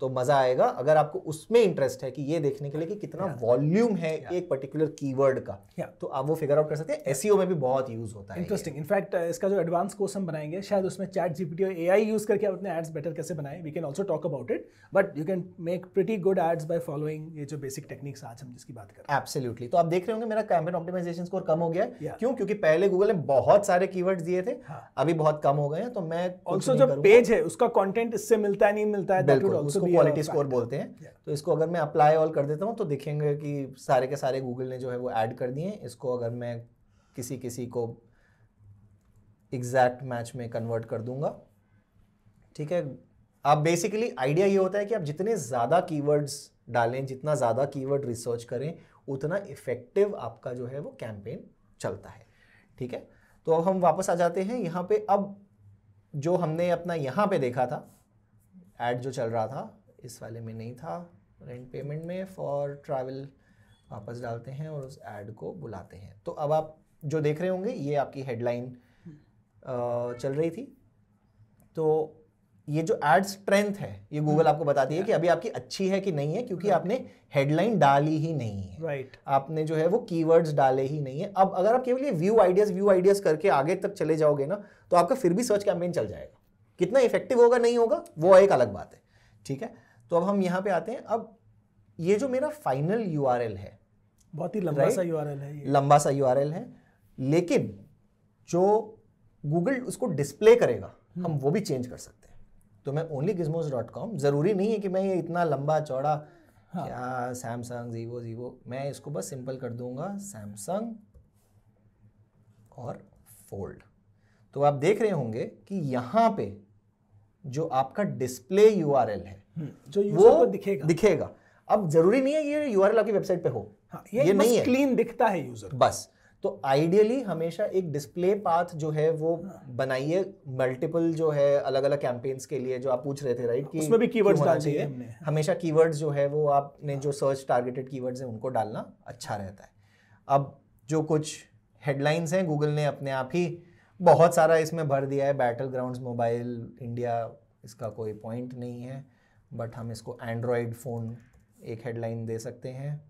तो मजा आएगा, अगर आपको उसमें इंटरेस्ट है कि ये देखने के लिए कि कितना वॉल्यूम है एक पर्टिकुलर कीवर्ड का, तो आप वो फिगर आउट कर सकते हैं। एसईओ में भी बहुत यूज होता है। इंटरेस्टिंग। इनफैक्ट इसका जो एडवांस कोर्स हम बनाएंगे, शायद उसमें चैट जीपीटी और एआई यूज करके आप अपने एड्स बेटर कैसे बनाएं, we can also talk about it, but you can make pretty good ads by following ये जो बेसिक टेक्निक्स आज हम जिसकी बात कर रहे हैं। एब्सोल्युटली। तो आप देख रहे होंगे मेरा कैंपेन ऑप्टिमाइजेशन स्कोर कम हो गया है। क्यों? क्योंकि पहले गूगल ने बहुत सारे कीवर्ड्स दिए थे, अभी बहुत कम हो गए हैं। तो मैं ऑल्सो जो पेज है उसका कंटेंट इससे मिलता है नहीं मिलता है, उसको क्वालिटी स्कोर बोलते हैं। तो इसको अगर मैं अप्लाई ऑल कर देता हूं तो देखेंगे कि सारे के सारे गूगल ने जो है वो ऐड कर दिए। इसको अगर मैं किसी को एग्जैक्ट मैच में कन्वर्ट कर दूंगा, ठीक है। आप बेसिकली आइडिया ये होता है कि आप जितने ज्यादा कीवर्ड्स डालें, जितना ज्यादा कीवर्ड रिसर्च करें, उतना इफेक्टिव आपका जो है वो कैंपेन चलता है, ठीक है। तो अब हम वापस आ जाते हैं यहाँ पे। अब जो हमने अपना यहाँ पे देखा था ऐड जो चल रहा था, इस वाले में नहीं था, रेंट पेमेंट में फॉर ट्रैवल, वापस डालते हैं और उस ऐड को बुलाते हैं। तो अब आप जो देख रहे होंगे ये आपकी हेडलाइन चल रही थी। तो ये जो एड स्ट्रेंथ है ये गूगल आपको बताती है कि अभी आपकी अच्छी है कि नहीं है, क्योंकि आपने हेडलाइन डाली ही नहीं है, राइट। आपने जो है वो कीवर्ड्स डाले ही नहीं है। अब अगर आप केवल ये व्यू आइडियाज करके आगे तक चले जाओगे ना, तो आपका फिर भी सर्च कैंपेन चल जाएगा। कितना इफेक्टिव होगा नहीं होगा वो एक अलग बात है, ठीक है। तो अब हम यहाँ पे आते हैं। अब ये जो मेरा फाइनल यूआरएल है, बहुत ही लंबा सा यूआरएल है ये। लंबा सा यूआरएल है, लेकिन जो गूगल उसको डिस्प्ले करेगा हम वो भी चेंज कर सकते हैं। तो मैं onlygizmos.com, जरूरी नहीं है कि मैं ये इतना लंबा चौड़ा क्या सैमसंग जीवो, मैं इसको बस सिंपल कर दूंगा सैमसंग और फोल्ड। तो आप देख रहे होंगे कि यहाँ पे जो आपका डिस्प्ले यूआरएल है जो यूजर को दिखेगा। अब जरूरी नहीं है ये यूआरएल आपकी वेबसाइट पे हो, ये नहीं है, क्लीन दिखता है यूजर बस। तो आइडियली हमेशा एक डिस्प्ले पाथ जो है वो बनाइए, मल्टीपल जो है अलग अलग कैंपेन्स के लिए, जो आप पूछ रहे थे, राइट, कि उसमें भी कीवर्ड्स डाल दिए हमने। हमेशा कीवर्ड्स जो है वो आपने जो सर्च टारगेटेड कीवर्ड्स हैं उनको डालना अच्छा रहता है। अब जो कुछ हेडलाइंस हैं गूगल ने अपने आप ही बहुत सारा इसमें भर दिया है, बैटल ग्राउंड्स मोबाइल इंडिया, इसका कोई पॉइंट नहीं है, बट हम इसको एंड्रॉयड फ़ोन एक हेडलाइन दे सकते हैं।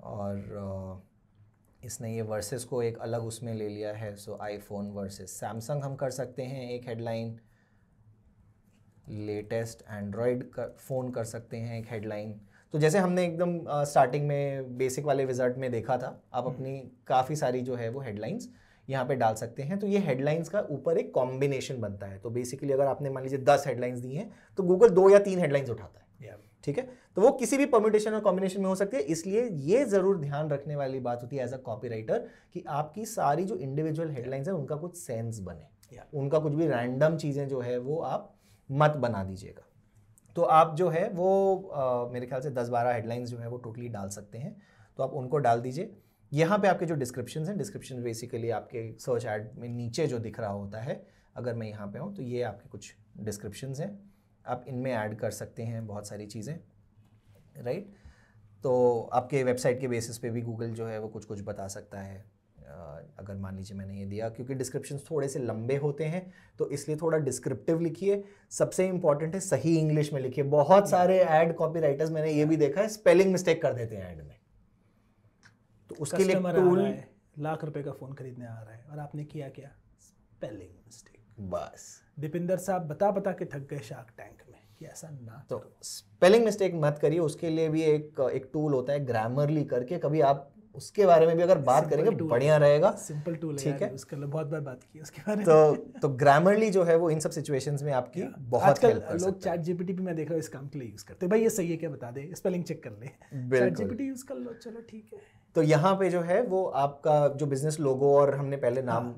और इसने ये वर्सेस को एक अलग उसमें ले लिया है, सो आईफोन वर्सेस सैमसंग हम कर सकते हैं एक हेडलाइन, लेटेस्ट एंड्रॉयड फ़ोन कर सकते हैं एक हेडलाइन। तो जैसे हमने एकदम स्टार्टिंग में बेसिक वाले विज़ार्ड में देखा था, आप अपनी काफ़ी सारी जो है वो हेडलाइंस यहाँ पे डाल सकते हैं। तो ये हेडलाइंस का ऊपर एक कॉम्बिनेशन बनता है। तो बेसिकली अगर आपने मान लीजिए 10 हेडलाइंस दी हैं तो गूगल 2 या 3 हेडलाइंस उठाता है, ठीक है। तो वो किसी भी परम्यूटेशन और कॉम्बिनेशन में हो सकती है। इसलिए ये जरूर ध्यान रखने वाली बात होती है एज अ कॉपीराइटर कि आपकी सारी जो इंडिविजुअल हेडलाइंस है उनका कुछ सेंस बने, उनका कुछ भी रैंडम चीज़ें जो है वो आप मत बना दीजिएगा। तो आप जो है वो मेरे ख्याल से 10-12 हेडलाइंस जो है वो टोटली डाल सकते हैं। तो आप उनको डाल दीजिए। यहाँ पे आपके जो डिस्क्रिप्शन हैं, डिस्क्रिप्शन बेसिकली आपके सर्च ऐड में नीचे जो दिख रहा होता है, अगर मैं यहाँ पे हूँ तो ये आपके कुछ डिस्क्रिप्शंस हैं, आप इनमें ऐड कर सकते हैं बहुत सारी चीज़ें, राइट। तो आपके वेबसाइट के बेसिस पे भी गूगल जो है वो कुछ कुछ बता सकता है। अगर मान लीजिए मैंने ये दिया, क्योंकि डिस्क्रिप्शंस थोड़े से लंबे होते हैं तो इसलिए थोड़ा डिस्क्रिप्टिव लिखिए। सबसे इंपॉर्टेंट है सही इंग्लिश में लिखिए। बहुत सारे ऐड कॉपीराइटर्स मैंने ये भी देखा है स्पेलिंग मिस्टेक कर देते हैं ऐड में। तो उसके लिए टूल, लाख रुपए का फोन खरीदने आ रहा है और आपने किया क्या, स्पेलिंग मिस्टेक। बस दीपिंदर साहब बता के थक गए शार्क टैंक में कि ऐसा ना। तो स्पेलिंग मिस्टेक मत करिए। उसके लिए भी एक टूल होता है ग्रामरली करके, कभी आप उसके बारे में भी अगर बात करेंगे बढ़िया रहेगा। सिंपल टूल है, ठीक है, उसके लिए बहुत बार बात की उसके बारे में। तो ग्रामरली जो है वो इन सब सिचुएशंस में आपकी बहुत हेल्प कर सकता है। लोग चैट जीपीटी भी मैं देख रहा हूँ इस काम के लिए यूज करते हैं, भाई ये सही है क्या बता दे, स्पेलिंग चेक कर ले, चैट जीपीटी यूज कर लो, चलो ठीक है। तो यहाँ पे जो है वो आपका जो बिजनेस लोगो, और हमने पहले नाम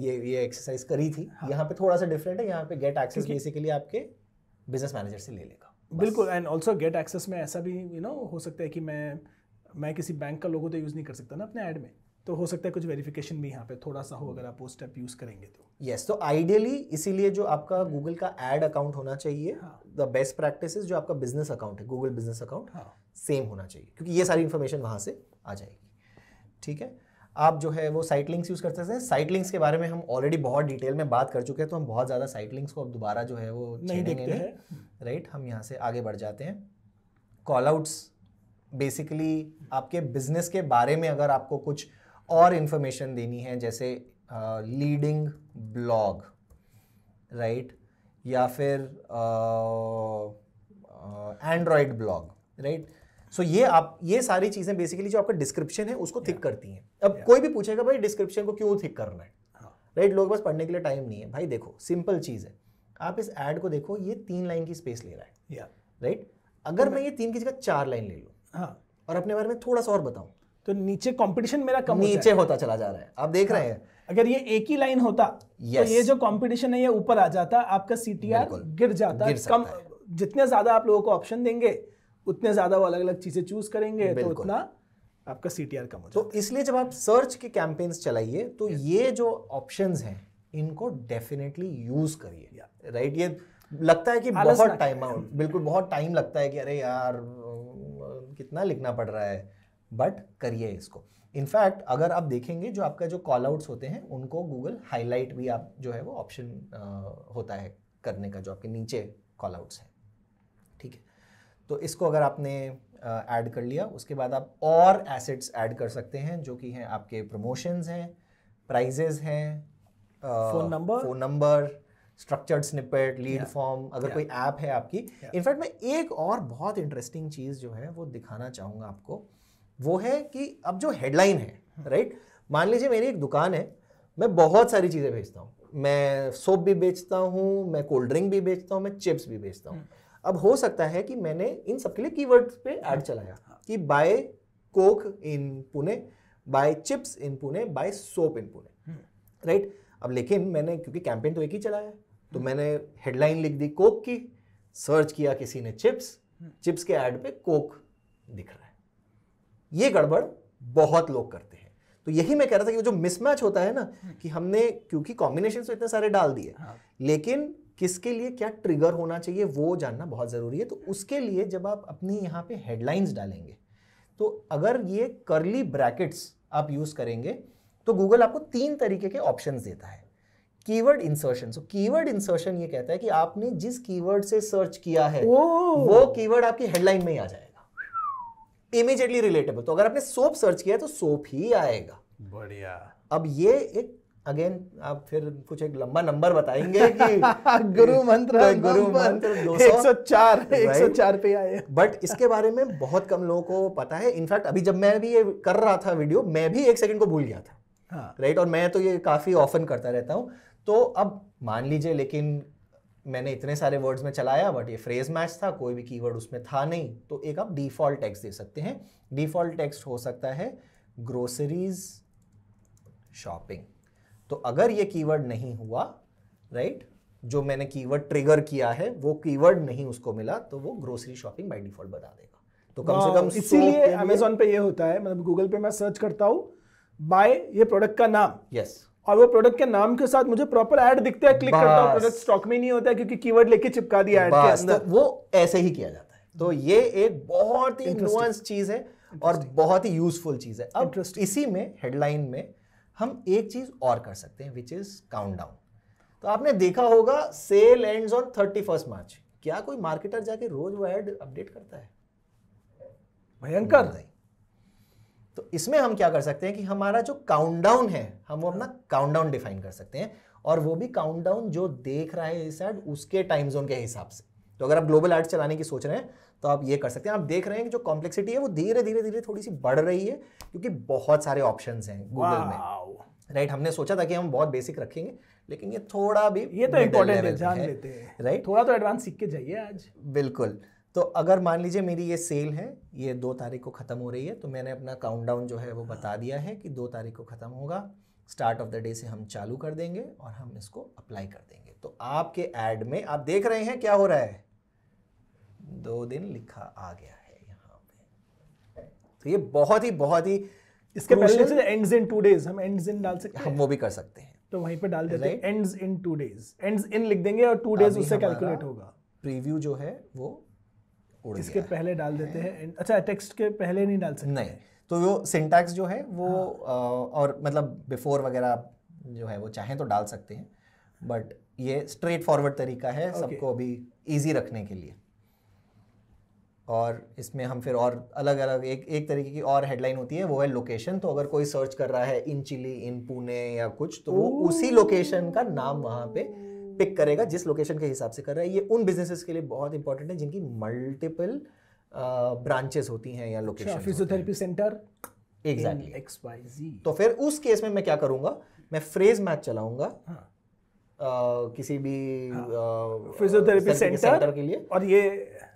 ये एक्सरसाइज करी थी, यहाँ पे थोड़ा सा डिफरेंट है। यहाँ पे गेट एक्सेस बेसिकली आपके बिजनेस मैनेजर से ले लेगा, बिल्कुल। एंड ऑल्सो गेट एक्सेस में ऐसा भी हो सकता है कि मैं किसी बैंक का लोगो तो यूज नहीं कर सकता ना अपने ऐड में, तो हो सकता है कुछ वेरिफिकेशन भी यहाँ पे थोड़ा सा हो अगर आप वो स्टेप यूज करेंगे तो। यस, तो आइडियली इसीलिए जो आपका गूगल का एड अकाउंट होना चाहिए, द बेस्ट प्रैक्टिस जो आपका बिजनेस अकाउंट है, गूगल बिजनेस अकाउंट सेम होना चाहिए, क्योंकि ये सारी इंफॉर्मेशन वहां से आ जाएगी। ठीक है, आप जो है वो साइट लिंक्स यूज कर सकते हैं। साइट लिंक्स के बारे में हम ऑलरेडी बहुत डिटेल में बात कर चुके हैं, तो हम बहुत ज़्यादा साइट लिंक्स को अब दोबारा जो है वो नहीं देखते हैं। राइट, हम यहाँ से आगे बढ़ जाते हैं। कॉल आउट्स बेसिकली आपके बिजनेस के बारे में अगर आपको कुछ और इंफॉर्मेशन देनी है, जैसे लीडिंग ब्लॉग, राइट, या फिर एंड्रॉयड ब्लॉग, राइट। सो ये सारी चीजें बेसिकली जो आपका डिस्क्रिप्शन है उसको थिक करती हैं। अब कोई भी पूछेगा भाई डिस्क्रिप्शन को क्यों थिक करना है, राइट, लोग बस पढ़ने के लिए टाइम नहीं है। भाई देखो सिंपल चीज है, आप इस ऐड को देखो, ये 3 लाइन की स्पेस ले रहा है, राइट। अगर मैं ये 3 की जगह 4 लाइन ले लूं और अपने बारे में थोड़ा सा और बताऊं, तो नीचे कंपटीशन मेरा कम नीचे होता चला जा रहा है। आप देख रहे हैं, अगर ये एक ही लाइन होता तो ये जो कंपटीशन है ये ऊपर आ जाता, आपका सीटीआर गिर जाता, कम, जितने ज्यादा आप लोगों को ऑप्शन देंगे उतने ज्यादा वो अलग अलग चीजें चूज करेंगे, तो उतना आपका सीटीआर कम हो जाता। तो इसलिए जब आप सर्च के कैंपेन्स चलाइए तो ये जो ऑप्शंस हैं इनको डेफिनेटली यूज करिए, राइट। ये लगता है कि बहुत टाइम आउट, बिल्कुल बहुत टाइम लगता है कि अरे यार कितना लिखना पड़ रहा है, बट करिए इसको। इनफैक्ट अगर आप देखेंगे जो आपका जो कॉल आउट्स होते हैं उनको गूगल हाईलाइट भी आप जो है वो ऑप्शन होता है करने का, जो आपके नीचे कॉल आउट्स हैं, ठीक है। तो इसको अगर आपने ऐड कर लिया, उसके बाद आप और एसेट्स ऐड कर सकते हैं, जो कि हैं आपके प्रमोशंस हैं, प्राइजेस हैं, phone number, structured snippet, lead form, अगर कोई ऐप है आपकी। इनफैक्ट मैं एक और बहुत इंटरेस्टिंग चीज़ जो है वो दिखाना चाहूँगा आपको, वो है कि अब जो हेडलाइन है, राइट, मान लीजिए मेरी एक दुकान है, मैं बहुत सारी चीज़ें बेचता हूँ, मैं सोप भी बेचता हूँ, मैं कोल्ड ड्रिंक भी बेचता हूँ, मैं चिप्स भी बेचता हूँ। अब हो सकता है कि मैंने इन सबके लिए कीवर्ड्स पे ऐड चलाया कि bye Coke in Pune, bye chips in Pune, bye soap in Pune, right. अब लेकिन मैंने क्योंकि कैंपेन तो एक ही चलाया है, तो मैंने हेडलाइन लिख दी कोक की, सर्च किया किसी ने चिप्स के ऐड पे कोक दिख रहा है। ये गड़बड़ बहुत लोग करते हैं। तो यही मैं कह रहा था कि जो मिसमैच होता है ना, कि हमने क्योंकि कॉम्बिनेशन तो इतने सारे डाल दिए, लेकिन किसके लिए क्या ट्रिगर होना चाहिए वो जानना बहुत जरूरी है। तो उसके लिए जब आप अपनी यहाँ पे हेडलाइंस डालेंगे, तो अगर ये कर्ली ब्रैकेट्स आप यूज करेंगे तो गूगल आपको 3 तरीके के ऑप्शंस देता है। कीवर्ड इंसर्शन, सो कीवर्ड इंसर्शन ये कहता है कि आपने जिस कीवर्ड से सर्च किया है वो कीवर्ड आपकी हेडलाइन में ही आ जाएगा, इमीडिएटली रिलेटेबल। तो अगर आपने सोप सर्च किया है तो सोप ही आएगा। बढ़िया। अब ये एक अगेन आप फिर कुछ एक लंबा नंबर बताएंगे कि गुरु मंत्र 104 पे आए, बट इसके बारे में बहुत कम लोगों को पता है। इनफैक्ट अभी जब मैं भी ये कर रहा था वीडियो, मैं भी 1 सेकंड को भूल गया था, राइट। और मैं तो ये काफी ऑफन करता रहता हूं। तो अब मान लीजिए, लेकिन मैंने इतने सारे वर्ड्स में चलाया, बट ये फ्रेज मैच था, कोई भी कीवर्ड उसमें था नहीं, तो एक आप डिफॉल्ट टेक्स्ट दे सकते हैं। डिफॉल्ट टेक्स्ट हो सकता है ग्रोसरीज शॉपिंग। तो अगर ये कीवर्ड नहीं हुआ, राइट, जो मैंने कीवर्ड ट्रिगर किया है वो कीवर्ड नहीं उसको मिला, तो वो ग्रोसरी शॉपिंग बाय डिफॉल्ट बता देगा। तो कम से कम इसीलिए अमेज़न पे ये होता है, मतलब गूगल पे मैं सर्च करता हूँ बाय ये प्रोडक्ट का नाम, यस, और वो प्रोडक्ट के नाम के साथ मुझे प्रॉपर ऐड दिखता है, क्लिक करता हूँ, प्रोडक्ट स्टॉक में नहीं होता है क्योंकि कीवर्ड लेके चिपका दिया ऐड के अंदर। तो वो ऐसे ही किया जाता है। तो ये एक बहुत ही नुआंस चीज है और बहुत ही यूजफुल चीज है। अब इसी में हेडलाइन में हम एक चीज और कर सकते हैं, विच इज काउंटडाउन। तो आपने देखा होगा सेल एंड्स ऑन 31 मार्च। क्या कोई मार्केटर जाके रोज वो ऐड अपडेट करता है? भयंकर। तो इसमें हम क्या कर सकते हैं कि हमारा जो काउंटडाउन है, हम वो अपना काउंटडाउन डिफाइन कर सकते हैं, और वो भी काउंटडाउन जो देख रहा है इस ऐड उसके टाइम जोन के हिसाब से। तो अगर आप ग्लोबल ऐड चलाने की सोच रहे हैं तो आप ये कर सकते हैं। आप देख रहे हैं कि जो कॉम्प्लेक्सिटी है वो धीरे धीरे थोड़ी सी बढ़ रही है, क्योंकि बहुत सारे ऑप्शंस हैं गूगल में, राइट। हमने सोचा था कि हम बहुत बेसिक रखेंगे, लेकिन ये थोड़ा भी, ये तो इंपॉर्टेंट है, जान लेते हैं, राइट। थोड़ा तो एडवांस सीख के जाइए आज। बिल्कुल। तो अगर मान लीजिए मेरी ये सेल है, ये 2 तारीख को खत्म हो रही है, तो मैंने अपना काउंटडाउन जो है वो बता दिया है कि 2 तारीख को खत्म होगा। स्टार्ट ऑफ द डे से हम चालू कर देंगे और हम इसको अप्लाई कर देंगे। तो आपके ऐड में आप देख रहे हैं क्या हो रहा है, 2 दिन लिखा आ गया है यहाँ पे। तो ये बहुत ही इसके पहले से एंड्स इन 2 days, हम एंड्स इन डाल सकते हैं, हम वो भी कर सकते हैं, तो वहीं पे डाल देते हैं ends in 2 days, ends in लिख देंगे और 2 days उससे कैलकुलेट होगा। प्रीव्यू जो है वो उड़ इसके पहले डाल देते हैं, अच्छा टेक्स्ट के पहले नहीं डाल सकते? नहीं, तो वो सिंटैक्स जो है वो और मतलब बिफोर वगैरह जो है वो चाहें तो डाल सकते हैं, बट ये स्ट्रेट फॉरवर्ड तरीका है सबको अभी इजी रखने के लिए। और इसमें हम फिर और अलग अलग एक तरीके की और हेडलाइन होती है, वो है लोकेशन। तो अगर कोई सर्च कर रहा है इन चिली, इन पुणे या कुछ, तो वो उसी लोकेशन का नाम वहाँ पे पिक करेगा जिस लोकेशन के हिसाब से कर रहा है। ये उन बिजनेसेस के लिए बहुत इंपॉर्टेंट है जिनकी मल्टीपल ब्रांचेस होती हैं या location. Physiotherapy centre exactly XYZ। तो फिर उस केस में मैं क्या करूंगा, मैं फ्रेज मैच चलाऊंगा किसी भी फिजियोथेरेपी सेंटर के लिए,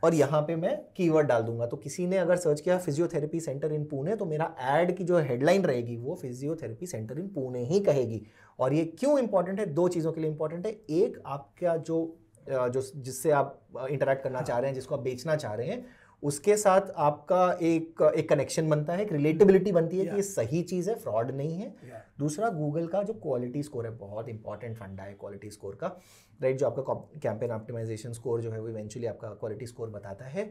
और यहाँ पे मैं कीवर्ड डाल दूंगा। तो किसी ने अगर सर्च किया फिजियोथेरेपी सेंटर इन पुणे, तो मेरा ऐड की जो हेडलाइन रहेगी वो फिजियोथेरेपी सेंटर इन पुणे ही कहेगी। और ये क्यों इंपॉर्टेंट है? 2 चीज़ों के लिए इंपॉर्टेंट है। एक, आपका जो जिससे आप इंटरैक्ट करना चाह रहे हैं, जिसको आप बेचना चाह रहे हैं, उसके साथ आपका एक कनेक्शन बनता है, एक रिलेटेबिलिटी बनती है कि ये सही चीज़ है, फ्रॉड नहीं है। दूसरा, गूगल का जो क्वालिटी स्कोर है, बहुत इंपॉर्टेंट फंडा है क्वालिटी स्कोर का, राइट? जो आपका कैंपेन ऑप्टिमाइजेशन स्कोर जो है वो इवेंचुअली आपका क्वालिटी स्कोर बताता है।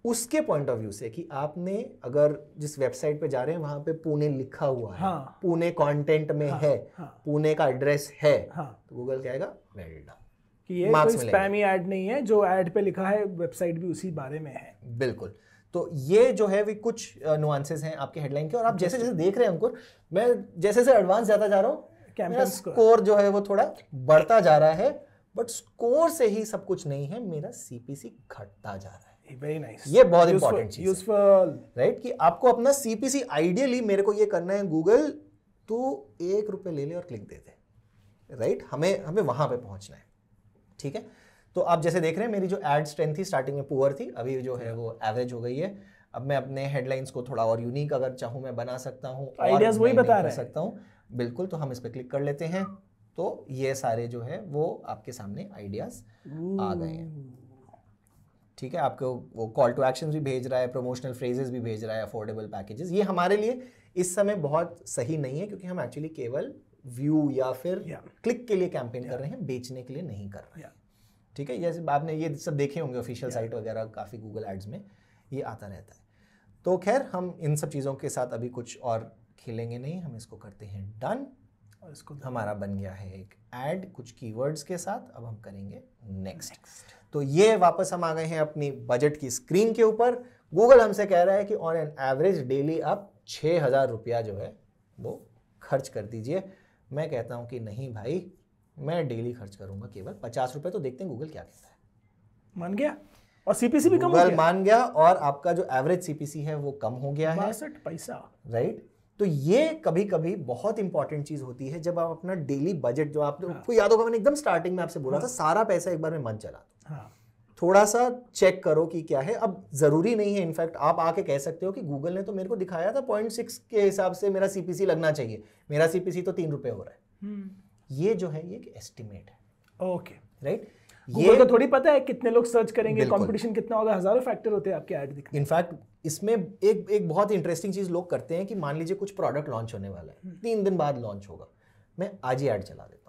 उसके पॉइंट ऑफ व्यू से कि आपने अगर जिस वेबसाइट पे जा रहे हैं वहां पे पुणे लिखा हुआ है, पुणे कंटेंट में है, पुणे का एड्रेस है, तो गूगल कहेगा वेल डन, कि ये कोई स्पैमी ऐड नहीं है, जो ऐड पे लिखा है वेबसाइट भी उसी बारे में है। बिल्कुल। तो ये जो है वे कुछ नुआंसेस हैं आपके हेडलाइन के। और आप जैसे जैसे देख रहे हैं अंकुर, मैं जैसे जैसे एडवांस जाता जा रहा हूँ, मेरा स्कोर जो है वो थोड़ा बढ़ता जा रहा है। बट स्कोर से ही सब कुछ नहीं है, मेरा सीपीसी घटता जा रहा है। वेरी नाइस, ये बहुत इंपॉर्टेंट चीज यूजफुल, राइट? कि आपको अपना सीपीसी आइडियली, मेरे को ये करना है गूगल, तो ₹1 ले ले और क्लिक दे दे, राइट? हमें वहां पे पहुंचना है, ठीक है? तो आप जैसे देख रहे हैं, मेरी जो एड स्ट्रेंथ थी स्टार्टिंग में पुअर थी, अभी जो है वो एवरेज हो गई है। अब मैं अपने हेडलाइंस को थोड़ा और यूनिक अगर चाहूँ मैं बना सकता हूँ, आइडियाज वही बता रहे सकता हूँ। बिल्कुल, तो हम इस पे क्लिक कर लेते हैं, तो ये सारे जो है वो आपके सामने आइडियाज आ गए हैं, ठीक है? आपको वो कॉल टू एक्शन भी भेज रहा है, प्रमोशनल फ्रेजेस भी भेज रहा है, अफोर्डेबल पैकेजेस। ये हमारे लिए इस समय बहुत सही नहीं है, क्योंकि हम एक्चुअली केवल व्यू या फिर क्लिक के लिए कैंपेन कर रहे हैं, बेचने के लिए नहीं कर रहे हैं, ठीक है? जैसे आपने ये सब देखे होंगे ऑफिशियल साइट वगैरह, काफ़ी गूगल एड्स में ये आता रहता है। तो खैर, हम इन सब चीज़ों के साथ अभी कुछ और खेलेंगे नहीं, हम इसको करते हैं डन, और इसको हमारा बन गया है एक ऐड कुछ कीवर्ड्स के साथ। अब हम करेंगे नेक्स्ट। तो ये वापस हम आ गए हैं अपनी बजट की स्क्रीन के ऊपर। गूगल हमसे कह रहा है कि ऑन एन एवरेज डेली आप 6,000 रुपया जो है वो खर्च कर दीजिए। मैं कहता हूं कि नहीं भाई, मैं डेली खर्च करूंगा केवल 50 रुपए। तो देखते हैं गूगल क्या कहता है। मान गया, और सीपीसी भी कम हो गया। मान गया, और आपका जो एवरेज सीपीसी है वो कम हो गया है, 62 पैसा, राइट? तो ये कभी कभी बहुत इंपॉर्टेंट चीज होती है, जब आप अपना डेली बजट, जो आपको याद होगा मैंने एकदम स्टार्टिंग में आपसे बोला था, सारा पैसा एक बार में मत चला दो, थोड़ा सा चेक करो कि क्या है। अब जरूरी नहीं है, इनफैक्ट आप आके कह सकते हो कि गूगल ने तो मेरे को दिखाया था 0.6 के हिसाब से मेरा सीपीसी लगना चाहिए, मेरा सीपीसी तो ₹3 हो रहा है। ये जो है ये एक एस्टिमेट है, ओके, राइट? ये तो थोड़ी पता है कितने लोग सर्च करेंगे, कंपटीशन कितना होगा, हजारों फैक्टर होते हैं आपके ऐड दिखने। इनफैक्ट इसमें एक बहुत इंटरेस्टिंग चीज लोग करते हैं कि मान लीजिए कुछ प्रोडक्ट लॉन्च होने वाला है, 3 दिन बाद लॉन्च होगा, मैं आज ही ऐड चला देता हूँ।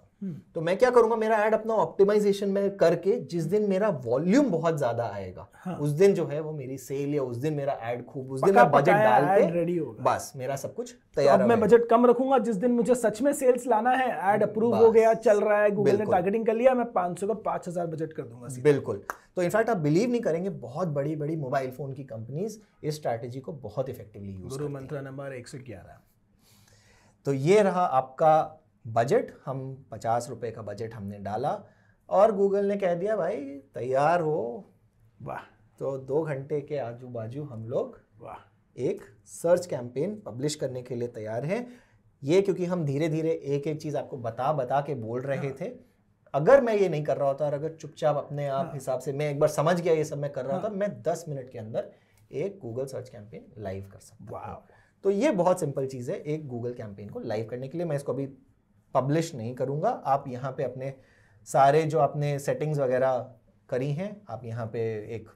तो मैं क्या करूंगा, मेरा ऐड अपना ऑप्टिमाइजेशन में करके, जिस दिन मेरा वॉल्यूम बहुत ज्यादा आएगा, उस दिन जो है वो मेरी सेल, या उस दिन मेरा ऐड खूब, उस दिन मैं बजट डाल के रेडी होगा, बस मेरा सब कुछ तैयार है। अब मैं बजट कम रखूंगा, जिस दिन मुझे सच में सेल्स लाना है, ऐड अप्रूव हो गया, चल रहा है, गूगल ने टारगेटिंग कर लिया, मैं 500 का 5,000 बजट कर दूंगा। बिल्कुल। तो इनफैक्ट आप बिलीव नहीं करेंगे, बहुत बड़ी बड़ी मोबाइल फोन की कंपनीज इस स्ट्रैटेजी को बहुत इफेक्टिवली यूज करती हैं। गुरु मंत्र नंबर 111। तो ये रहा आपका बजट। हम 50 रुपए का बजट हमने डाला, और गूगल ने कह दिया भाई तैयार हो। वाह। तो 2 घंटे के आजू बाजू हम लोग एक सर्च कैंपेन पब्लिश करने के लिए तैयार हैं। ये क्योंकि हम धीरे धीरे एक एक चीज आपको बता के बोल रहे थे। अगर मैं ये नहीं कर रहा होता, और अगर चुपचाप अपने आप हिसाब से मैं एक बार समझ गया ये सब मैं कर रहा होता, मैं 10 मिनट के अंदर एक गूगल सर्च कैंपेन लाइव कर सकता हूँ। तो ये बहुत सिंपल चीज है एक गूगल कैंपेन को लाइव करने के लिए। मैं इसको अभी पब्लिश नहीं करूंगा। आप यहाँ पे अपने सारे जो आपने सेटिंग्स वगैरह करी हैं, आप यहाँ पे एक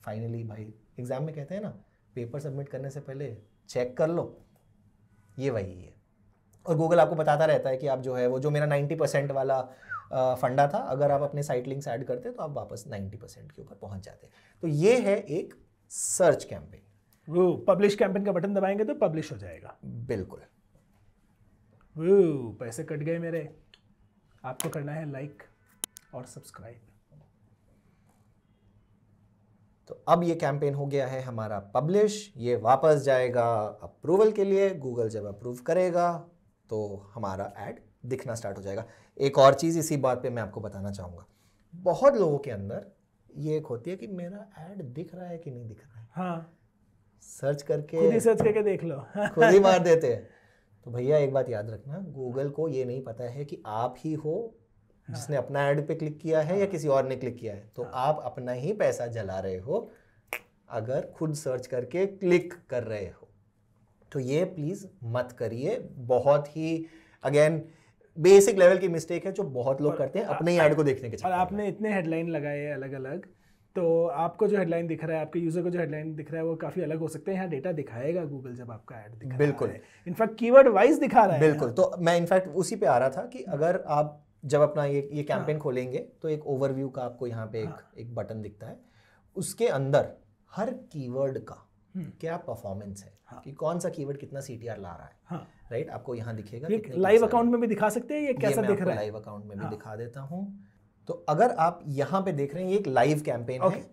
फाइनली, भाई एग्जाम में कहते हैं ना, पेपर सबमिट करने से पहले चेक कर लो, ये वही है। और गूगल आपको बताता रहता है कि आप जो है वो जो मेरा 90% वाला फंडा था, अगर आप अपने साइट लिंक्स ऐड करते तो आप वापस 90% के ऊपर पहुंच जाते। तो ये है एक सर्च कैंपेन। वो पब्लिश कैंपेन का बटन दबाएंगे तो पब्लिश हो जाएगा। बिल्कुल। वो पैसे कट गए मेरे। आपको करना है लाइक और सब्सक्राइब। तो अब ये कैंपेन हो गया है हमारा पब्लिश, ये वापस जाएगा अप्रूवल के लिए। गूगल जब अप्रूव करेगा तो हमारा ऐड दिखना स्टार्ट हो जाएगा। एक और चीज़ इसी बात पे मैं आपको बताना चाहूँगा, बहुत लोगों के अंदर ये एक होती है कि मेरा ऐड दिख रहा है कि नहीं दिख रहा है। हाँ, सर्च करके खुद ही सर्च करके देख लो। खुद ही मार देते हैं। तो भैया एक बात याद रखना, गूगल को ये नहीं पता है कि आप ही हो जिसने अपना ऐड पे क्लिक किया है या किसी और ने क्लिक किया है। तो आप अपना ही पैसा जला रहे हो अगर खुद सर्च करके क्लिक कर रहे हो। तो ये प्लीज मत करिए। बहुत ही अगेन बेसिक लेवल की मिस्टेक है जो बहुत लोग करते हैं अपने ही ऐड को देखने के और चक्कर में। आपने इतने हेडलाइन लगाए हैं अलग अलग, तो आपको जो हेडलाइन दिख रहा है, आपके यूजर को जो हेडलाइन दिख रहा है वो काफी अलग हो सकते हैं। यहाँ डेटा दिखाएगा गूगल जब आपका ऐड दिखा बिल्कुल। रहा है, इनफैक्ट कीवर्ड वाइज दिखा रहा है। बिल्कुल। तो मैं इनफैक्ट उसी पे आ रहा था कि अगर आप जब अपना ये कैंपेन खोलेंगे तो एक ओवरव्यू का आपको यहाँ पे एक बटन दिखता है। उसके अंदर हर कीवर्ड का क्या परफॉर्मेंस है, कि कौन सा कीवर्ड कितना CTR ला रहा है, राइट, आपको यहाँ दिखेगा। लाइव अकाउंट में भी दिखा सकते हैं ये कैसा दिख रहा है। लाइव अकाउंट में भी दिखा देता हूँ। तो अगर आप यहाँ पे देख रहे हैं ये एक लाइव कैंपेन है।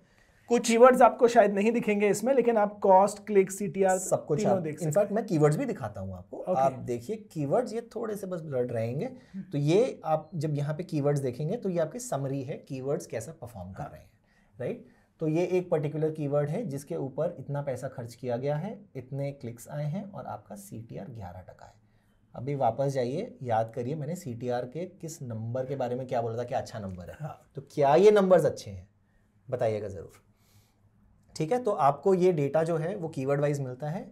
कुछ कीवर्ड्स आपको शायद नहीं दिखेंगे इसमें, लेकिन आप कॉस्ट, क्लिक, CTR सब कुछ आप देख सकते हैं। इनफैक्ट मैं कीवर्ड्स भी दिखाता हूँ आपको। आप देखिए कीवर्ड्स ये थोड़े से बस ब्लर्ड रहेंगे। तो ये आप जब यहाँ पे कीवर्ड्स देखेंगे तो ये आपकी समरी है, कीवर्ड्स कैसा परफॉर्म कर रहे हैं, राइट। तो ये एक पर्टिकुलर कीवर्ड है जिसके ऊपर इतना पैसा खर्च किया गया है, इतने क्लिक्स आए हैं और आपका CTR 11% है। अभी वापस जाइए, याद करिए मैंने CTR के किस नंबर के बारे में क्या बोला था, क्या अच्छा नंबर है। तो क्या ये नंबर्स अच्छे हैं, बताइएगा ज़रूर। ठीक है, तो आपको ये डेटा जो है वो कीवर्ड वाइज मिलता है।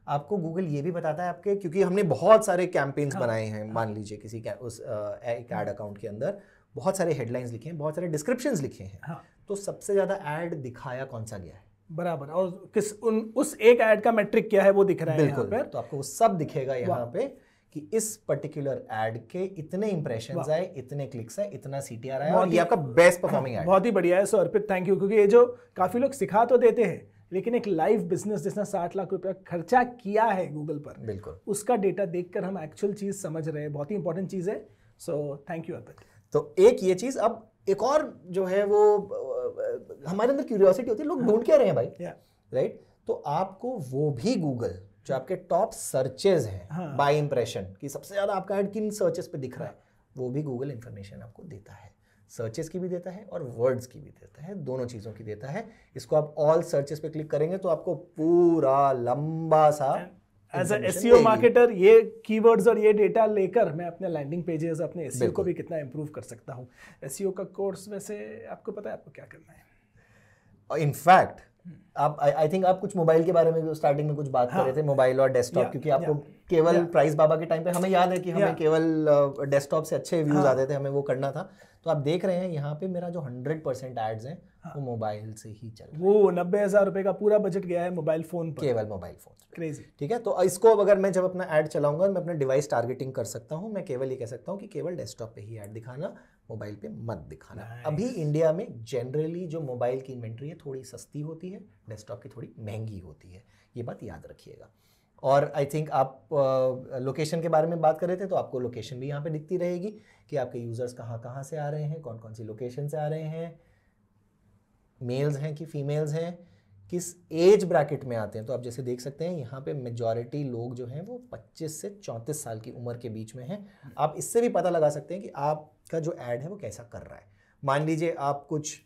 आपको गूगल ये भी बताता है आपके, क्योंकि हमने बहुत सारे कैंपेन्स बनाए हैं। मान लीजिए किसी उस एक ऐड अकाउंट के अंदर बहुत सारे हेडलाइंस लिखे हैं, बहुत सारे डिस्क्रिप्शंस लिखे हैं। तो सबसे ज़्यादा ऐड दिखाया कौन सा गया है, बराबर, और उस एक ऐड का मैट्रिक क्या है वो दिख रहा है। बिल्कुल। तो आपको वो सब दिखेगा यहाँ पे कि इस पर्टिकुलर ऐड के इतने इंप्रेशंस आए, इतने क्लिक्स आए, इतना CTR आया, और ये आपका बेस्ट परफॉर्मिंग ऐड। बहुत ही बढ़िया है। सो अर्पित, थैंक यू, क्योंकि ये जो काफी लोग सिखा तो देते हैं, लेकिन एक लाइव बिजनेस जिसने 60 लाख रुपया खर्चा किया है गूगल पर, बिल्कुल, उसका डेटा देखकर हम एक्चुअल चीज समझ रहे हैं। बहुत ही इंपॉर्टेंट चीज है। सो थैंक यू अर्पित। तो एक ये चीज। अब एक और जो है वो हमारे अंदर क्यूरियोसिटी होती है, लोग ढूंढ क्या रहे हैं भाई, राइट। तो आपको वो भी गूगल जो आपके टॉप सर्चेज हैं बाय इंप्रेशन, कि सबसे ज्यादा आपका ऐड किन सर्चेस पे दिख रहा है, वो भी गूगल इंफॉर्मेशन आपको देता है। सर्चेस की भी देता है और वर्ड्स की भी देता है, दोनों चीजों की देता है। इसको आप ऑल सर्चेस पे क्लिक करेंगे तो आपको पूरा लंबा सा एज अ SEO मार्केटर ये कीवर्ड्स और ये डेटा लेकर मैं अपने लैंडिंग पेजेस, अपने SEO को भी कितना इंप्रूव कर सकता हूँ। SEO का कोर्स वैसे आपको पता है आपको क्या करना है। इनफैक्ट आप आई थिंक आप कुछ मोबाइल के बारे में स्टार्टिंग में कुछ बात कर रहे थे, मोबाइल और डेस्कटॉप, क्योंकि आपको केवल प्राइस बाबा के टाइम पे हमें याद है कि हमें केवल डेस्कटॉप से अच्छे व्यूज आते थे, हमें वो करना था। तो आप देख रहे हैं यहाँ पे मेरा जो 100% एड्स हैं वो मोबाइल से ही चल रहा है। वो 90,000 रुपए का पूरा बजट गया है मोबाइल फोन पर, केवल मोबाइल फोन। क्रेजी। ठीक है, तो इसको अब अगर मैं जब अपना ऐड चलाऊंगा, मैं अपना डिवाइस टारगेटिंग कर सकता हूँ। मैं केवल ये कह सकता हूँ कि केवल डेस्कटॉप पे ही ऐड दिखाना, मोबाइल पे मत दिखाना। अभी इंडिया में जनरली जो मोबाइल की इन्वेंट्री है थोड़ी सस्ती होती है, डेस्कटॉप की थोड़ी महंगी होती है, ये बात याद रखिएगा। और आई थिंक आप लोकेशन के बारे में बात कर रहे थे, तो आपको लोकेशन भी यहाँ पे दिखती रहेगी कि आपके यूजर्स कहाँ कहाँ से आ रहे हैं, कौन कौन सी लोकेशन से आ रहे हैं, मेल्स हैं कि फीमेल्स हैं, किस एज ब्रैकेट में आते हैं। तो आप जैसे देख सकते हैं यहाँ पे मेजॉरिटी लोग जो हैं वो 25 से 34 साल की उम्र के बीच में हैं। आप इससे भी पता लगा सकते हैं कि आपका जो ऐड है वो कैसा कर रहा है। मान लीजिए आप कुछ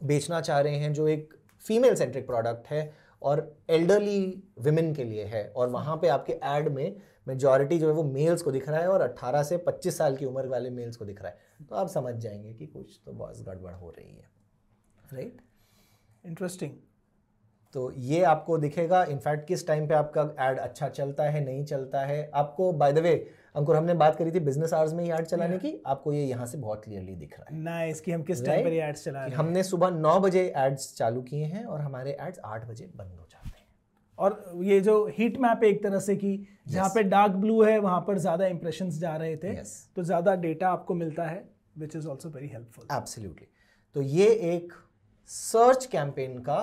बेचना चाह रहे हैं जो एक फीमेल सेंट्रिक प्रोडक्ट है और एल्डरली विमेन के लिए है, और वहाँ पे आपके ऐड में मेजॉरिटी जो है वो मेल्स को दिख रहा है और 18 से 25 साल की उम्र वाले मेल्स को दिख रहा है, तो आप समझ जाएंगे कि कुछ तो बहुत गड़बड़ हो रही है, राइट। इंटरेस्टिंग। तो ये आपको दिखेगा इनफैक्ट किस टाइम पे आपका ऐड अच्छा चलता है, नहीं चलता है। आपको बाय द वे अंकुर, हमने बात करी थी बिजनेस आवर्स में ही ऐड चलाने की, आपको ये यहाँ से बहुत क्लियरली दिख रहा है। नाइस, कि हम किस टाइम पर एड्स चला रहे हैं। हमने सुबह 9 बजे एड्स चालू किए हैं और हमारे एड्स 8 बजे बंद हो जाते हैं। और ये जो हीट मैप है एक तरह से कि जहाँ पे डार्क ब्लू है वहाँ पर ज़्यादा इंप्रेशंस जा रहे थे, तो ज़्यादा डेटा आपको मिलता है, which is also very helpful. Absolutely. तो ये एक सर्च कैंपेन का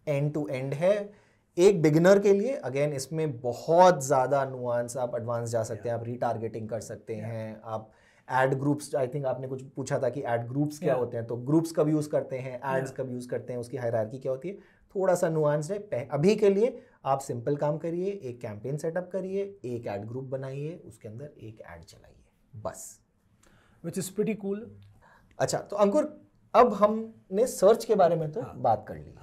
एंड टू एंड है एक बिगिनर के लिए। अगेन इसमें बहुत ज़्यादा नुआंस, आप एडवांस जा सकते हैं, आप रीटारगेटिंग कर सकते हैं, आप एड ग्रुप्स, आई थिंक आपने कुछ पूछा था कि एड ग्रुप्स क्या होते हैं, तो ग्रुप्स कब यूज़ करते हैं, एड्स कब यूज़ करते हैं, उसकी हायरार्की क्या होती है, थोड़ा सा नुआंस है। अभी के लिए आप सिंपल काम करिए, एक कैंपेन सेटअप करिए, एक एड ग्रुप बनाइए, उसके अंदर एक एड चलाइए, बस। Which is pretty cool. अच्छा, तो अंकुर अब हमने सर्च के बारे में तो बात कर ली,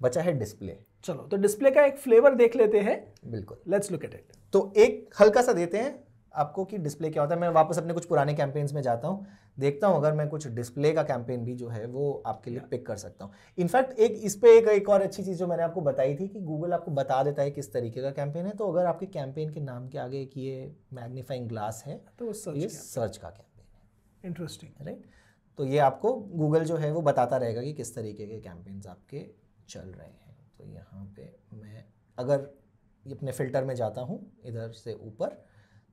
बचा है डिस्प्ले। चलो तो डिस्प्ले का एक फ्लेवर देख लेते हैं। बिल्कुल, लेट्स लुक एट इट। तो एक हल्का सा देते हैं आपको कि डिस्प्ले क्या होता है। मैं वापस अपने कुछ पुराने कैंपेन्स में जाता हूँ, देखता हूँ अगर मैं कुछ डिस्प्ले का कैंपेन भी जो है वो आपके लिए पिक कर सकता हूँ। इनफैक्ट इस पे एक और अच्छी चीज़ जो मैंने आपको बताई थी कि गूगल आपको बता देता है किस तरीके का कैंपेन है। तो अगर आपके कैंपेन के नाम के आगे एक ये मैग्नीफाइंग ग्लास है तो ये सर्च का कैंपेन है। Interesting, right. तो ये आपको गूगल जो है वो बताता रहेगा कि किस तरीके के कैंपेन्स आपके चल रहे हैं। तो यहाँ पे मैं अगर अपने फिल्टर में जाता हूँ इधर से ऊपर,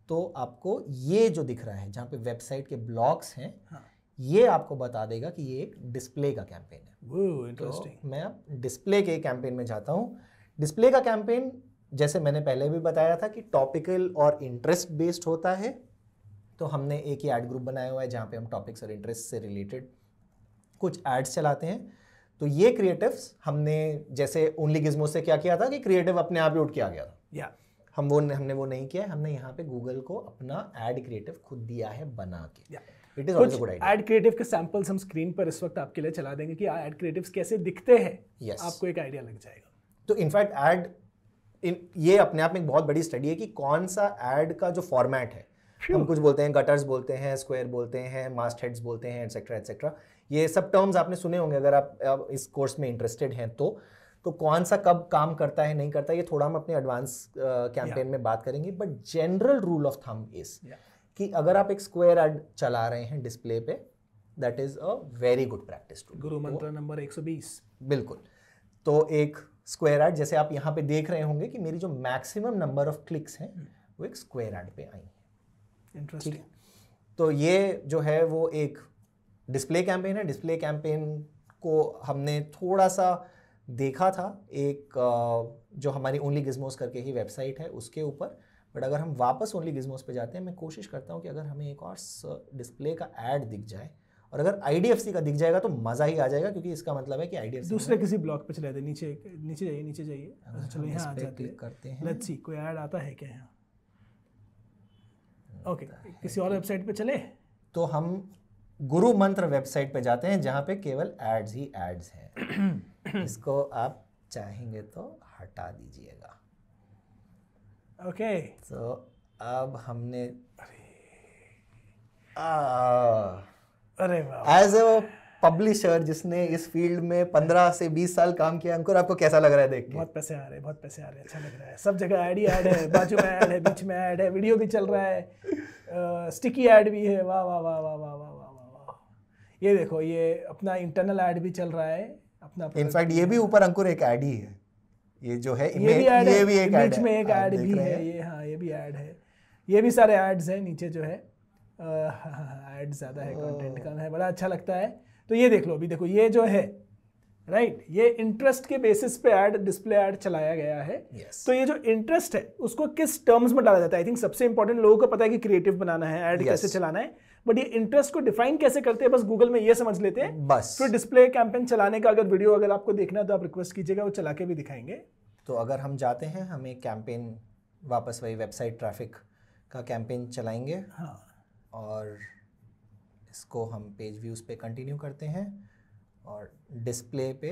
तो आपको ये जो दिख रहा है जहाँ पे वेबसाइट के ब्लॉक्स हैं, ये आपको बता देगा कि ये एक डिस्प्ले का कैंपेन है। इंटरेस्टिंग। तो मैं अब डिस्प्ले के कैंपेन में जाता हूँ। डिस्प्ले का कैंपेन जैसे मैंने पहले भी बताया था कि टॉपिकल और इंटरेस्ट बेस्ड होता है। तो हमने एक ही ऐड ग्रुप बनाया हुआ है जहाँ पे हम टॉपिक्स और इंटरेस्ट से रिलेटेड कुछ एड्स चलाते हैं। तो ये क्रिएटिव्स हमने जैसे ओनली गिज़मो से क्या किया था कि क्रिएटिव अपने आप ही उठ के आ गया था, हमने वो नहीं किया है। हमने यहाँ पे गूगल को अपना एड क्रिएटिव खुद दिया है बना के। It is also good idea. Ad creative के सैंपल्स हम स्क्रीन पर इस वक्त आपके लिए चला देंगे कि एड क्रिएटिव्स कैसे दिखते हैं। आपको एक आइडिया लग जाएगा। तो इनफैक्ट ये अपने आप में एक बहुत बड़ी स्टडी है कि कौन सा एड का जो फॉर्मेट है, हम कुछ बोलते हैं, गटर्स बोलते हैं, स्क्वायर बोलते हैं, मास्ट हेड्स बोलते हैं, एटसेट्रा एटसेट्रा। ये सब टर्म्स आपने सुने होंगे अगर आप इस कोर्स में इंटरेस्टेड हैं तो कौन सा कब काम करता है नहीं करता, ये थोड़ा हम अपने एडवांस कैंपेन में बात करेंगे। But general rule of thumb is कि अगर आप एक स्क्वायर एड चला रहे हैं डिस्प्ले पे, that is a very good practice too. गुरु मंत्र नंबर 120। बिल्कुल। तो एक स्क्वायर एड जैसे आप यहाँ पे देख रहे होंगे कि मेरी जो मैक्सिमम नंबर ऑफ क्लिक्स हैं वो एक स्क्वायर एड पे आई हैं। इंटरेस्टिंग। तो ये जो है वो एक डिस्प्ले कैंपेन है। डिस्प्ले कैंपेन को हमने थोड़ा सा देखा था एक जो हमारी ओनली गिज़मोस करके ही वेबसाइट है उसके ऊपर। बट अगर हम वापस ओनली गिज़मोस पे जाते हैं, मैं कोशिश करता हूँ कि अगर हमें एक और डिस्प्ले का ऐड दिख जाए, और अगर IDFC का दिख जाएगा तो मज़ा ही आ जाएगा, क्योंकि इसका मतलब है कि IDFC दूसरे किसी ब्लॉग पे चले जाते, नीचे जाइए। चलो यहाँ आ जाते क्लिक करते हैं। लेट्स सी कोई ऐड आता है क्या यहाँ। ओके, किसी और वेबसाइट पे चले तो हम गुरु मंत्र वेबसाइट पे जाते हैं जहाँ पे केवल एड्स ही एड्स हैं। इसको आप चाहेंगे तो हटा दीजिएगा। ओके। तो अब हमने अरे वाह, एज अ पब्लिशर जिसने इस फील्ड में 15 से 20 साल काम किया, अंकुर आपको कैसा लग रहा है देख के? बहुत पैसे आ रहे हैं, अच्छा लग रहा है। सब जगह ऐड ही ऐड है, बाजू में ऐड है, बीच में ऐड है, वीडियो भी चल रहा है, स्टिकी ऐड भी है। वाह वाह वाह वाह वाह वाह वाह वाह। ये देखो, ये अपना इंटरनल ऐड भी चल रहा है अपना। इनफैक्ट ये भी ऊपर अंकुर एक ऐड ही है, ये जो है ये भी ऐड है, ये भी एक ऐड बीच में एक ऐड भी है ये। हाँ, ये भी ऐड है। ये भी सारे एड्स हैं नीचे जो है, ऐड ज़्यादा है, कंटेंट कम है, बड़ा अच्छा लगता है। तो ये देख लो, अभी देखो ये जो है, राइट, ये इंटरेस्ट के बेसिस पे ऐड, डिस्प्ले ऐड चलाया गया है। तो ये जो इंटरेस्ट है उसको किस टर्म्स में डाला जाता है, आई थिंक सबसे इंपॉर्टेंट, लोगों को पता है कि क्रिएटिव बनाना है, ऐड कैसे चलाना है, बट ये इंटरेस्ट को डिफाइन कैसे करते हैं बस गूगल में ये समझ लेते हैं बस। फिर डिस्प्ले कैंपेन चलाने का अगर वीडियो अगर आपको देखना है तो आप रिक्वेस्ट कीजिएगा, वो चला के भी दिखाएंगे। तो अगर हम जाते हैं, हम एक कैंपेन वापस वही वेबसाइट ट्रैफिक का कैंपेन चलाएंगे। हाँ, और इसको हम पेज व्यूज पे कंटिन्यू करते हैं और डिस्प्ले पे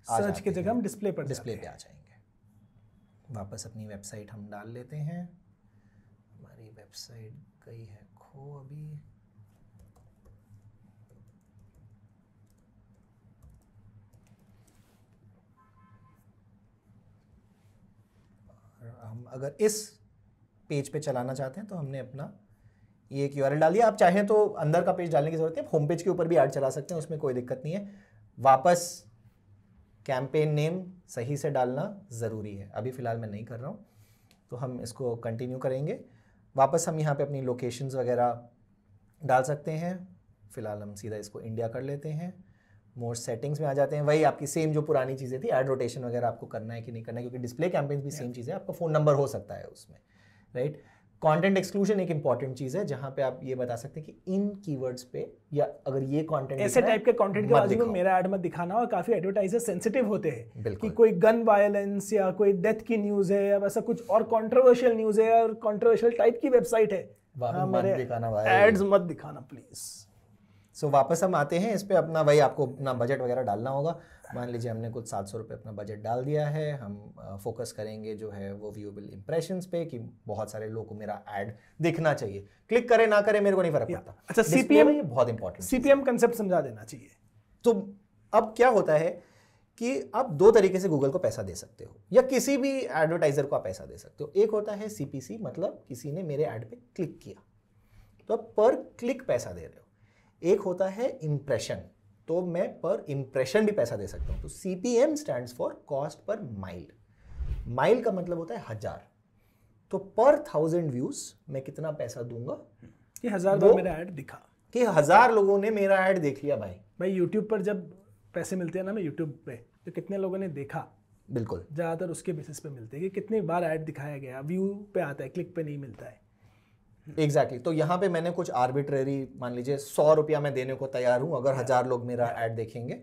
सर्च की जगह हम डिस्प्ले पे आ जाएंगे। वापस अपनी वेबसाइट हम डाल लेते हैं। हमारी वेबसाइट गई है खो अभी। और हम अगर इस पेज पे चलाना चाहते हैं तो हमने अपना ये एक URL डाल दिया। आप चाहें तो अंदर का पेज डालने की जरूरत है, होम पेज के ऊपर भी ऐड चला सकते हैं, उसमें कोई दिक्कत नहीं है। वापस कैंपेन नेम सही से डालना ज़रूरी है। अभी फ़िलहाल मैं नहीं कर रहा हूँ, तो हम इसको कंटिन्यू करेंगे। वापस हम यहाँ पे अपनी लोकेशंस वगैरह डाल सकते हैं। फ़िलहाल हम सीधा इसको इंडिया कर लेते हैं। मोर सेटिंग्स में आ जाते हैं। वही आपकी सेम जो पुरानी चीज़ें थी, ऐड रोटेशन वगैरह आपको करना है कि नहीं करना है, क्योंकि डिस्प्ले कैंपेन्स भी सेम चीज़ है। आपका फ़ोन नंबर हो सकता है उसमें, राइट। कंटेंट एक्सक्लूजन एक इंपॉर्टेंट चीज़ है, जहाँ पे आप ये बता सकते हैं कि इन कीवर्ड्स पे, या अगर ये कंटेंट ऐसे टाइप के कंटेंट के बाजू में मेरा ऐड मत दिखाना। और काफी एडवर्टाइजर सेंसिटिव होते हैं कि कोई गन वायलेंस या कोई डेथ की न्यूज़ है या वैसा कुछ और कंट्रोवर्शियल न्यूज़ है और कंट्रोवर्शियल टाइप की वेबसाइट है, मेरे एड्स मत दिखाना प्लीज। सो वापस हम आते हैं इस पे। अपना वही आपको अपना बजट वगैरह डालना होगा। मान लीजिए हमने कुछ 700 रुपये अपना बजट डाल दिया है। हम फोकस करेंगे जो है वो व्यूएबल इंप्रेशंस पे, कि बहुत सारे लोगों को मेरा ऐड दिखना चाहिए। क्लिक करे ना करे मेरे को नहीं फर्क पड़ता। अच्छा, सीपीएम ये बहुत इंपॉर्टेंट, सीपीएम कंसेप्ट समझा देना चाहिए। तो अब क्या होता है कि आप दो तरीके से गूगल को पैसा दे सकते हो, या किसी भी एडवर्टाइजर को आप पैसा दे सकते हो। एक होता है सीपीसी, मतलब किसी ने मेरे ऐड पे क्लिक किया तो आप पर क्लिक पैसा दे रहे हो। एक होता है इंप्रेशन, तो मैं पर इंप्रेशन भी पैसा दे सकता हूं। तो CPM stands for cost per mile. Mile का मतलब होता है 1000। तो पर 1000 व्यूज मैं कितना पैसा दूंगा कि 1000 बार मेरा ऐड दिखा, कि 1000 लोगों ने मेरा ऐड देख लिया। भाई यूट्यूब पर जब पैसे मिलते हैं ना, मैं यूट्यूब पे, तो कितने लोगों ने देखा, बिल्कुल ज़्यादातर उसके बेसिस पे मिलते हैं कि कितनी बार ऐड दिखाया गया। व्यू पे आता है, क्लिक पे नहीं मिलता है। एग्जैक्टली। तो यहाँ पे मैंने कुछ आर्बिट्रेरी, मान लीजिए 100 रुपया मैं देने को तैयार हूँ अगर 1000 लोग मेरा ऐड देखेंगे,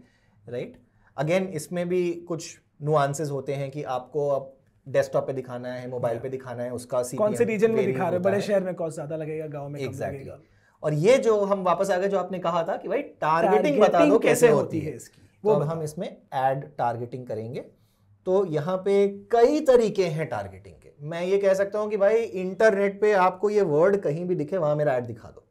राइट। अगेन इसमें भी कुछ नुआंसेस होते हैं कि आपको अब डेस्कटॉप पे दिखाना है, मोबाइल पे दिखाना है, उसका कौन से रीजन में दिखा रहे हैं। बड़े शहर में कॉस्ट ज्यादा लगेगा, गाँव में कम लगेगा। और ये जो हम वापस आ गए, जो आपने कहा था कि भाई टारगेटिंग बता दो कैसे होती है इसकी, वो हम इसमें ऐड टारगेटिंग करेंगे। तो यहाँ पे कई तरीके हैं टारगेटिंग के। मैं ये कह सकता हूँ कि भाई इंटरनेट पे आपको ये वर्ड कहीं भी दिखे वहां मेरा ऐड दिखा दो,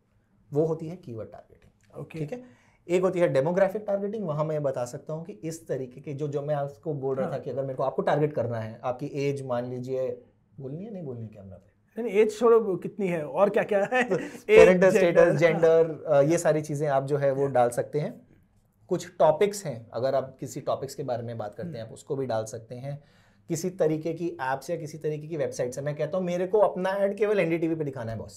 वो होती है कीवर्ड टारगेटिंग, ठीक है। एक होती है डेमोग्राफिक टारगेटिंग, वहां मैं बता सकता हूँ कि इस तरीके के जो मैं आपको बोल रहा था कि अगर मेरे को आपको टारगेट करना है, आपकी एज मान लीजिए, बोलनी है नहीं बोलनी कैमरा पे, नहीं एज छोड़ो, कितनी है और क्या क्या है, पेरेंटल स्टेटस, जेंडर, ये सारी चीजें आप जो है वो डाल सकते हैं। कुछ टॉपिक्स हैं, अगर आप किसी टॉपिक्स के बारे में बात करते हैं आप उसको भी डाल सकते हैं। किसी तरीके की एप्स या किसी तरीके की वेबसाइट से, मैं कहता हूँ मेरे को अपना ऐड केवल एनडीटीवी पे दिखाना है बॉस,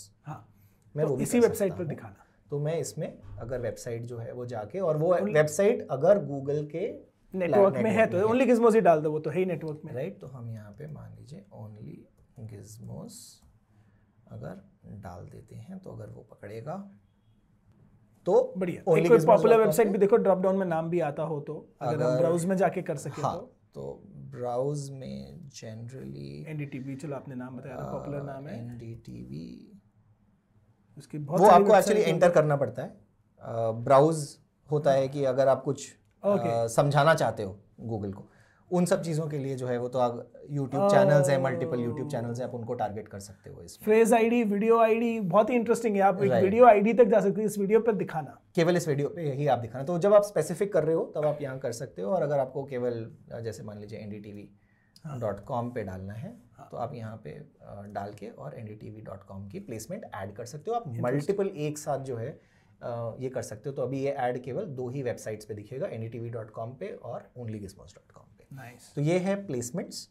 मैं तो वो भी इसी वेबसाइट पर दिखाना। तो मैं इसमें अगर वेबसाइट जो है वो जाके, और वो वेबसाइट अगर गूगल के नेटवर्क में है तो ओनली गिज़मोस ही डाल दो, वो तो है ही नेटवर्क में, राइट। तो हम यहाँ पे मान लीजिए ओनली गिज़मोस अगर डाल देते हैं, तो अगर वो पकड़ेगा तो बढ़िया। एक कोई पॉपुलर वेबसाइट भी देखो, ड्रॉप डाउन में नाम भी आता हो, तो अगर हम ब्राउज में जाके कर सके तो ब्राउज में जनरली एनडीटीवी, चलो आपने नाम बताया, पॉपुलर नाम है एनडीटीवी, उसकी बहुत वो आपको एक्चुअली एंटर करना पड़ता है। ब्राउज होता है कि अगर आप कुछ समझाना चाहते हो गूगल को, उन सब चीज़ों के लिए जो है वो तो आप यूट्यूब चैनल्स हैं, मल्टीपल यूट्यूब चैनल्स हैं, आप उनको टारगेट कर सकते हो। इसमें फ्रेज आईडी, वीडियो आईडी बहुत ही इंटरेस्टिंग है। आप एक वीडियो आईडी तक जा सकते हो, इस वीडियो पर दिखाना, केवल इस वीडियो पे ही आप दिखाना। तो जब आप स्पेसिफिक कर रहे हो तब आप यहाँ कर सकते हो। और अगर आपको केवल जैसे मान लीजिए ndtv.com पे डालना है, तो आप यहाँ पे डाल के और ndtv.com की प्लेसमेंट ऐड कर सकते हो। आप मल्टीपल एक साथ जो है ये कर सकते हो। तो अभी ये ऐड केवल 2 ही वेबसाइट्स पे दिखेगा, ndtv.com पे और onlygizmos.com पे। तो ये है प्लेसमेंट्स।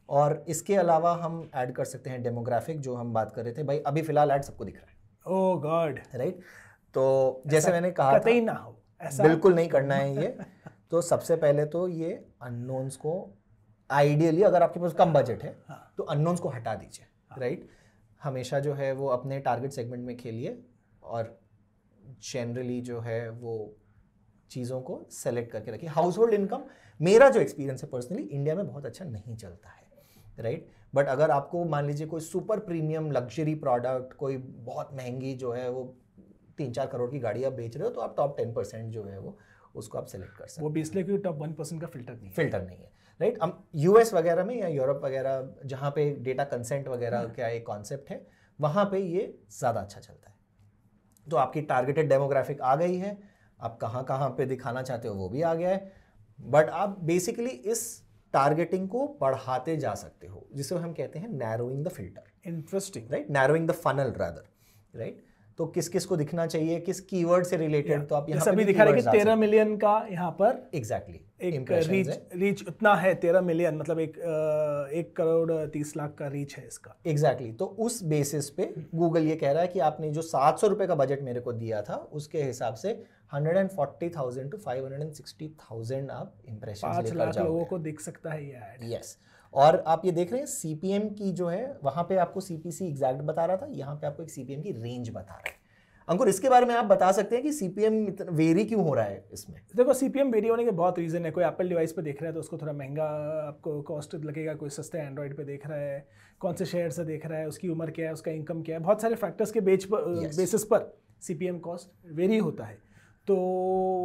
और इसके अलावा हम ऐड कर सकते हैं डेमोग्राफिक, जो हम बात कर रहे थे। भाई अभी फिलहाल ऐड सबको दिख रहा है, ओह गॉड, राइट। तो जैसे मैंने कहा कतई ना हो, ऐसा बिल्कुल नहीं करना है ये। तो सबसे पहले तो ये अननोन्स को, आइडियली अगर आपके पास कम बजट है तो अननोन्स को हटा दीजिए, राइट। हमेशा जो है वो अपने टारगेट सेगमेंट में खेलिए, और जनरली जो है वो चीज़ों को सेलेक्ट करके रखिए। हाउस होल्ड इनकम, मेरा जो एक्सपीरियंस है पर्सनली, इंडिया में बहुत अच्छा नहीं चलता है, राइट। बट अगर आपको मान लीजिए कोई सुपर प्रीमियम लग्जरी प्रोडक्ट, कोई बहुत महंगी जो है वो 3-4 करोड़ की गाड़ी आप बेच रहे हो, तो आप टॉप 10% जो है वो उसको आप सेलेक्ट कर सकते हो। वो भी इसलिए क्योंकि टॉप 1% का फिल्टर नहीं है, राइट। हम यूएस वगैरह में या यूरोप वगैरह, जहाँ पे डेटा कंसेंट वगैरह का एक कॉन्सेप्ट है, वहाँ पे ये ज़्यादा अच्छा चलता है। तो आपकी टारगेटेड डेमोग्राफिक आ गई है, आप कहाँ कहाँ पे दिखाना चाहते हो वो भी आ गया है। बट आप बेसिकली इस टारगेटिंग को बढ़ाते जा सकते हो, जिसे हम कहते हैं narrowing the filter. Interesting, right, narrowing the funnel rather, right. तो किस किस को दिखना चाहिए, किस कीवर्ड से रिलेटेड, तो आप यहाँ अभी दिखा रहा है कि 13 मिलियन का यहाँ पर एग्जैक्टली एक रीच उतना है, 13 मिलियन मतलब 1 करोड़ 30 लाख का रीच है इसका। एग्जैक्टली तो उस बेसिस पे गूगल ये कह रहा है कि आपने जो 700 रुपए का बजट मेरे को दिया था उसके हिसाब से 140,000 to 560,000 आप इंप्रेशन 5 लाख लोगों को दिख सकता है ये ऐड। यस, और आप ये देख रहे हैं सीपीएम की जो है वहां पे आपको सीपीसी एग्जैक्ट बता रहा था, यहाँ पे आपको एक सीपीएम की रेंज बता रहा है। अंकुर, इसके बारे में आप बता सकते हैं कि सीपीएम वेरी क्यों हो रहा है इसमें? देखो, सीपीएम वेरी होने के बहुत रीजन है। कोई एप्पल डिवाइस पे देख रहा है तो उसको थोड़ा महंगा आपको कॉस्ट लगेगा, कोई सस्ते एंड्रॉइड पे देख रहा है, कौन से शेयर से देख रहा है, उसकी उम्र क्या है, उसका इनकम क्या है, बहुत सारे फैक्टर्स के बेसिस पर सीपीएम कॉस्ट वेरी होता है। तो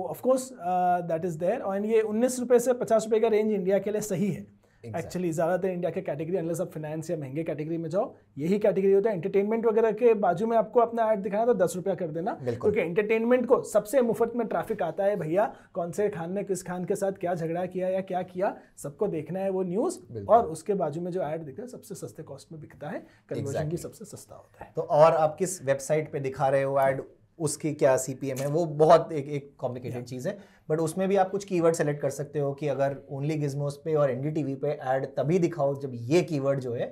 ऑफकोर्स दैट इज देयर। और ये 19 रुपये से 50 रुपये का रेंज इंडिया के लिए सही है एक्चुअली। ज़्यादातर इंडिया के कैटेगरी, अनलेस आप फाइनेंस या महंगे कैटेगरी में जाओ, यही कैटेगरी होता है। एंटरटेनमेंट वगैरह के बाजू में आपको अपना ऐड दिखाना तो 10 रुपया कर देना, क्योंकि एंटरटेनमेंट को सबसे मुफ्त में ट्रैफिक आता है भैया। कौन से खान ने किस खान के साथ क्या झगड़ा किया या क्या किया, सबको देखना है वो न्यूज़, और उसके बाजू में जो ऐड दिखता है सबसे सस्ते कॉस्ट में बिकता है, कन्वर्जन भी सबसे सस्ता होता है। तो और आप किस वेबसाइट पे दिखा रहे हो ऐड, उसकी क्या सीपीएम है, वो बहुत एक कॉम्प्लिकेटेड चीज़ है। बट उसमें भी आप कुछ कीवर्ड सेलेक्ट कर सकते हो कि अगर ओनली गिज़मोस पे और एनडीटीवी पे ऐड तभी दिखाओ जब ये कीवर्ड जो है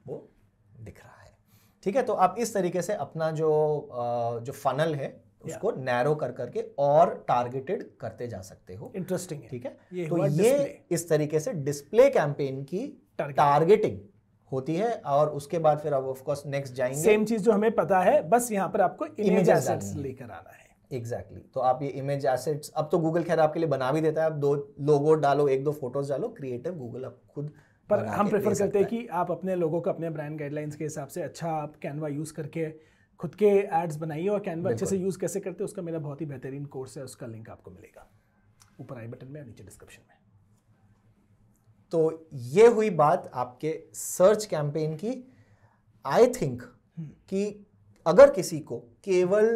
वो दिख रहा है। ठीक है, तो आप इस तरीके से अपना जो फनल है उसको नैरो कर करके और टारगेटेड करते जा सकते हो। इंटरेस्टिंग है। ठीक है, तो ये इस तरीके से डिस्प्ले कैंपेन की टारगेटिंग होती है, और उसके बाद फिर आप ऑफ कोर्स नेक्स्ट जाएंगे। सेम चीज जो हमें पता है, बस यहाँ पर आपको इमेज एसेट्स लेकर आना है। एग्जैक्टली तो आप ये इमेज एसेट्स, अब तो गूगल खैर आपके लिए बना भी देता है, आप 2 लोगो डालो, 1-2 फोटोज डालो, क्रिएटिव गूगल आप खुद। पर हम प्रेफर करते हैं कि आप अपने लोगों को अपने ब्रांड गाइडलाइंस के हिसाब से अच्छा आप कैनवा यूज करके खुद के एड्स बनाइए। और कैनवा अच्छे से यूज कैसे करते हैं उसका मेरा बहुत ही बेहतरीन कोर्स है, उसका लिंक आपको मिलेगा ऊपर आई बटन में और नीचे डिस्क्रिप्शन में। तो ये हुई बात आपके सर्च कैंपेन की। आई थिंक कि अगर किसी को केवल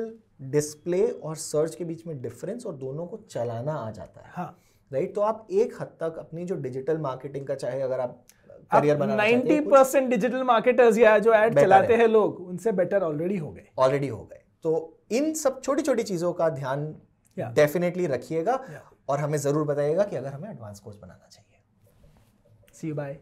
डिस्प्ले और सर्च के बीच में डिफरेंस और दोनों को चलाना आ जाता है, हाँ, राइट, तो आप एक हद तक अपनी जो डिजिटल मार्केटिंग का, चाहे अगर आप करियर बनाना 90% डिजिटल मार्केटर्स या जो ऐड चलाते हैं लोग, उनसे बेटर ऑलरेडी हो गए। तो इन सब छोटी छोटी चीजों का ध्यान डेफिनेटली रखिएगा और हमें जरूर बताइएगा कि अगर हमें एडवांस कोर्स बनाना चाहिए। See you, bye.